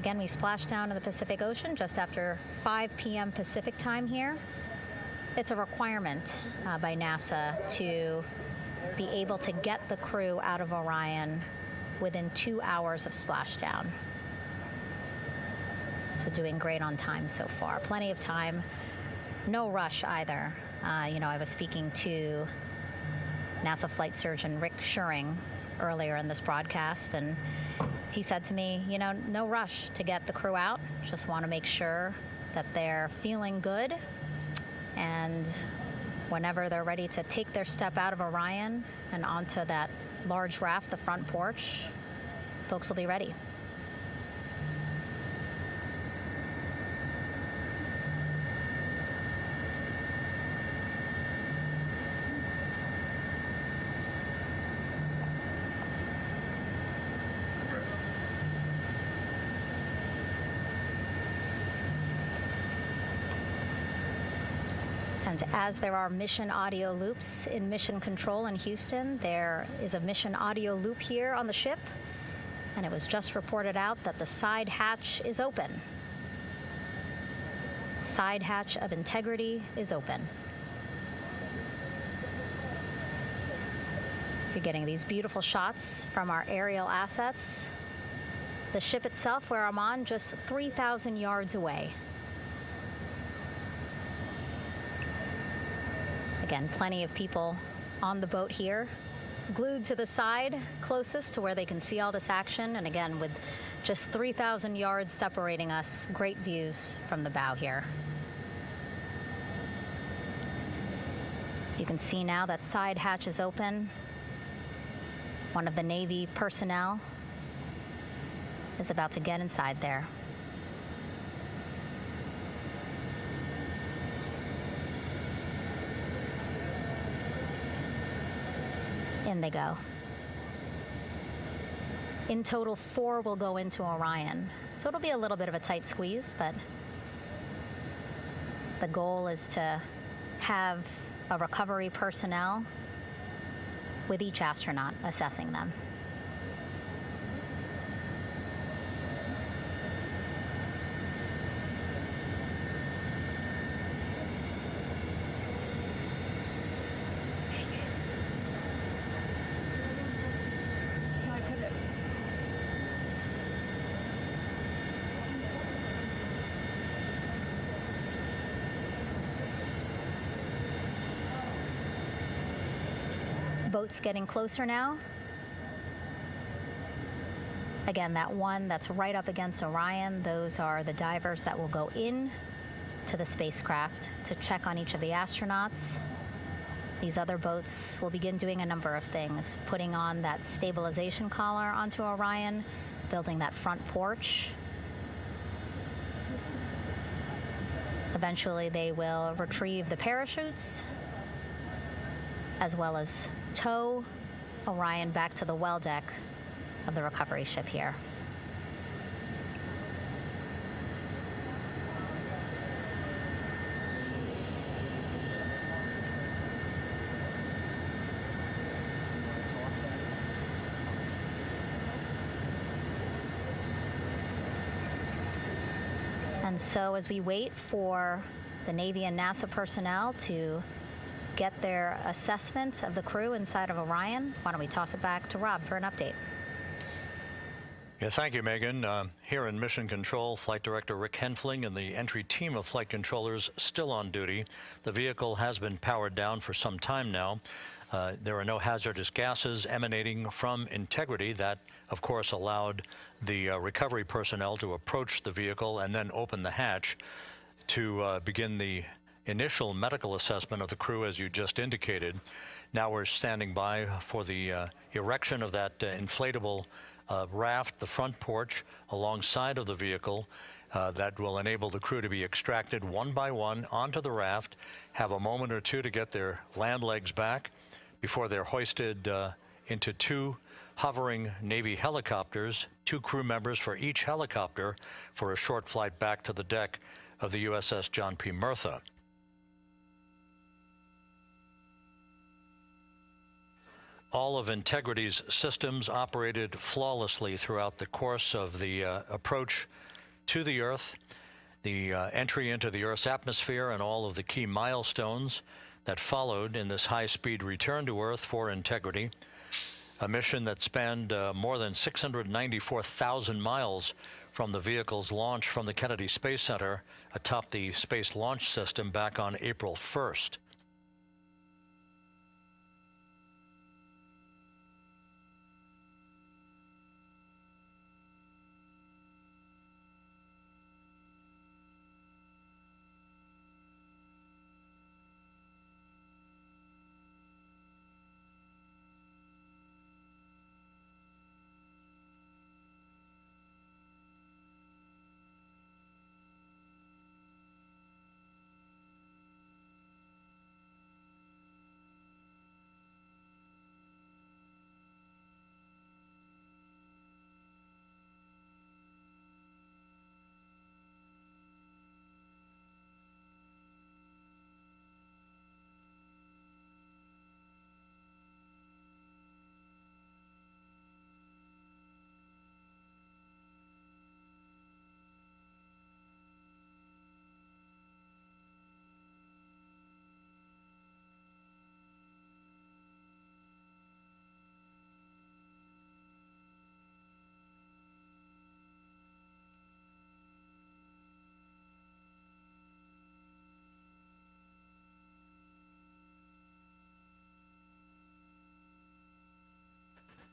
Again, we splashed down in the Pacific Ocean just after 5 p.m. Pacific time here. It's a requirement by NASA to be able to get the crew out of Orion within 2 hours of splashdown. So doing great on time so far. Plenty of time. No rush either. I was speaking to NASA flight surgeon Rick Schuring earlier in this broadcast, and he said to me, no rush to get the crew out. Just want to make sure that they're feeling good, and whenever they're ready to take their step out of Orion and onto that large raft, the front porch, folks will be ready. And as there are mission audio loops in Mission Control in Houston, there is a mission audio loop here on the ship, and it was just reported out that the side hatch is open. Side hatch of integrity is open. You're getting these beautiful shots from our aerial assets. The ship itself, where I'm on, just 3,000 yards away. Again, plenty of people on the boat here, glued to the side closest to where they can see all this action. And again, with just 3,000 yards separating us, great views from the bow here. You can see now that side hatch is open. One of the Navy personnel is about to get inside there. In they go. In total, 4 will go into Orion. So it'll be a little bit of a tight squeeze, but the goal is to have a recovery personnel with each astronaut assessing them. Boats getting closer now. Again, that one that's right up against Orion, those are the divers that will go in to the spacecraft to check on each of the astronauts. These other boats will begin doing a number of things, putting on that stabilization collar onto Orion, building that front porch. Eventually, they will retrieve the parachutes, as well as tow Orion back to the well deck of the recovery ship here. And so as we wait for the Navy and NASA personnel to get their assessment of the crew inside of Orion, why don't we toss it back to Rob for an update? Yeah, thank you, Megan. Here in Mission Control, Flight Director Rick Henfling and the entry team of flight controllers still on duty. The vehicle has been powered down for some time now. There are no hazardous gases emanating from integrity. That, of course, allowed the recovery personnel to approach the vehicle and then open the hatch to begin the initial medical assessment of the crew, as you just indicated. Now we're standing by for the erection of that inflatable raft, the front porch, alongside of the vehicle that will enable the crew to be extracted one by one onto the raft, have a moment or two to get their land legs back before they're hoisted into 2 hovering Navy helicopters, 2 crew members for each helicopter, for a short flight back to the deck of the USS John P. Murtha. All of Integrity's systems operated flawlessly throughout the course of the approach to the Earth, the entry into the Earth's atmosphere, and all of the key milestones that followed in this high-speed return to Earth for integrity. A mission that spanned more than 694,000 miles from the vehicle's launch from the Kennedy Space Center atop the Space Launch System back on April 1st.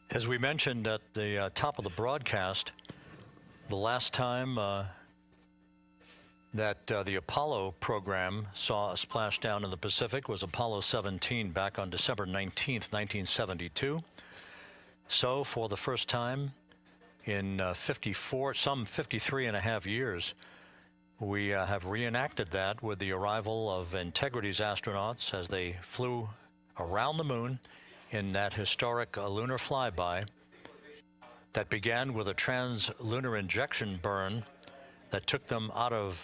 As we mentioned at the top of the broadcast, the last time that the Apollo program saw a splashdown in the Pacific was Apollo 17 back on December 19th, 1972. So for the first time in 53 and a half years, we have reenacted that with the arrival of Integrity's astronauts as they flew around the moon in that historic lunar flyby that began with a trans-lunar injection burn that took them out of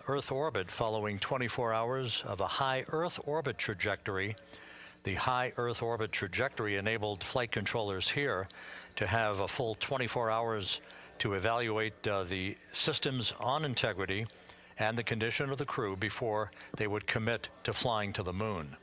Earth orbit following 24 hours of a high Earth orbit trajectory. The high Earth orbit trajectory enabled flight controllers here to have a full 24 hours to evaluate the systems on Integrity and the condition of the crew before they would commit to flying to the moon.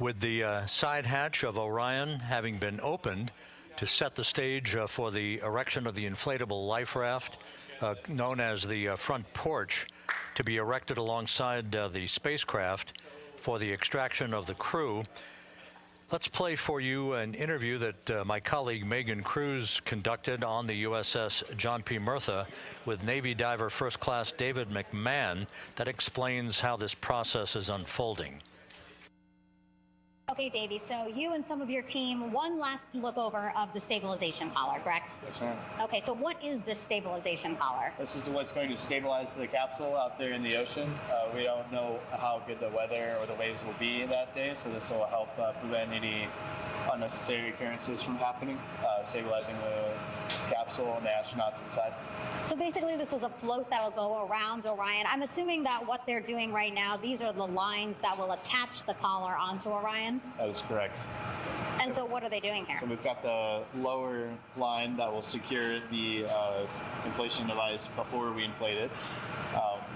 With the side hatch of Orion having been opened to set the stage for the erection of the inflatable life raft, known as the front porch, to be erected alongside the spacecraft for the extraction of the crew. Let's play for you an interview that my colleague Megan Cruz conducted on the USS John P. Murtha with Navy diver First Class David McMahon that explains how this process is unfolding. Okay, Davey, so you and some of your team, one last look over of the stabilization collar, correct? Yes, ma'am. Okay, so what is this stabilization collar? This is what's going to stabilize the capsule out there in the ocean. We don't know how good the weather or the waves will be that day, so this will help prevent any unnecessary occurrences from happening, stabilizing the capsule and the astronauts inside. So basically this is a float that will go around Orion. I'm assuming that what they're doing right now, these are the lines that will attach the collar onto Orion? That is correct. And so what are they doing here? So we've got the lower line that will secure the inflation device before we inflate it.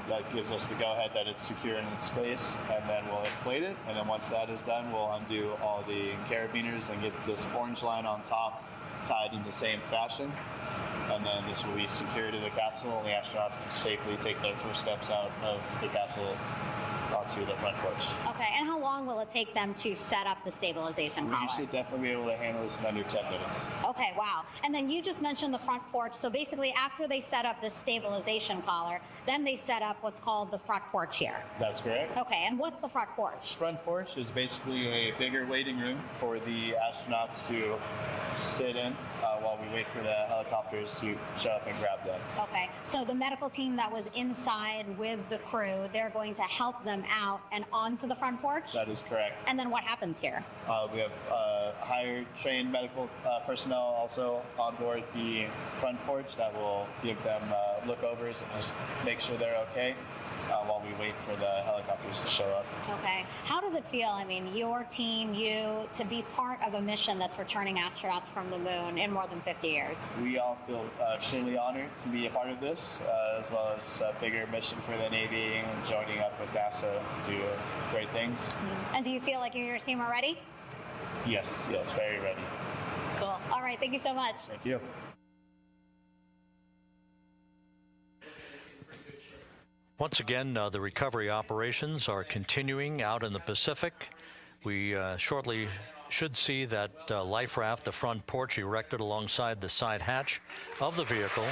That gives us the go-ahead that it's secure in its space, and then we'll inflate it. And then once that is done, we'll undo all the carabiners and get this orange line on top tied in the same fashion. And then this will be secured to the capsule, and the astronauts can safely take their first steps out of the capsule onto the front porch. Okay, and how long will it take them to set up the stabilization collar? We should definitely be able to handle this in under 10 minutes. Okay, wow. And then you just mentioned the front porch. So basically after they set up the stabilization collar, then they set up what's called the front porch here. That's correct. Okay, and what's the front porch? Front porch is basically a bigger waiting room for the astronauts to sit in while we wait for the helicopters to show up and grab them. Okay, so the medical team that was inside with the crew, they're going to help them out and onto the front porch? That is correct. And then what happens here? We have higher trained medical personnel also on board the front porch that will give them lookovers and just make sure they're okay while we wait for the helicopters to show up. Okay. How does it feel, I mean, your team, you, to be part of a mission that's returning astronauts from the moon in more than 50 years? We all feel extremely honored to be a part of this, as well as a bigger mission for the Navy and joining up with NASA to do great things. Mm-hmm. And do you feel like you and your team are ready? Yes, very ready. Cool. All right, thank you so much. Thank you. Once again, the recovery operations are continuing out in the Pacific. We shortly should see that life raft, the front porch, erected alongside the side hatch of the vehicle.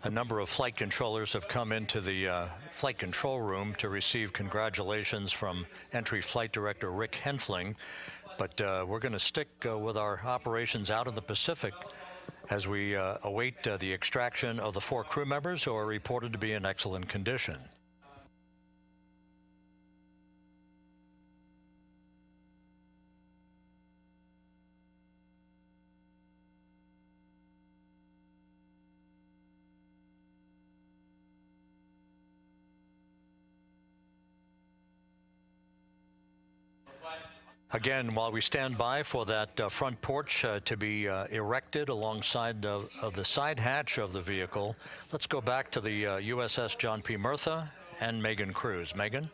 A number of flight controllers have come into the flight control room to receive congratulations from Entry Flight Director Rick Henfling. But we're going to stick with our operations out in the Pacific as we await the extraction of the 4 crew members who are reported to be in excellent condition. Again, while we stand by for that front porch to be erected alongside of the side hatch of the vehicle, let's go back to the USS John P. Murtha and Megan Cruz. Megan?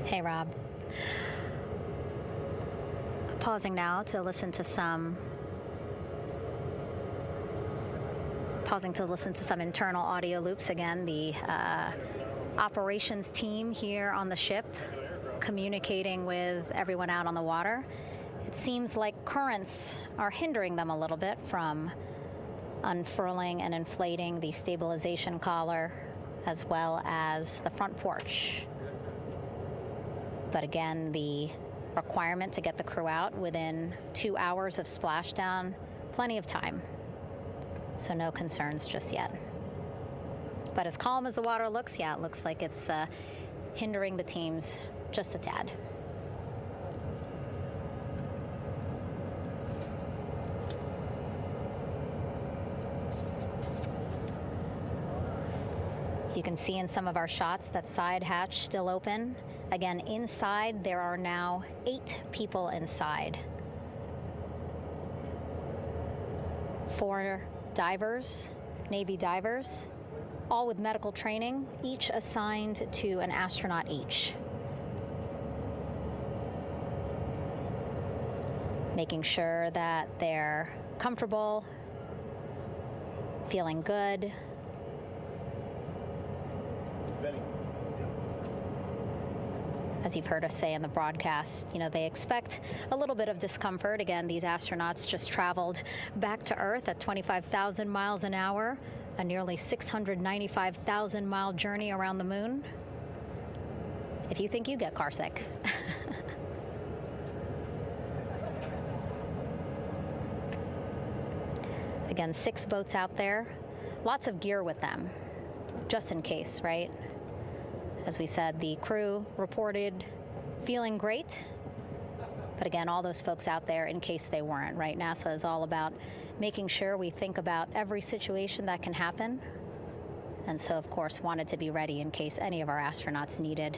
Hey, Rob. Pausing now to listen to some internal audio loops. Again, the operations team here on the ship communicating with everyone out on the water. It seems like currents are hindering them a little bit from unfurling and inflating the stabilization collar as well as the front porch. But again, the requirement to get the crew out within 2 hours of splashdown, plenty of time. So no concerns just yet. But as calm as the water looks, yeah, it looks like it's hindering the teams just a tad. You can see in some of our shots that side hatch still open. Again, inside there are now 8 people inside. 4 divers, Navy divers, all with medical training, each assigned to an astronaut each. Making sure that they're comfortable, feeling good. As you've heard us say in the broadcast, you know, they expect a little bit of discomfort. Again, these astronauts just traveled back to Earth at 25,000 miles an hour, a nearly 695,000 mile journey around the moon. If you think you get car sick. Again, 6 boats out there, lots of gear with them, just in case, right? As we said, the crew reported feeling great, but again, all those folks out there in case they weren't, right? NASA is all about making sure we think about every situation that can happen, and so, of course, wanted to be ready in case any of our astronauts needed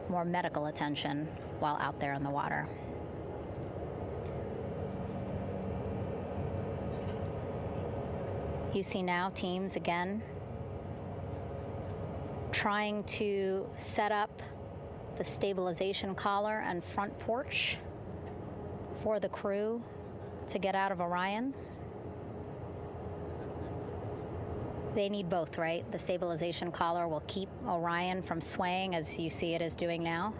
more medical attention while out there in the water. You see now teams, again, trying to set up the stabilization collar and front porch for the crew to get out of Orion. They need both, right? The stabilization collar will keep Orion from swaying as you see it is doing now.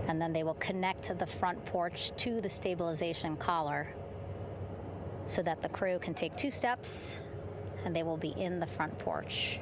And then they will connect the front porch to the stabilization collar so that the crew can take 2 steps and they will be in the front porch.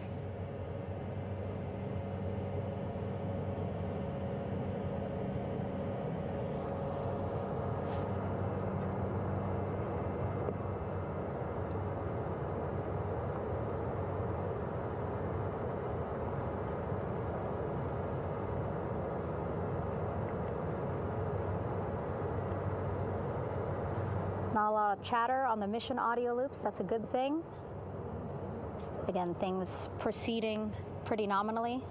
Not a lot of chatter on the mission audio loops. That's a good thing. Again, things proceeding pretty nominally,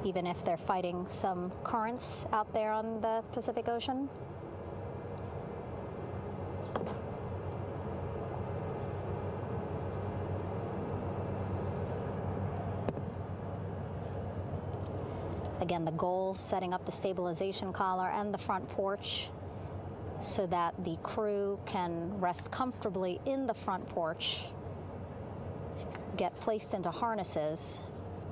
even if they're fighting some currents out there on the Pacific Ocean. Again, the goal, setting up the stabilization collar and the front porch so that the crew can rest comfortably in the front porch, get placed into harnesses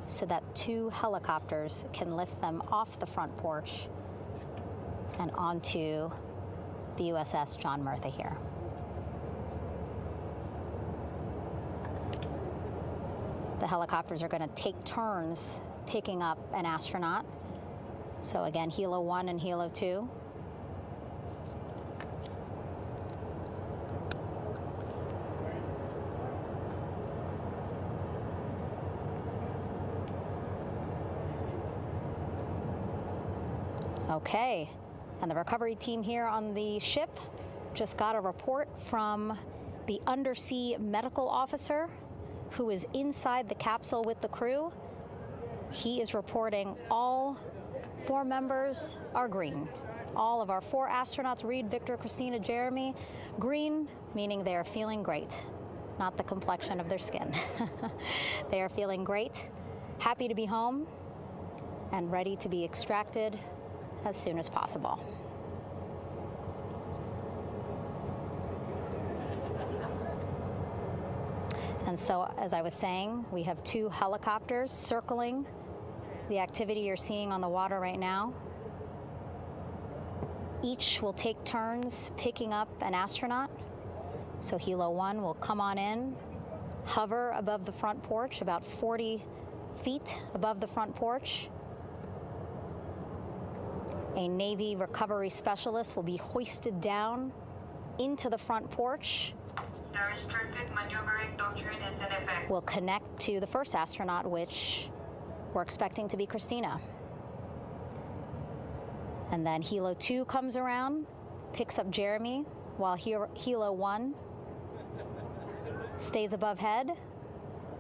so that 2 helicopters can lift them off the front porch and onto the USS John Murtha here. The helicopters are going to take turns picking up an astronaut. So again, Helo 1 and Helo 2. Okay, and the recovery team here on the ship just got a report from the undersea medical officer who is inside the capsule with the crew. He is reporting all 4 members are green. All of our 4 astronauts, Reed, Victor, Christina, Jeremy, green, meaning they are feeling great, not the complexion of their skin. They are feeling great, happy to be home, and ready to be extracted as soon as possible. And so, as I was saying, we have 2 helicopters circling the activity you're seeing on the water right now. Each will take turns picking up an astronaut. So Helo 1 will come on in, hover above the front porch, about 40 feet above the front porch. A Navy recovery specialist will be hoisted down into the front porch. The restricted maneuvering doctrine is in effect. We'll connect to the first astronaut, which we're expecting to be Christina. And then Helo 2 comes around, picks up Jeremy, while Helo 1 stays above head,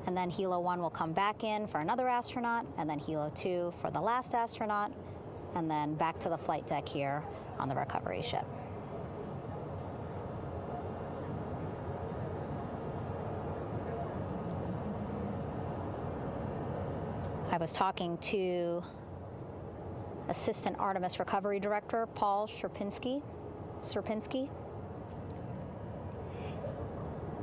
and then Helo 1 will come back in for another astronaut, and then Helo 2 for the last astronaut, and then back to the flight deck here on the recovery ship. I was talking to Assistant Artemis Recovery Director Paul Sierpinski.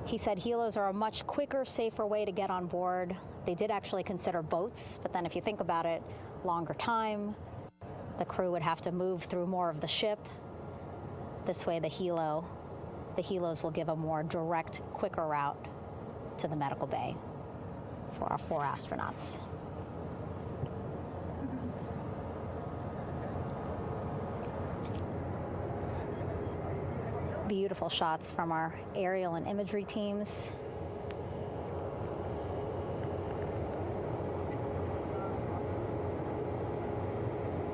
He said helos are a much quicker, safer way to get on board. They did actually consider boats, but then if you think about it, longer time, the crew would have to move through more of the ship. This way the helos will give a more direct, quicker route to the medical bay for our 4 astronauts. Beautiful shots from our aerial and imagery teams.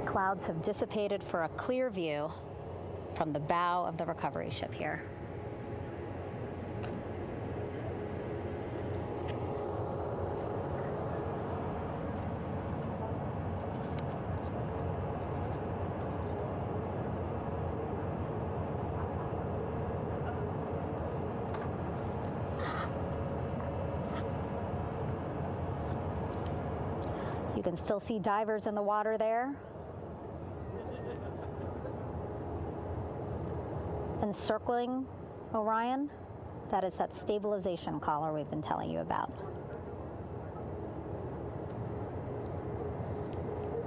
Clouds have dissipated for a clear view from the bow of the recovery ship here. You can still see divers in the water there. Encircling Orion, that is that stabilization collar we've been telling you about.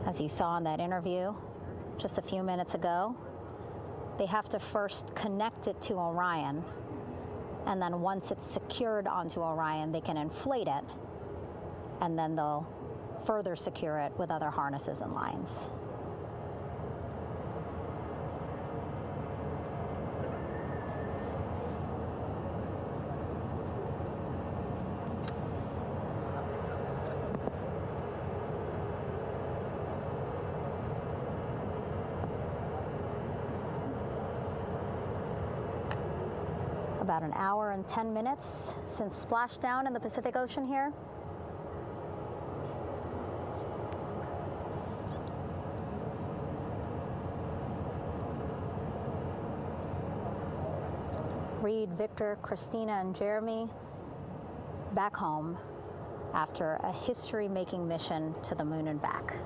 As you saw in that interview just a few minutes ago, they have to first connect it to Orion, and then once it's secured onto Orion, they can inflate it, and then they'll further secure it with other harnesses and lines. About an hour and 10 minutes since splashdown in the Pacific Ocean here. Reed, Victor, Christina, and Jeremy back home after a history-making mission to the moon and back.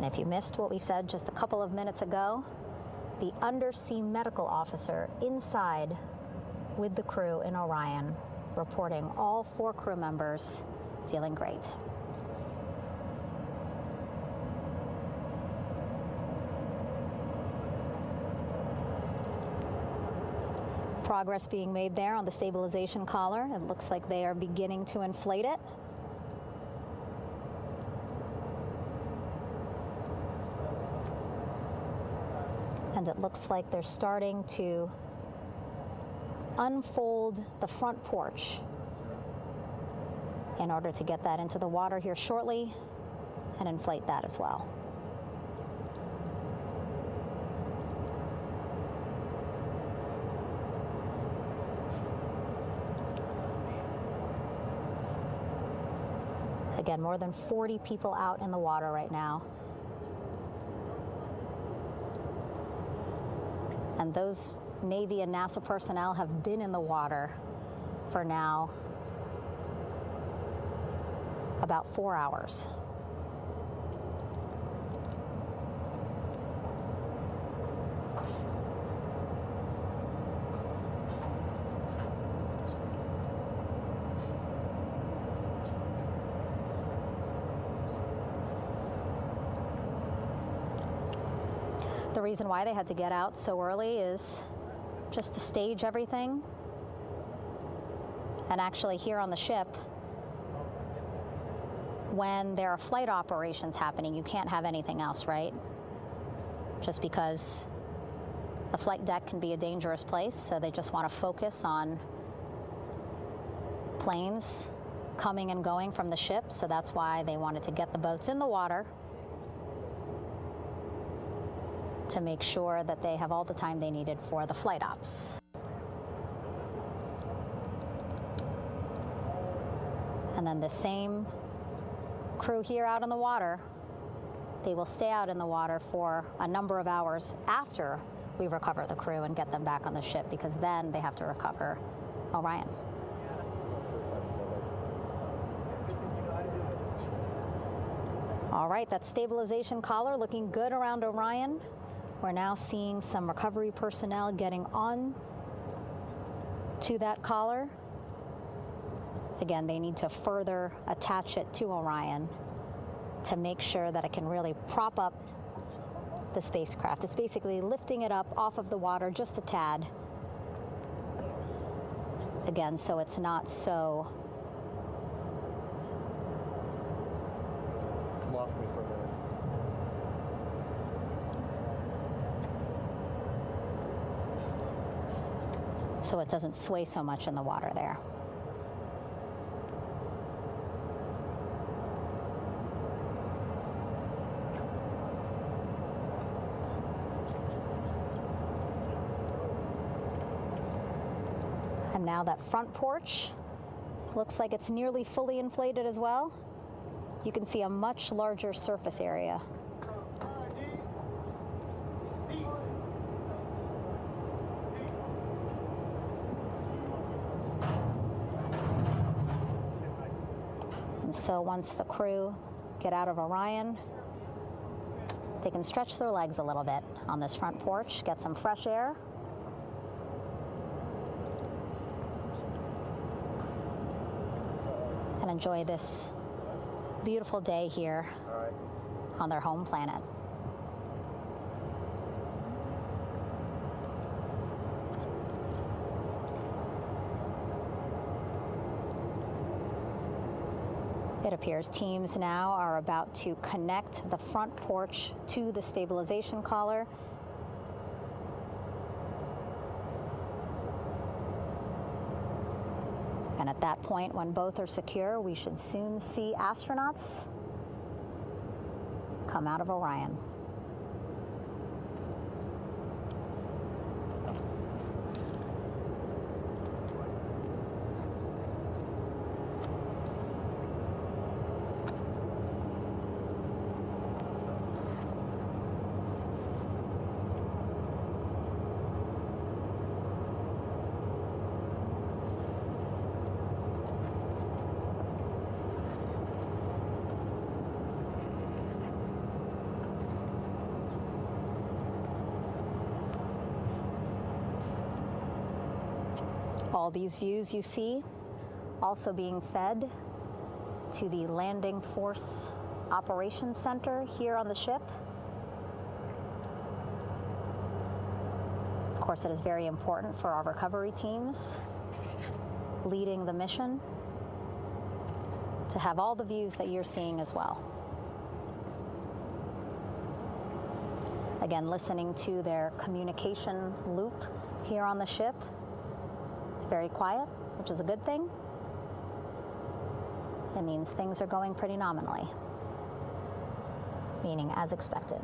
If you missed what we said just a couple of minutes ago, the undersea medical officer inside with the crew in Orion, reporting all 4 crew members feeling great. Progress being made there on the stabilization collar. It looks like they are beginning to inflate it. And it looks like they're starting to unfold the front porch in order to get that into the water here shortly and inflate that as well. Again, more than 40 people out in the water right now. And those Navy and NASA personnel have been in the water for now about 4 hours. The reason why they had to get out so early is just to stage everything. And actually here on the ship, when there are flight operations happening, you can't have anything else, right? Just because the flight deck can be a dangerous place, so they just want to focus on planes coming and going from the ship, so that's why they wanted to get the boats in the water to make sure that they have all the time they needed for the flight ops. And then the same crew here out in the water, they will stay out in the water for a number of hours after we recover the crew and get them back on the ship, because then they have to recover Orion. All right, that stabilization collar looking good around Orion. We're now seeing some recovery personnel getting on to that collar. Again, they need to further attach it to Orion to make sure that it can really prop up the spacecraft. It's basically lifting it up off of the water just a tad. Again, so it's not so so it doesn't sway so much in the water there. And now that front porch looks like it's nearly fully inflated as well. You can see a much larger surface area. And so once the crew get out of Orion, they can stretch their legs a little bit on this front porch, get some fresh air. And enjoy this beautiful day here on their home planet. It appears teams now are about to connect the front porch to the stabilization collar. And at that point, when both are secure, we should soon see astronauts come out of Orion. All these views you see also being fed to the Landing Force Operations Center here on the ship. Of course, it is very important for our recovery teams leading the mission to have all the views that you're seeing as well. Again, listening to their communication loop here on the ship. Very quiet, which is a good thing. It means things are going pretty nominally, meaning as expected.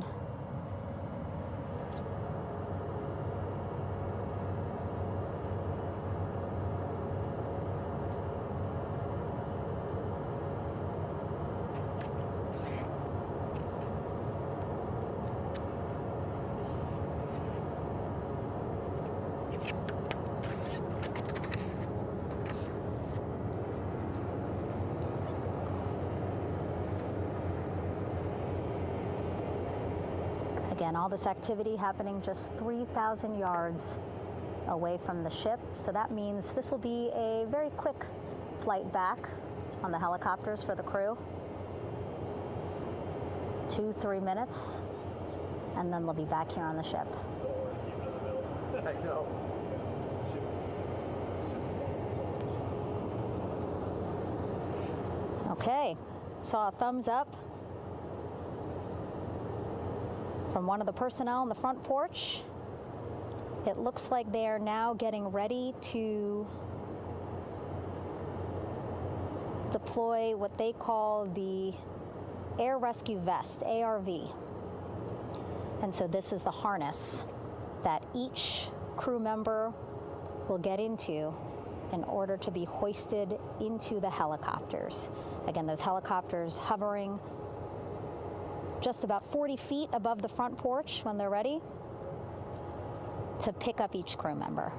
Again, all this activity happening just 3,000 yards away from the ship. So that means this will be a very quick flight back on the helicopters for the crew. 2-3 minutes, and then they'll be back here on the ship. I know. Okay, saw a thumbs up from one of the personnel on the front porch. It looks like they are now getting ready to deploy what they call the Air Rescue Vest, ARV. And so this is the harness that each crew member will get into in order to be hoisted into the helicopters. Again, those helicopters hovering just about 40 feet above the front porch when they're ready to pick up each crew member.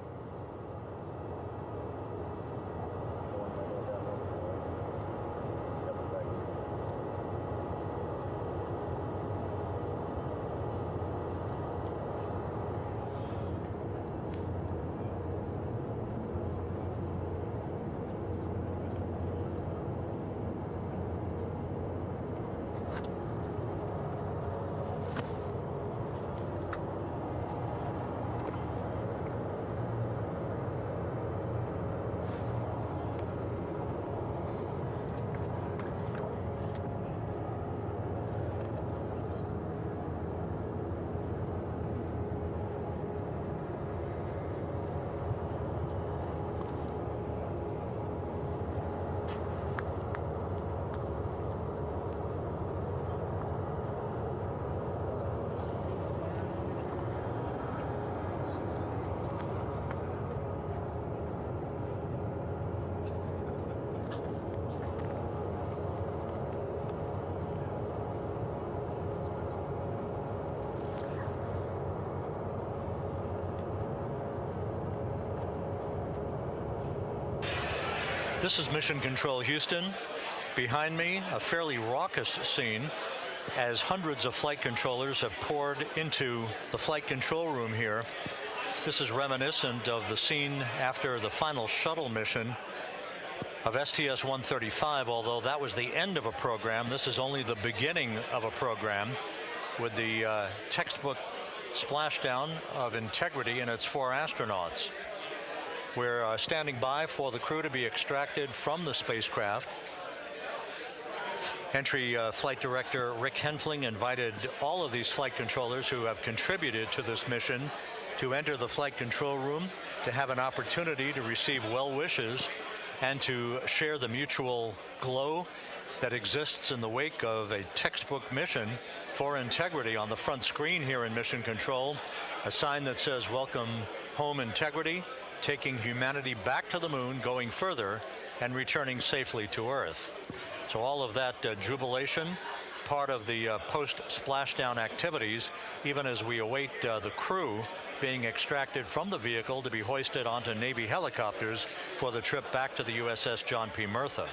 This is Mission Control Houston. Behind me, a fairly raucous scene as hundreds of flight controllers have poured into the flight control room here. This is reminiscent of the scene after the final shuttle mission of STS-135, although that was the end of a program. This is only the beginning of a program with the textbook splashdown of Integrity and its 4 astronauts. We're standing by for the crew to be extracted from the spacecraft. Entry Flight Director Rick Henfling invited all of these flight controllers who have contributed to this mission to enter the flight control room to have an opportunity to receive well wishes and to share the mutual glow that exists in the wake of a textbook mission for Integrity. On the front screen here in Mission Control, a sign that says "Welcome Home, Integrity," taking humanity back to the moon, going further, and returning safely to Earth. So all of that jubilation, part of the post-splashdown activities, even as we await the crew being extracted from the vehicle to be hoisted onto Navy helicopters for the trip back to the USS John P. Murtha.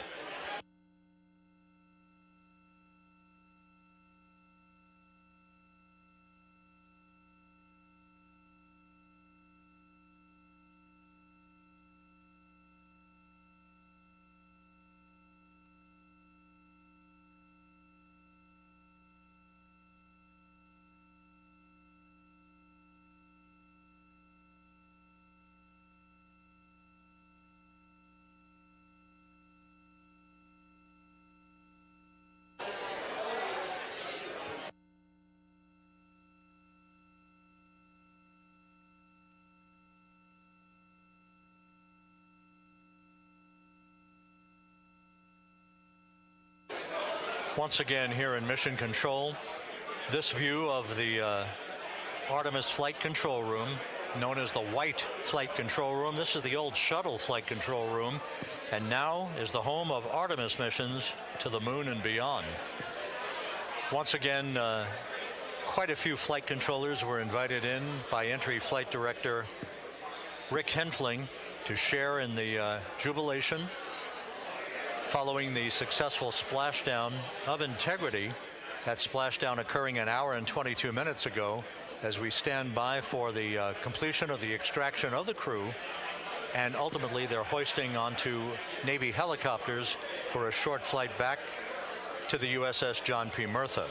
Once again here in Mission Control, this view of the Artemis Flight Control Room, known as the White Flight Control Room. This is the old shuttle flight control room, and now is the home of Artemis missions to the moon and beyond. Once again, quite a few flight controllers were invited in by Entry Flight Director Rick Henfling to share in the jubilation following the successful splashdown of Integrity. That splashdown occurring an hour and 22 minutes ago, as we stand by for the completion of the extraction of the crew, and ultimately they're hoisting onto Navy helicopters for a short flight back to the USS John P. Murtha.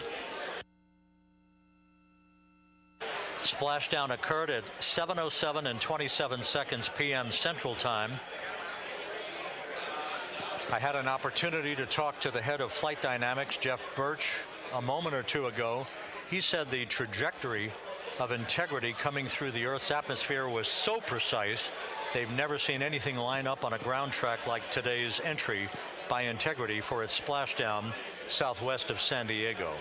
Splashdown occurred at 7:07 and 27 seconds p.m. Central Time. I had an opportunity to talk to the head of flight dynamics, Jeff Birch, a moment or two ago. He said the trajectory of Integrity coming through the Earth's atmosphere was so precise, they've never seen anything line up on a ground track like today's entry by Integrity for its splashdown southwest of San Diego.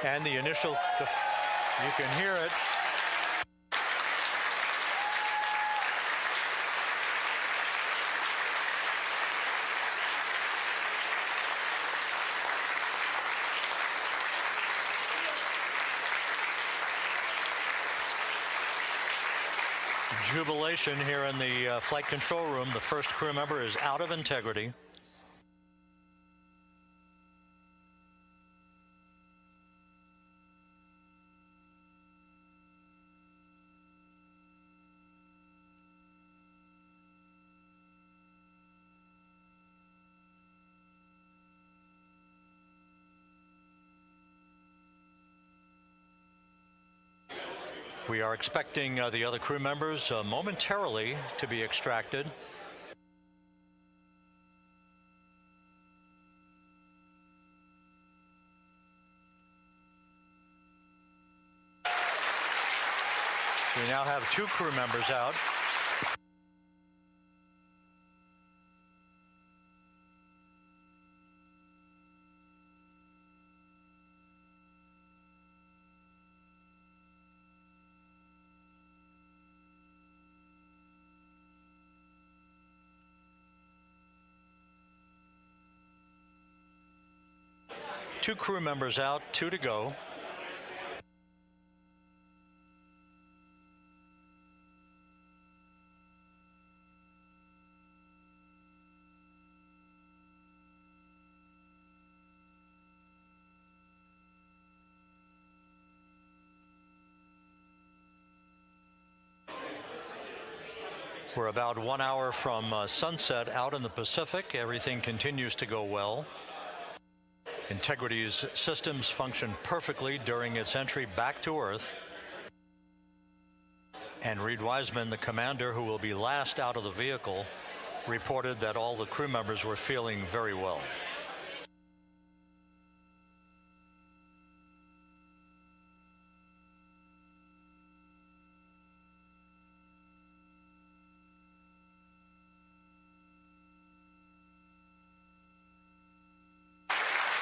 And the initial, you can hear it. Jubilation here in the flight control room. The first crew member is out of Integrity. We are expecting the other crew members momentarily to be extracted. We now have 2 crew members out. Two crew members out, 2 to go. We're about 1 hour from sunset out in the Pacific. Everything continues to go well. Integrity's systems function perfectly during its entry back to Earth. And Reed Wiseman, the commander who will be last out of the vehicle, reported that all the crew members were feeling very well.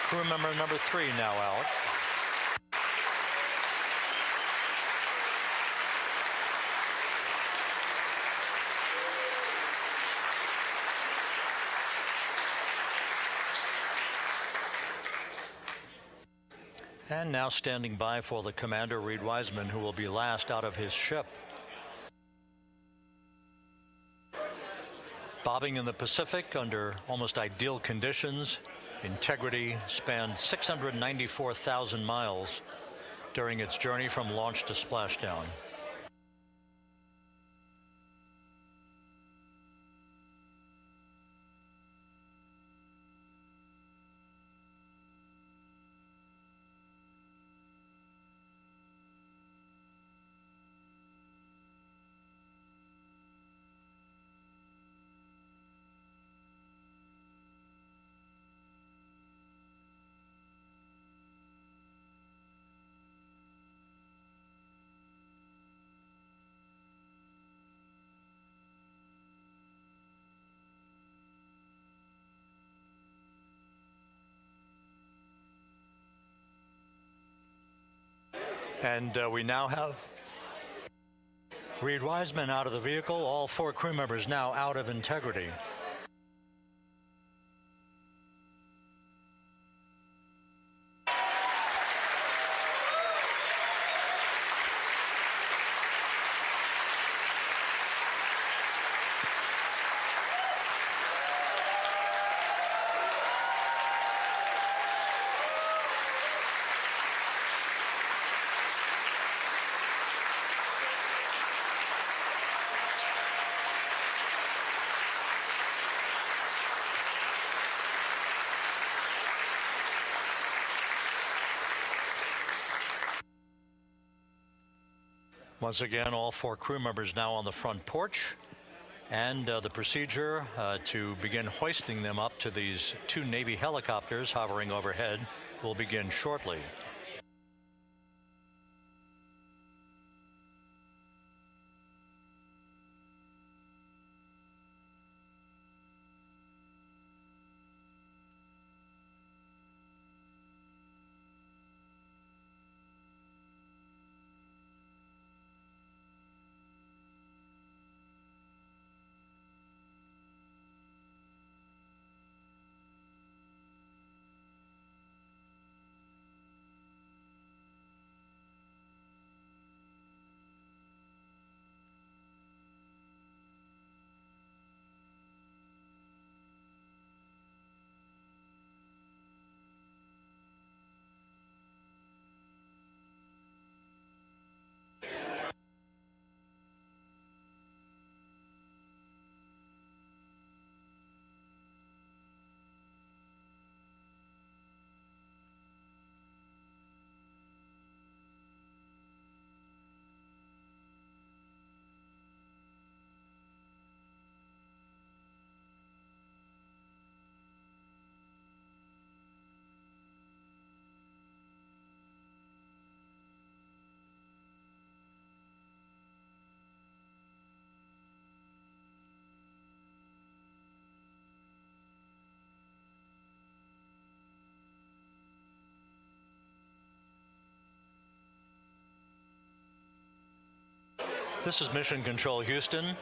Crew member number 3 now out. And now standing by for the commander, Reed Wiseman, who will be last out of his ship. Bobbing in the Pacific under almost ideal conditions, Integrity spanned 694,000 miles during its journey from launch to splashdown. And we now have Reed Wiseman out of the vehicle, all 4 crew members now out of Integrity. Once again, all 4 crew members now on the front porch, and the procedure to begin hoisting them up to these 2 Navy helicopters hovering overhead will begin shortly. This is Mission Control Houston.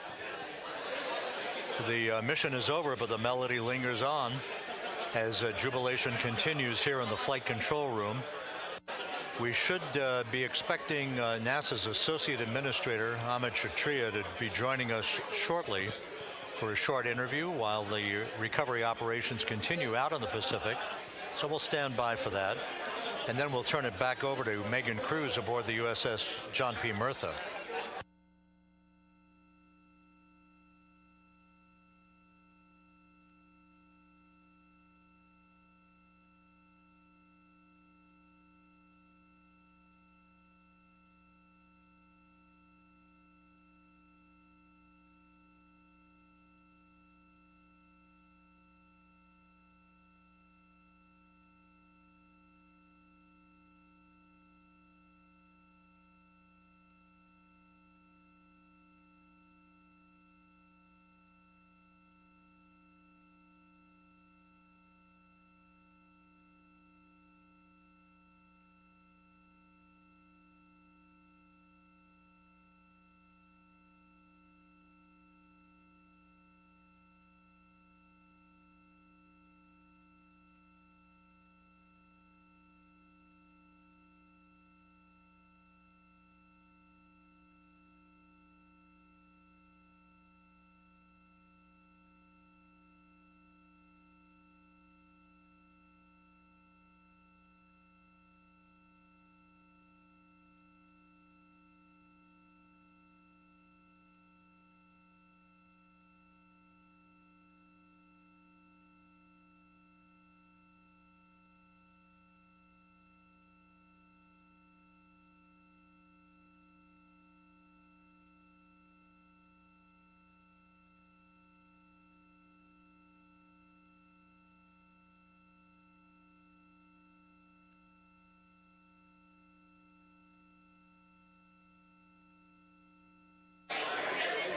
The mission is over, but the melody lingers on as jubilation continues here in the flight control room. We should be expecting NASA's Associate Administrator, Amit Kshatriya, to be joining us shortly for a short interview while the recovery operations continue out in the Pacific. So we'll stand by for that. And then we'll turn it back over to Megan Cruz aboard the USS John P. Murtha.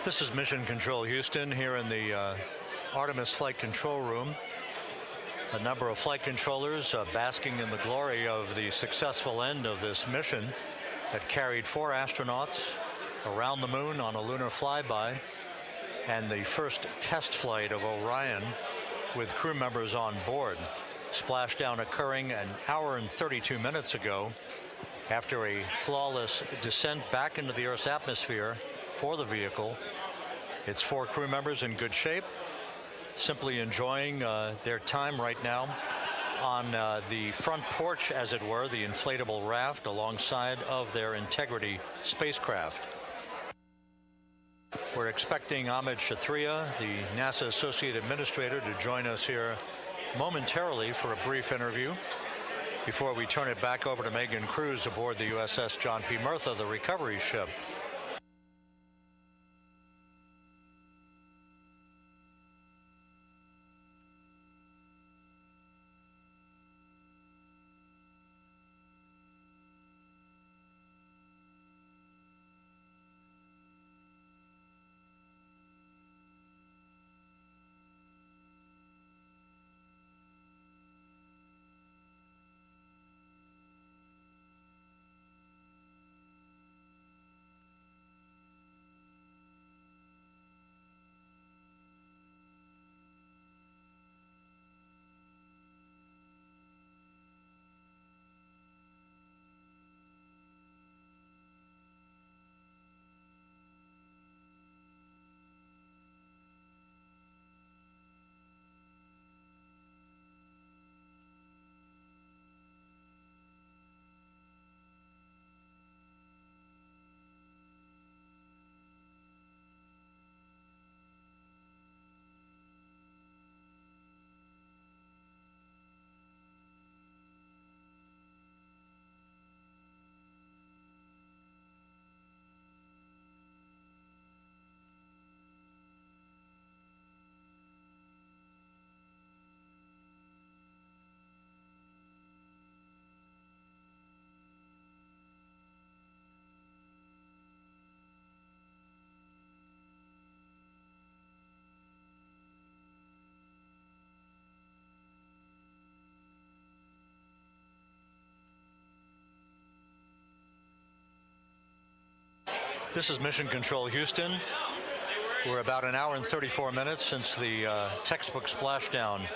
This is Mission Control Houston here in the Artemis Flight Control Room. A number of flight controllers basking in the glory of the successful end of this mission that carried 4 astronauts around the moon on a lunar flyby, and the first test flight of Orion with crew members on board. Splashdown occurring an hour and 32 minutes ago after a flawless descent back into the Earth's atmosphere for the vehicle. Its 4 crew members in good shape, simply enjoying their time right now on the front porch, as it were, the inflatable raft alongside of their Integrity spacecraft. We're expecting Amit Kshatriya, the NASA Associate Administrator, to join us here momentarily for a brief interview before we turn it back over to Megan Cruz aboard the USS John P. Murtha, the recovery ship. This is Mission Control Houston. We're about an hour and 34 minutes since the textbook splashdown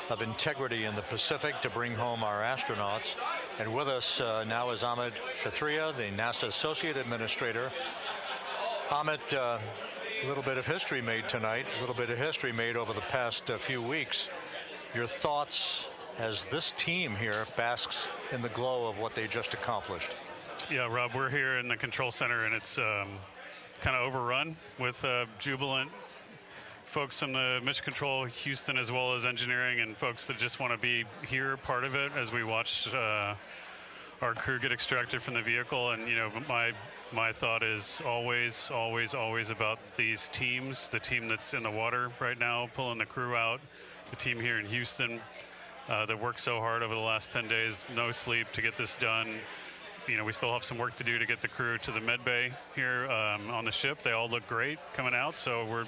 of integrity in the Pacific to bring home our astronauts. And with us now is Amit Kshatriya, the NASA Associate Administrator. Amit, a little bit of history made tonight, a little bit of history made over the past few weeks. Your thoughts as this team here basks in the glow of what they just accomplished? Yeah, Rob, we're here in the control center, and it's kind of overrun with jubilant folks in the Mission Control Houston, as well as engineering, and folks that just want to be here, part of it, as we watch our crew get extracted from the vehicle. And, you know, my thought is always, always, always about these teams, the team that's in the water right now, pulling the crew out, the team here in Houston that worked so hard over the last 10 days, no sleep to get this done. You know, we still have some work to do to get the crew to the med bay here on the ship. They all look great coming out, so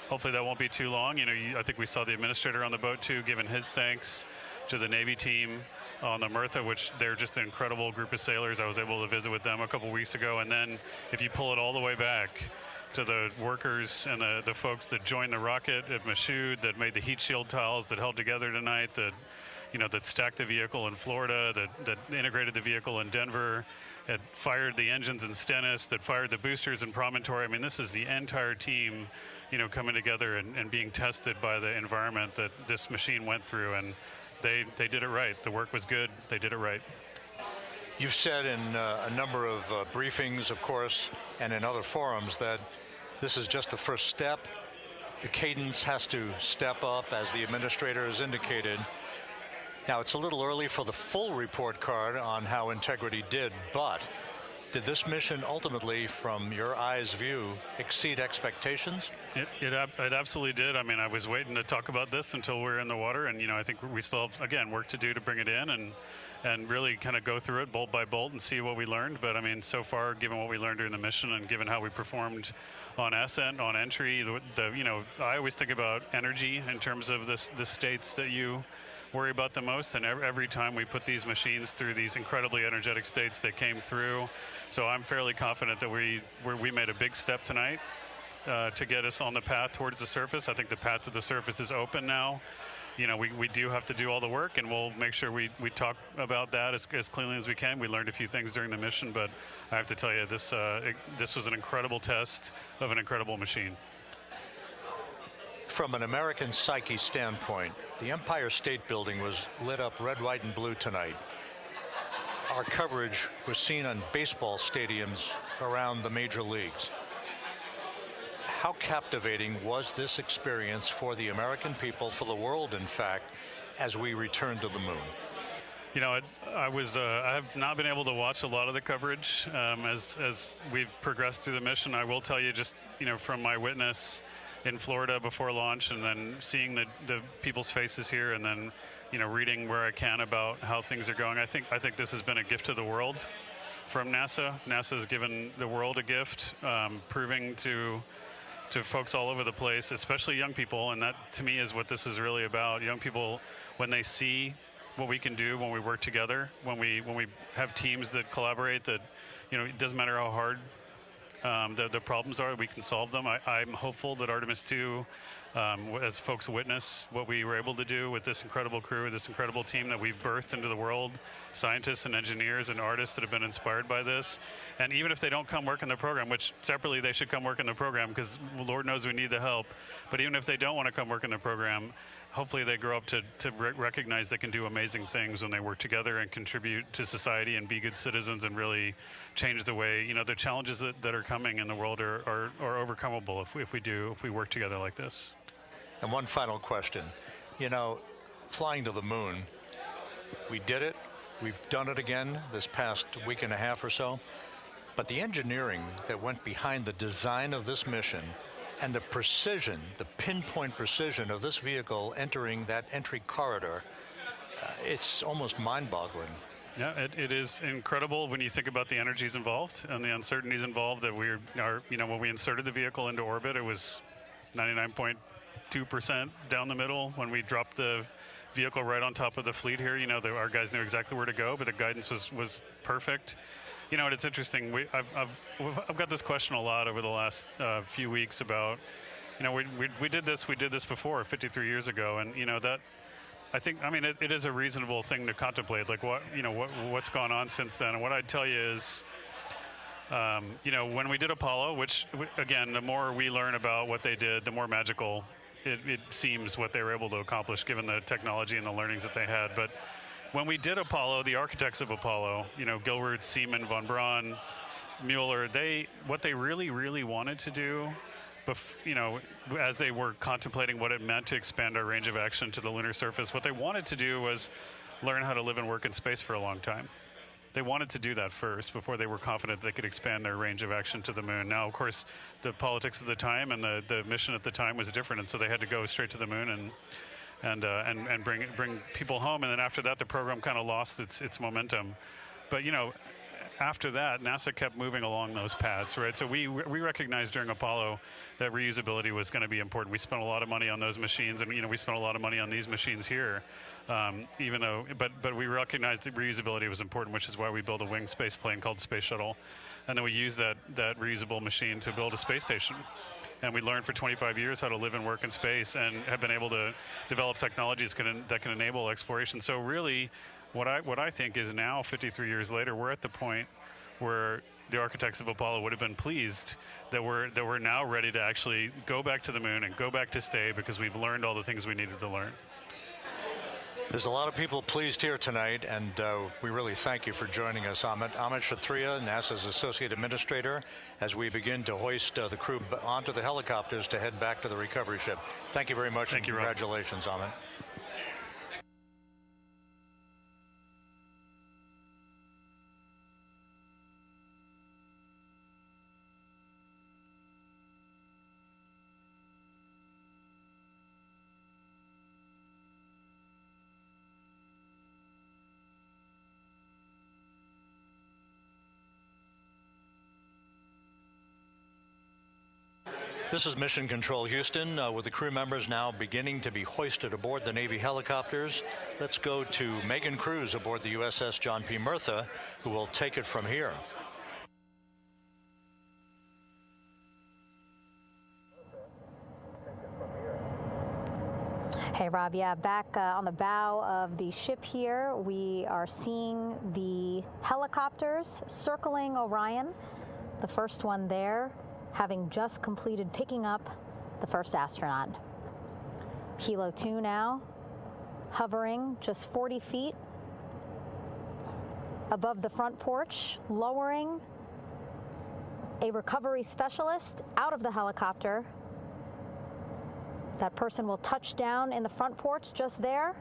hopefully that won't be too long. You know, I think we saw the administrator on the boat too, giving his thanks to the Navy team on the Murtha, which they're just an incredible group of sailors. I was able to visit with them a couple weeks ago. And then if you pull it all the way back to the workers and the folks that joined the rocket at Michoud, that made the heat shield tiles that held together tonight, that stacked the vehicle in Florida, that integrated the vehicle in Denver, that fired the engines in Stennis, that fired the boosters in Promontory. I mean, this is the entire team, coming together and being tested by the environment that this machine went through, and they did it right. The work was good. They did it right. You've said in a number of briefings, of course, and in other forums that this is just the first step. The cadence has to step up, as the administrator has indicated. Now, it's a little early for the full report card on how integrity did, but did this mission ultimately, from your eyes view, exceed expectations? It absolutely did. I mean, I was waiting to talk about this until we're in the water, and I think we still have, again, work to do to bring it in and really kind of go through it bolt by bolt and see what we learned. But I mean, so far, given what we learned during the mission and given how we performed on ascent, on entry, I always think about energy in terms of the states that you worry about the most, and every time we put these machines through these incredibly energetic states, they came through. So I'm fairly confident that we made a big step tonight to get us on the path towards the surface. I think the path to the surface is open now. We do have to do all the work, and we'll make sure we talk about that as cleanly as we can. We learned a few things during the mission, but I have to tell you, this was an incredible test of an incredible machine. From an American psyche standpoint, the Empire State Building was lit up red, white, and blue tonight. Our coverage was seen on baseball stadiums around the major leagues. How captivating was this experience for the American people, for the world, in fact, as we returned to the moon? I have not been able to watch a lot of the coverage as we've progressed through the mission. I will tell you, just from my witness in Florida before launch, and then seeing the people's faces here, and then reading where I can about how things are going. I think this has been a gift to the world from NASA. NASA has given the world a gift, proving to folks all over the place, especially young people, and that to me is what this is really about. Young people, when they see what we can do when we work together, when we have teams that collaborate, that it doesn't matter how hard the problems are, we can solve them. I'm hopeful that Artemis II, as folks witness what we were able to do with this incredible crew, with this incredible team that we've birthed into the world, scientists and engineers and artists that have been inspired by this. And even if they don't come work in the program, which separately they should come work in the program, because Lord knows we need the help, but even if they don't want to come work in the program, hopefully they grow up to recognize they can do amazing things when they work together and contribute to society and be good citizens and really change the way, the challenges that are coming in the world are overcomable if we work together like this. And one final question. Flying to the moon, we did it. We've done it again this past week and a half or so. But the engineering that went behind the design of this mission and the precision, the pinpoint precision of this vehicle entering that entry corridor, it's almost mind-boggling. Yeah, it is incredible when you think about the energies involved and the uncertainties involved. That when we inserted the vehicle into orbit, it was 99.2% down the middle. When we dropped the vehicle right on top of the fleet here, our guys knew exactly where to go, but the guidance was perfect. You know, it's interesting. I've got this question a lot over the last few weeks about, you know, we did this before 53 years ago, and you know that. I think, I mean, it is a reasonable thing to contemplate, like what's gone on since then. And what I'd tell you is, you know, when we did Apollo, which again, the more we learn about what they did, the more magical it seems what they were able to accomplish given the technology and the learnings that they had. But when we did Apollo, the architects of Apollo, you know, Gilbert, Seaman, von Braun, Mueller, what they really wanted to do, you know, as they were contemplating what it meant to expand our range of action to the lunar surface, what they wanted to do was learn how to live and work in space for a long time. They wanted to do that first before they were confident they could expand their range of action to the moon. Now, of course, the politics of the time and the mission at the time was different, and so they had to go straight to the moon and bring people home. And then after that, the program kind of lost its momentum. But you know, after that, NASA kept moving along those paths, right? So we recognized during Apollo that reusability was going to be important. We spent a lot of money on those machines, and you know, we spent a lot of money on these machines here, even though, but we recognized that reusability was important, which is why we built a winged space plane called Space Shuttle, and then we used that reusable machine to build a space station. And we learned for 25 years how to live and work in space, and have been able to develop technologies that can enable exploration. So really, what I think is now, 53 years later, we're at the point where the architects of Apollo would have been pleased that we're now ready to actually go back to the moon and go back to stay, because we've learned all the things we needed to learn. There's a lot of people pleased here tonight, and we really thank you for joining us. Amit Kshatriya, NASA's Associate Administrator, as we begin to hoist the crew onto the helicopters to head back to the recovery ship. Thank you very much, and congratulations, Amit. This is Mission Control Houston, with the crew members now beginning to be hoisted aboard the Navy helicopters. Let's go to Megan Cruz aboard the USS John P. Murtha, who will take it from here. Hey, Rob, yeah, back on the bow of the ship here, we are seeing the helicopters circling Orion, the first one there, having just completed picking up the first astronaut. Helo 2 now, hovering just 40 feet above the front porch, lowering a recovery specialist out of the helicopter. That person will touch down in the front porch just there.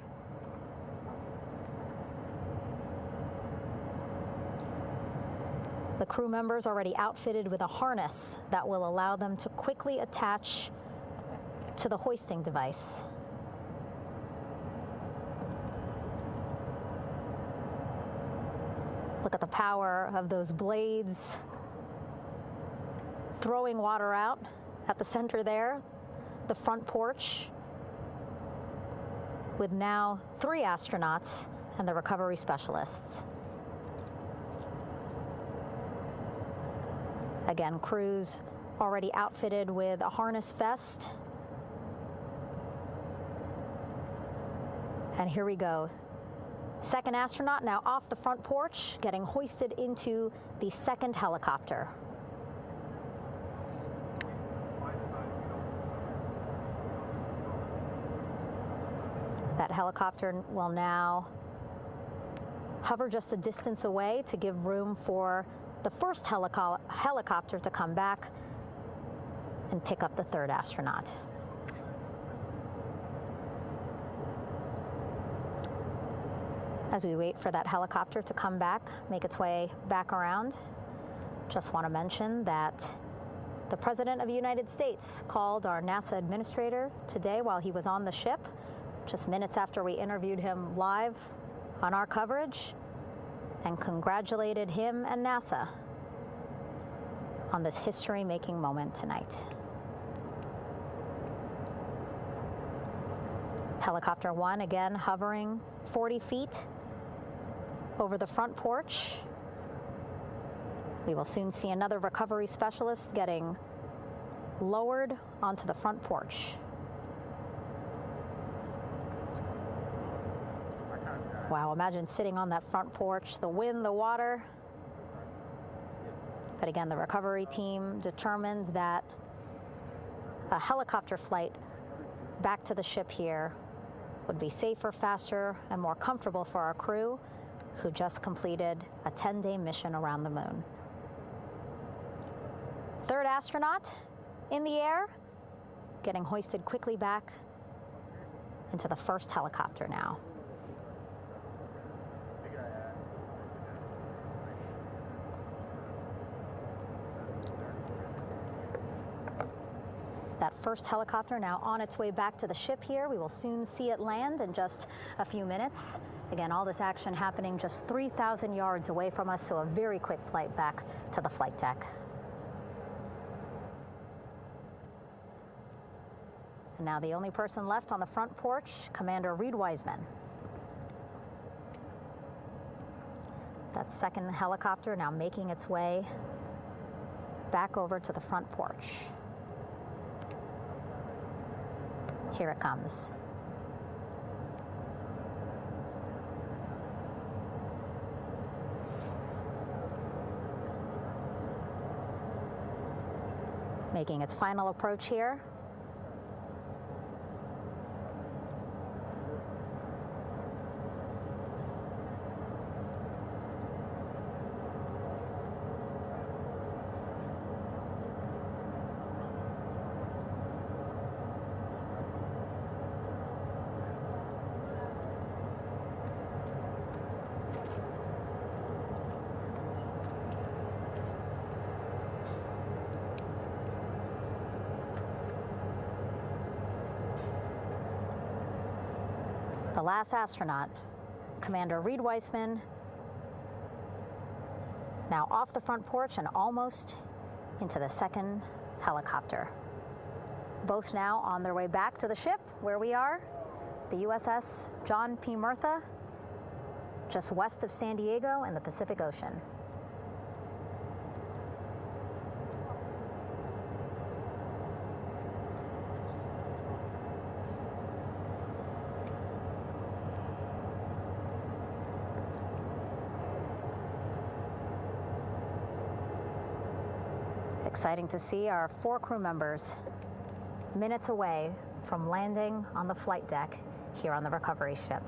The crew members already outfitted with a harness that will allow them to quickly attach to the hoisting device. Look at the power of those blades throwing water out at the center there, the front porch, with now 3 astronauts and the recovery specialists. Again, crews already outfitted with a harness vest. And here we go. Second astronaut now off the front porch, getting hoisted into the second helicopter. That helicopter will now hover just a distance away to give room for the first helicopter to come back and pick up the third astronaut. As we wait for that helicopter to come back, make its way back around, just want to mention that the President of the United States called our NASA administrator today while he was on the ship, just minutes after we interviewed him live on our coverage, and congratulated him and NASA on this history-making moment tonight. Helicopter 1 again hovering 40 feet over the front porch. We will soon see another recovery specialist getting lowered onto the front porch. Wow, imagine sitting on that front porch, the wind, the water. But again, the recovery team determined that a helicopter flight back to the ship here would be safer, faster, and more comfortable for our crew who just completed a 10-day mission around the moon. Third astronaut in the air, getting hoisted quickly back into the first helicopter now. That first helicopter now on its way back to the ship here. We will soon see it land in just a few minutes. Again, all this action happening just 3,000 yards away from us, so a very quick flight back to the flight deck. And now the only person left on the front porch, Commander Reed Wiseman. That second helicopter now making its way back over to the front porch. Here it comes. Making its final approach here. The last astronaut, Commander Reed Wiseman, now off the front porch and almost into the second helicopter. Both now on their way back to the ship where we are, the USS John P. Murtha, just west of San Diego in the Pacific Ocean. Exciting to see our 4 crew members minutes away from landing on the flight deck here on the recovery ship.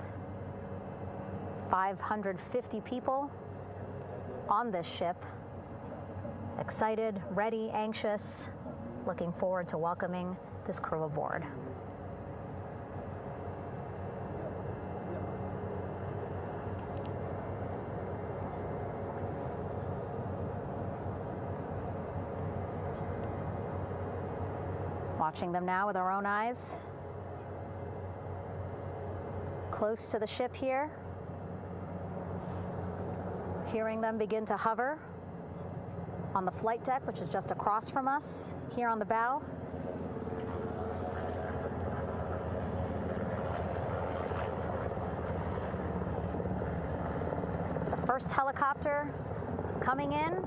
550 people on this ship, excited, ready, anxious, looking forward to welcoming this crew aboard. Watching them now with our own eyes. Close to the ship here. Hearing them begin to hover on the flight deck, which is just across from us, here on the bow. The first helicopter coming in.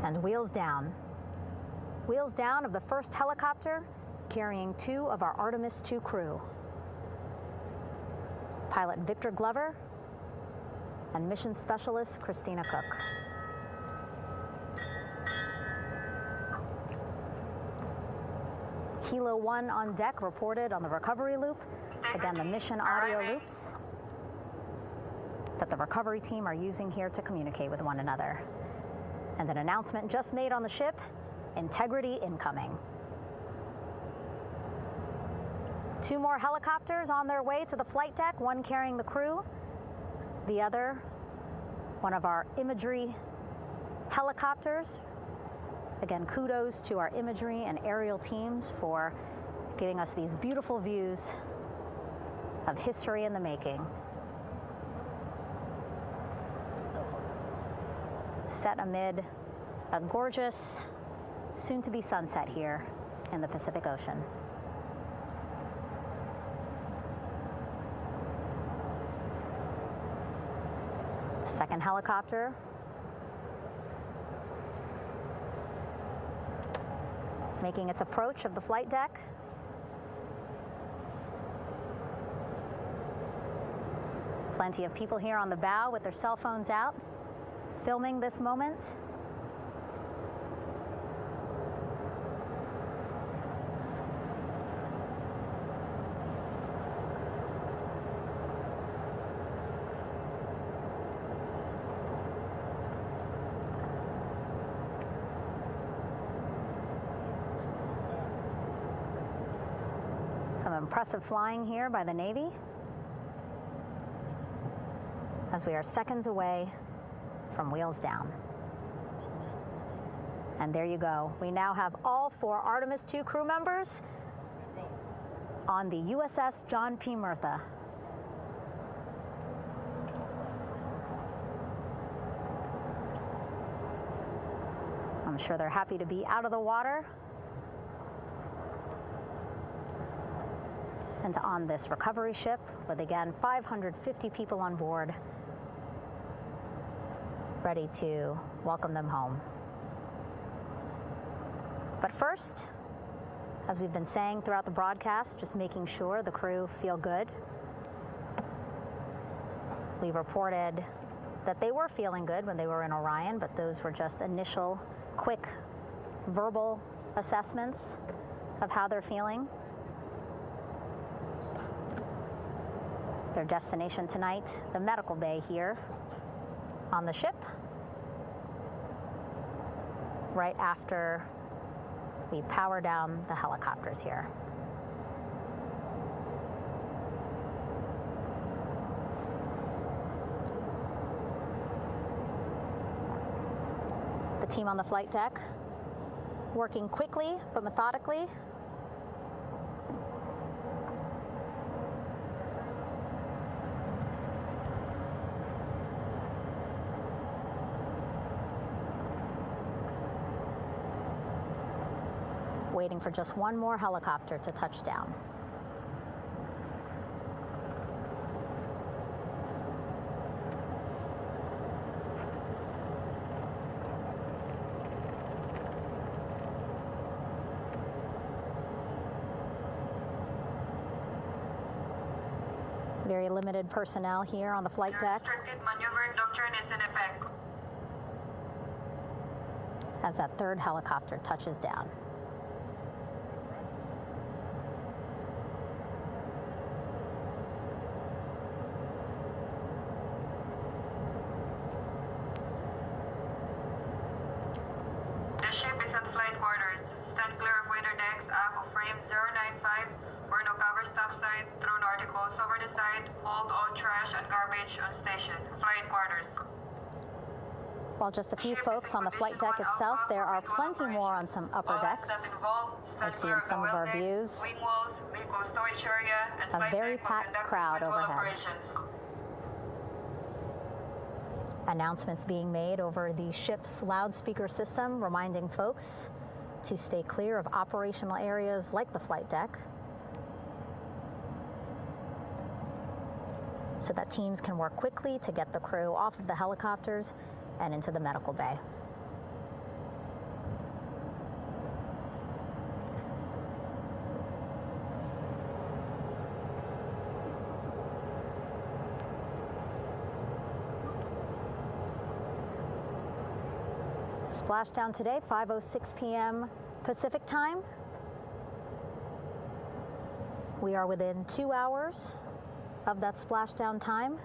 And wheels down. Wheels down of the first helicopter carrying 2 of our Artemis II crew. Pilot Victor Glover and mission specialist Christina Cook. Helo 1 on deck reported on the recovery loop. Again, the mission audio loops that the recovery team are using here to communicate with one another. And an announcement just made on the ship, integrity incoming. 2 more helicopters on their way to the flight deck, one carrying the crew, the other, one of our imagery helicopters. Again, kudos to our imagery and aerial teams for giving us these beautiful views of history in the making. Set amid a gorgeous, soon-to-be sunset here in the Pacific Ocean. Second helicopter making its approach of the flight deck. Plenty of people here on the bow with their cell phones out, filming this moment. Some impressive flying here by the Navy, as we are seconds away from wheels down. And there you go. We now have all 4 Artemis II crew members on the USS John P. Murtha. I'm sure they're happy to be out of the water and on this recovery ship with, again, 550 people on board, ready to welcome them home. But first, as we've been saying throughout the broadcast, just making sure the crew feel good. We reported that they were feeling good when they were in Orion, but those were just initial, quick, verbal assessments of how they're feeling. Their destination tonight, the medical bay here on the ship, right after we power down the helicopters here. The team on the flight deck working quickly but methodically. Waiting for just one more helicopter to touch down. Very limited personnel here on the flight deck. Restricted maneuvering doctrine is in effect. As that third helicopter touches down. While just a few folks on the flight deck itself, there are plenty more on some upper decks. I see in some of our views a very packed crowd overhead. Announcements being made over the ship's loudspeaker system, reminding folks to stay clear of operational areas like the flight deck, so that teams can work quickly to get the crew off of the helicopters and into the medical bay. Splashdown today, 5:06 p.m. Pacific time. We are within 2 hours of that splashdown time,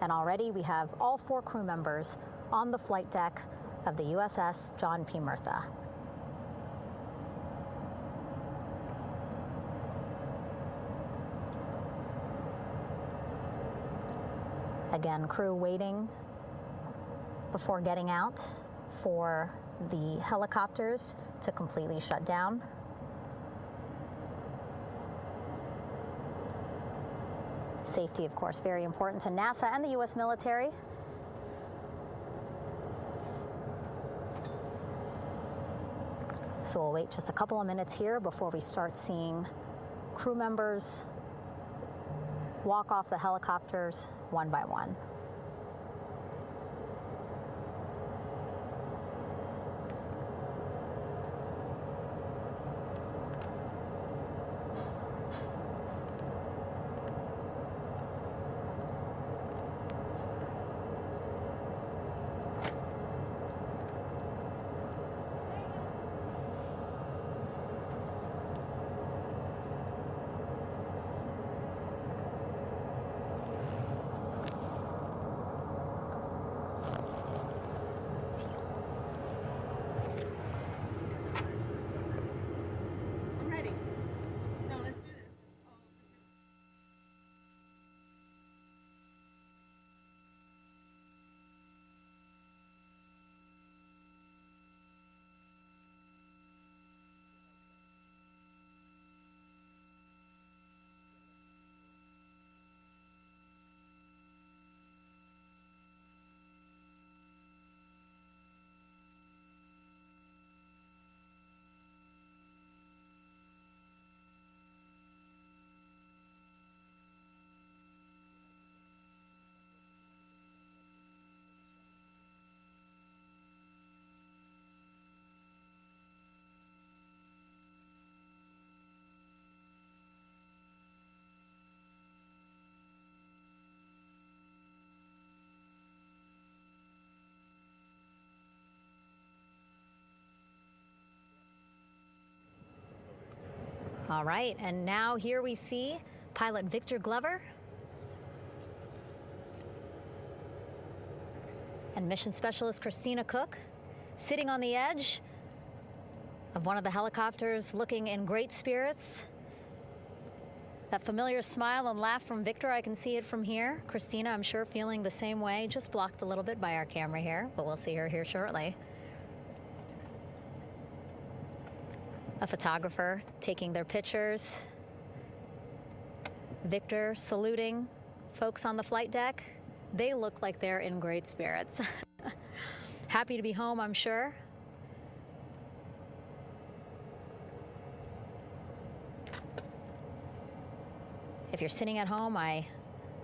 and already we have all 4 crew members on the flight deck of the USS John P. Murtha. Again, crew waiting before getting out for the helicopters to completely shut down. Safety, of course, very important to NASA and the U.S. military. So we'll wait just a couple of minutes here before we start seeing crew members walk off the helicopters one by one. All right, and now here we see pilot Victor Glover and mission specialist Christina Cook sitting on the edge of one of the helicopters, looking in great spirits. That familiar smile and laugh from Victor, I can see it from here. Christina, I'm sure, feeling the same way, just blocked a little bit by our camera here, but we'll see her here shortly. A photographer taking their pictures. Victor saluting folks on the flight deck. They look like they're in great spirits. Happy to be home, I'm sure. If you're sitting at home, I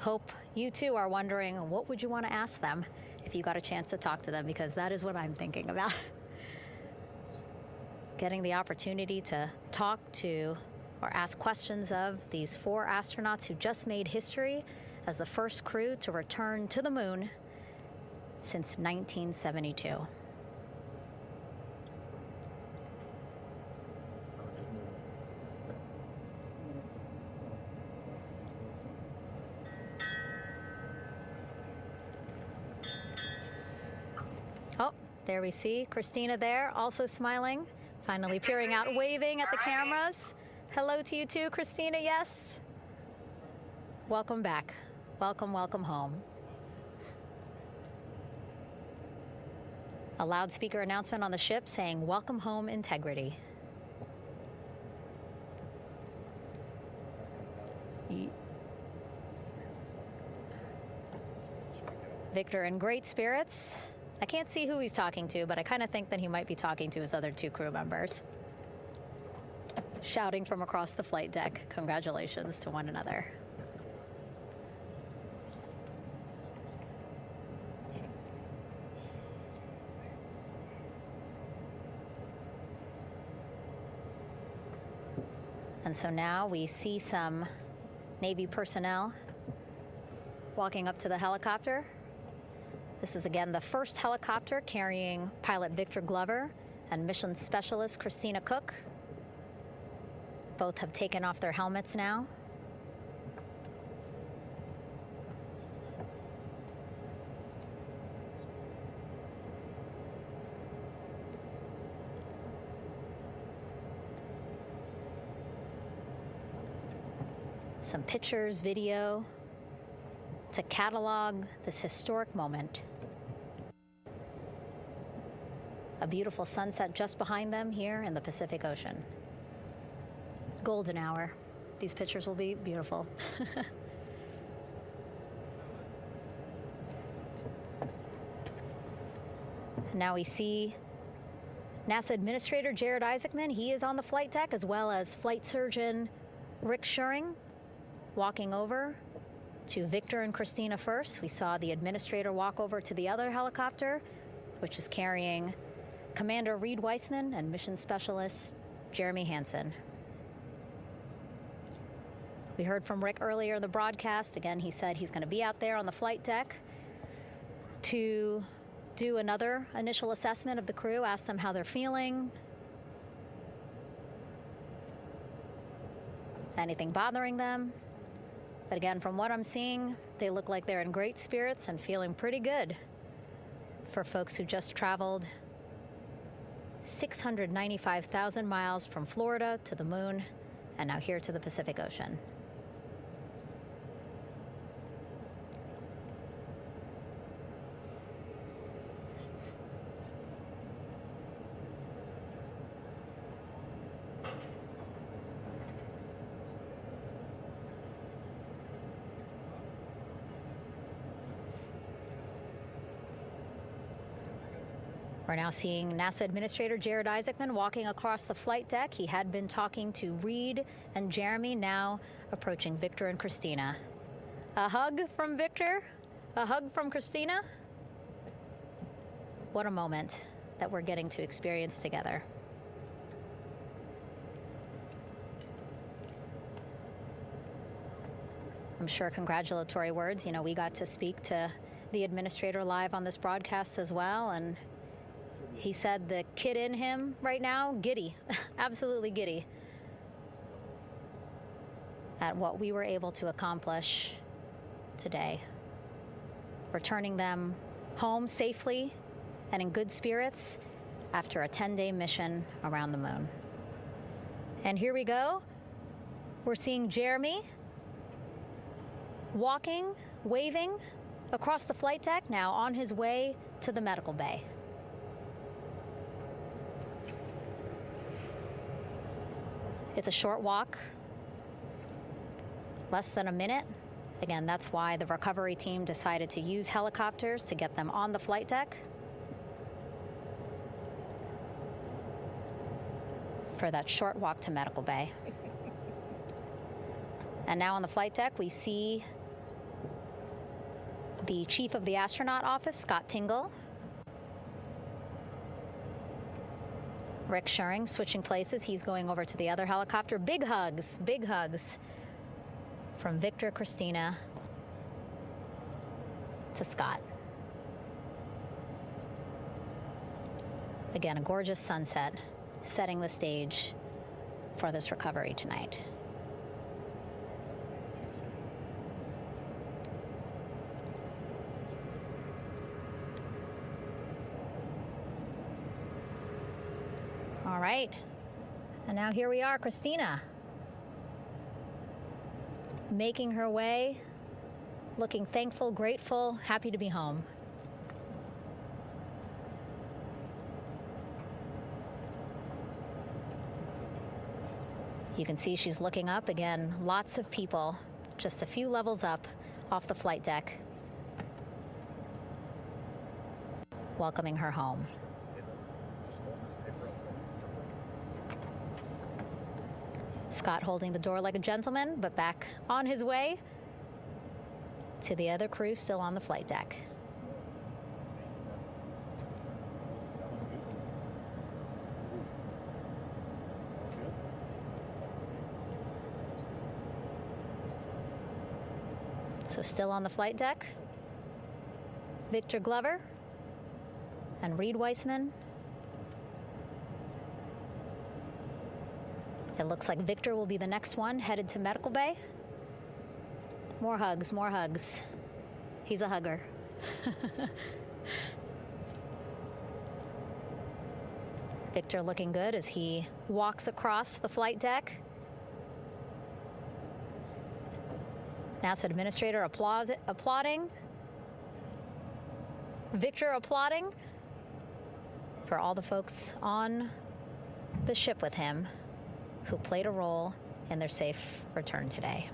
hope you too are wondering, what would you want to ask them if you got a chance to talk to them, because that is what I'm thinking about. Getting the opportunity to talk to or ask questions of these 4 astronauts who just made history as the first crew to return to the moon since 1972. Oh, there we see Christina there, also smiling. Finally peering out, waving at the cameras. Hello to you too, Christina, yes. Welcome back. Welcome, welcome home. A loudspeaker announcement on the ship saying, "Welcome home, Integrity." Victor in great spirits. I can't see who he's talking to, but I kind of think that he might be talking to his other 2 crew members. Shouting from across the flight deck, congratulations to one another. And so now we see some Navy personnel walking up to the helicopter. This is again the first helicopter carrying pilot Victor Glover and mission specialist Christina Cook. Both have taken off their helmets now. Some pictures, video to catalog this historic moment. A beautiful sunset just behind them here in the Pacific Ocean. Golden hour. These pictures will be beautiful. Now we see NASA Administrator Jared Isaacman. He is on the flight deck, as well as Flight Surgeon Rick Schuring walking over to Victor and Christina first. We saw the administrator walk over to the other helicopter, which is carrying Commander Reed Weissman and Mission Specialist Jeremy Hansen. We heard from Rick earlier in the broadcast. Again, he said he's going to be out there on the flight deck to do another initial assessment of the crew, ask them how they're feeling, anything bothering them. But again, from what I'm seeing, they look like they're in great spirits and feeling pretty good for folks who just traveled 695,000 miles from Florida to the moon and now here to the Pacific Ocean. We're now seeing NASA Administrator Jared Isaacman walking across the flight deck. He had been talking to Reed and Jeremy, now approaching Victor and Christina. A hug from Victor, a hug from Christina. What a moment that we're getting to experience together. I'm sure congratulatory words. You know, we got to speak to the administrator live on this broadcast as well, and he said the kid in him right now, giddy, absolutely giddy at what we were able to accomplish today. Returning them home safely and in good spirits after a 10-day mission around the moon. And here we go. We're seeing Jeremy walking, waving across the flight deck, now on his way to the medical bay. It's a short walk, less than a minute. Again, that's why the recovery team decided to use helicopters to get them on the flight deck for that short walk to medical bay. And now on the flight deck, we see the chief of the astronaut office, Scott Tingle. Rick Schuring switching places. He's going over to the other helicopter. Big hugs from Victor, Christina to Scott. Again, a gorgeous sunset setting the stage for this recovery tonight. All right, and now here we are, Christina, making her way, looking thankful, grateful, happy to be home. You can see she's looking up. Again, lots of people, just a few levels up off the flight deck, welcoming her home. Scott holding the door like a gentleman, but back on his way to the other crew still on the flight deck. So still on the flight deck, Victor Glover and Reed Weissman. It looks like Victor will be the next one headed to medical bay. More hugs, more hugs. He's a hugger. Victor looking good as he walks across the flight deck. NASA Administrator applauding. Victor applauding for all the folks on the ship with him who played a role in their safe return today.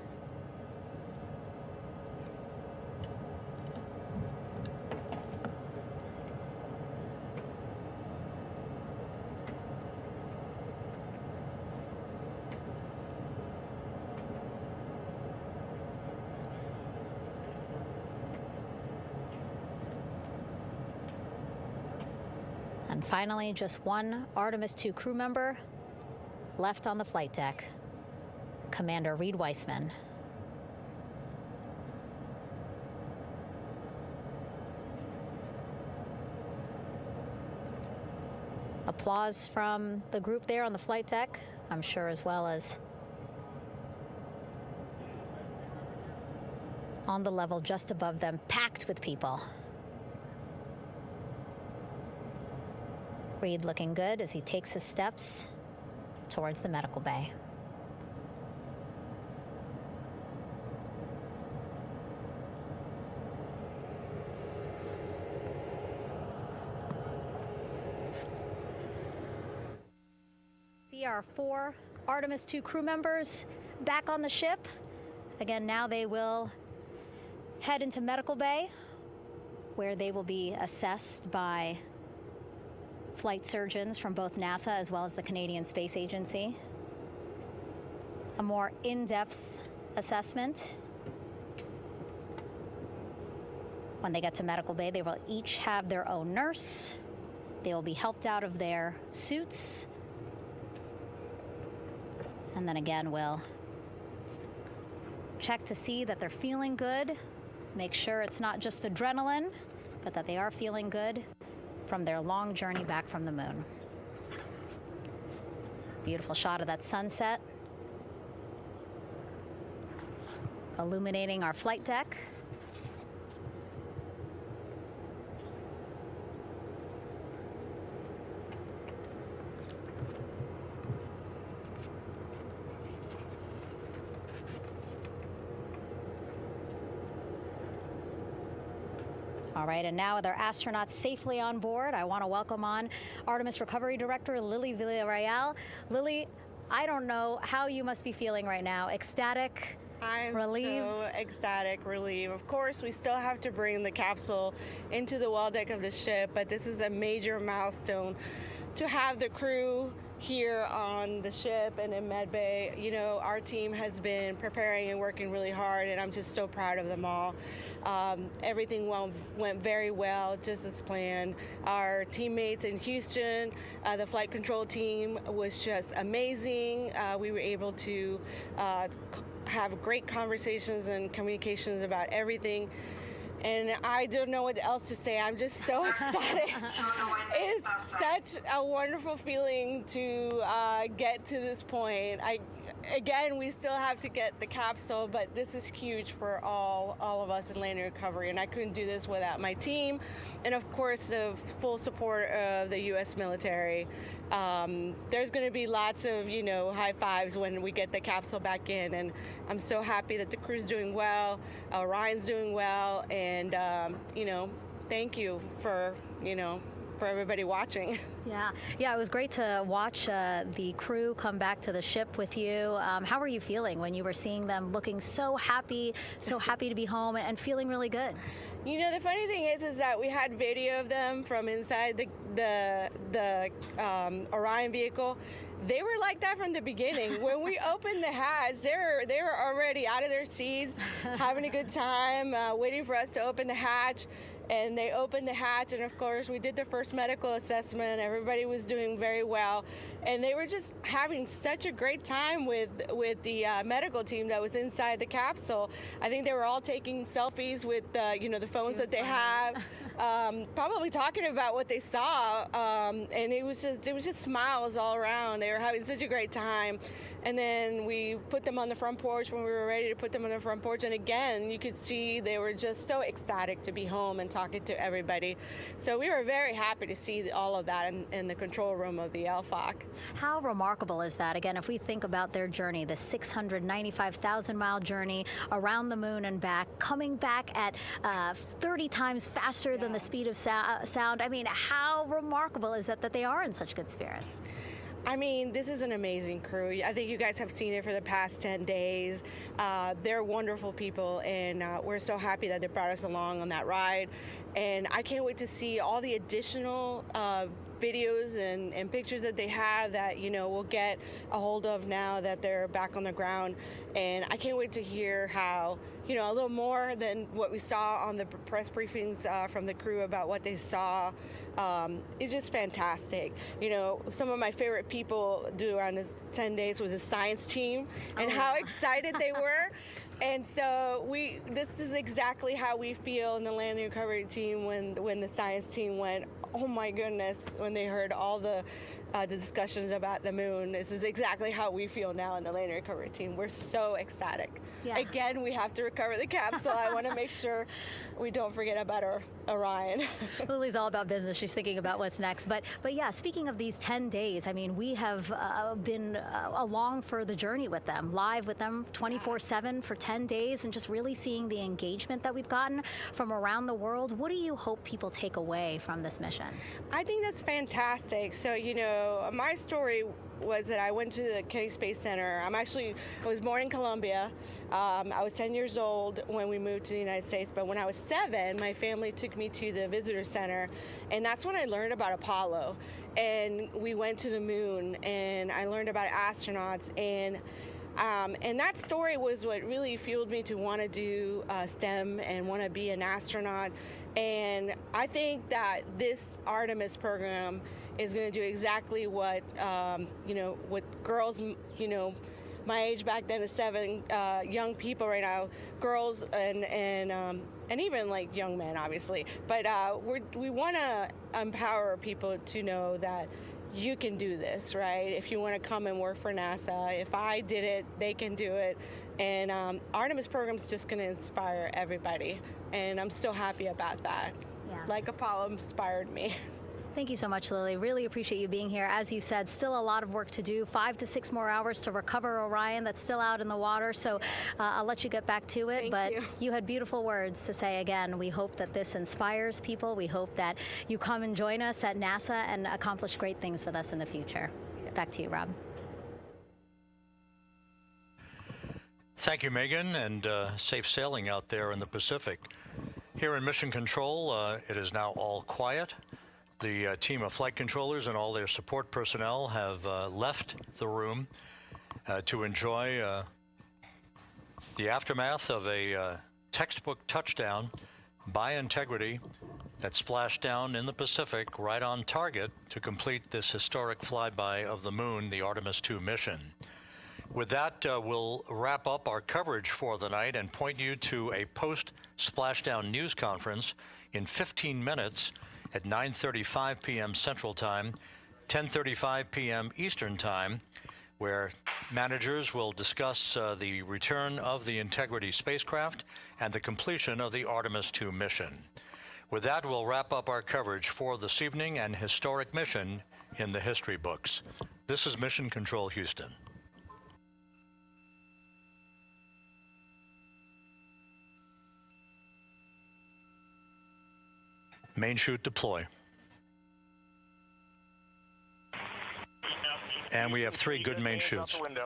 And finally, just one Artemis II crew member left on the flight deck, Commander Reed Weissman. Applause from the group there on the flight deck, I'm sure, as well as on the level just above them, packed with people. Reed looking good as he takes his steps towards the medical bay. See our 4 Artemis II crew members back on the ship. Again, now they will head into medical bay, where they will be assessed by flight surgeons from both NASA as well as the Canadian Space Agency. A more in-depth assessment. When they get to medical bay, they will each have their own nurse. They will be helped out of their suits. And then again, we'll check to see that they're feeling good. Make sure it's not just adrenaline, but that they are feeling good from their long journey back from the moon. Beautiful shot of that sunset, illuminating our flight deck. All right, and now with our astronauts safely on board, I want to welcome on Artemis Recovery Director Lily Villarreal. Lily, I don't know how you must be feeling right now. Ecstatic, relieved? So ecstatic, relieved. Of course, we still have to bring the capsule into the well deck of the ship, but this is a major milestone to have the crew here on the ship and in medbay. You know, our team has been preparing and working really hard, and I'm just so proud of them all. Everything went very well, just as planned. Our teammates in Houston, the flight control team was just amazing. We were able to have great conversations and communications about everything. And I don't know what else to say. I'm just so ecstatic. It's such a wonderful feeling to get to this point. Again, we still have to get the capsule, but this is huge for all of us in landing recovery, and I couldn't do this without my team, and of course the full support of the U.S. military. There's going to be lots of, you know, high fives when we get the capsule back in, and I'm so happy that the crew's doing well, Orion's doing well, and you know, thank you for, you know, for everybody watching. Yeah, it was great to watch the crew come back to the ship with you. How were you feeling when you were seeing them looking so happy to be home and feeling really good? You know, the funny thing is that we had video of them from inside the Orion vehicle. They were like that from the beginning. When we opened the hatch, they were already out of their seats, having a good time, waiting for us to open the hatch. And they opened the hatch, and of course we did the first medical assessment. Everybody was doing very well, and they were just having such a great time with the medical team that was inside the capsule. I think they were all taking selfies with you know, the phones that they have, probably talking about what they saw, and it was just smiles all around. They were having such a great time. And then we put them on the front porch when we were ready to put them on the front porch. And again, you could see they were just so ecstatic to be home and talking to everybody. So we were very happy to see all of that in the control room of the LFOC. How remarkable is that? Again, if we think about their journey, the 695,000-mile journey around the moon and back, coming back at 30 times faster than the speed of sound. I mean, how remarkable is that they are in such good spirits? I mean, this is an amazing crew. I think you guys have seen it for the past 10 days. They're wonderful people, and we're so happy that they brought us along on that ride. And I can't wait to see all the additional videos and pictures that they have that, you know, we'll get a hold of now that they're back on the ground. And I can't wait to hear how, you know, a little more than what we saw on the press briefings from the crew about what they saw. It's just fantastic. You know, some of my favorite people during this 10 days was the science team and how excited they were. And so this is exactly how we feel in the landing recovery team when the science team went, oh my goodness, when they heard all the discussions about the moon. This is exactly how we feel now in the landing recovery team. We're so ecstatic. Yeah. Again, we have to recover the capsule. I want to make sure we don't forget about our Orion. Lily's all about business. She's thinking about what's next. But yeah, speaking of these 10 days, I mean, we have been along for the journey with them, live with them 24/7 for 10 days, and just really seeing the engagement that we've gotten from around the world. What do you hope people take away from this mission? I think that's fantastic. So, you know, my story was that I went to the Kennedy Space Center. I was born in Colombia. I was 10 years old when we moved to the United States, but when I was 7, my family took me to the visitor center, and that's when I learned about Apollo. And we went to the moon, and I learned about astronauts, and that story was what really fueled me to want to do STEM and want to be an astronaut. And I think that this Artemis program is going to do exactly what, you know, what girls, you know, my age back then is 7, young people right now, girls and even like young men, obviously. But we want to empower people to know that you can do this, right? If you want to come and work for NASA, if I did it, they can do it. And Artemis program is just going to inspire everybody. And I'm so happy about that. Yeah. Like Apollo inspired me. Thank you so much, Lily. Really appreciate you being here. As you said, still a lot of work to do. 5 to 6 more hours to recover Orion that's still out in the water. So I'll let you get back to it. But you had beautiful words to say again. We hope that this inspires people. We hope that you come and join us at NASA and accomplish great things with us in the future. Back to you, Rob. Thank you, Megan, and safe sailing out there in the Pacific. Here in Mission Control, it is now all quiet. The team of flight controllers and all their support personnel have left the room to enjoy the aftermath of a textbook touchdown by Integrity that splashed down in the Pacific right on target to complete this historic flyby of the moon, the Artemis II mission. With that, we'll wrap up our coverage for the night and point you to a post-splashdown news conference in 15 minutes at 9:35 p.m. Central Time, 10:35 p.m. Eastern Time, where managers will discuss the return of the Integrity spacecraft and the completion of the Artemis II mission. With that, we'll wrap up our coverage for this evening and historic mission in the history books. This is Mission Control Houston. Main chute deploy. And we have 3 good main chutes. Houston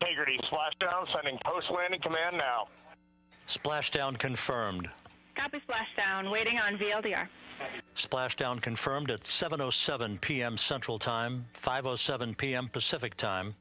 Integrity, splashdown, sending post-landing command now. Splashdown confirmed. Copy splashdown, waiting on VLDR. Splashdown confirmed at 7:07 p.m. Central Time, 5:07 p.m. Pacific Time.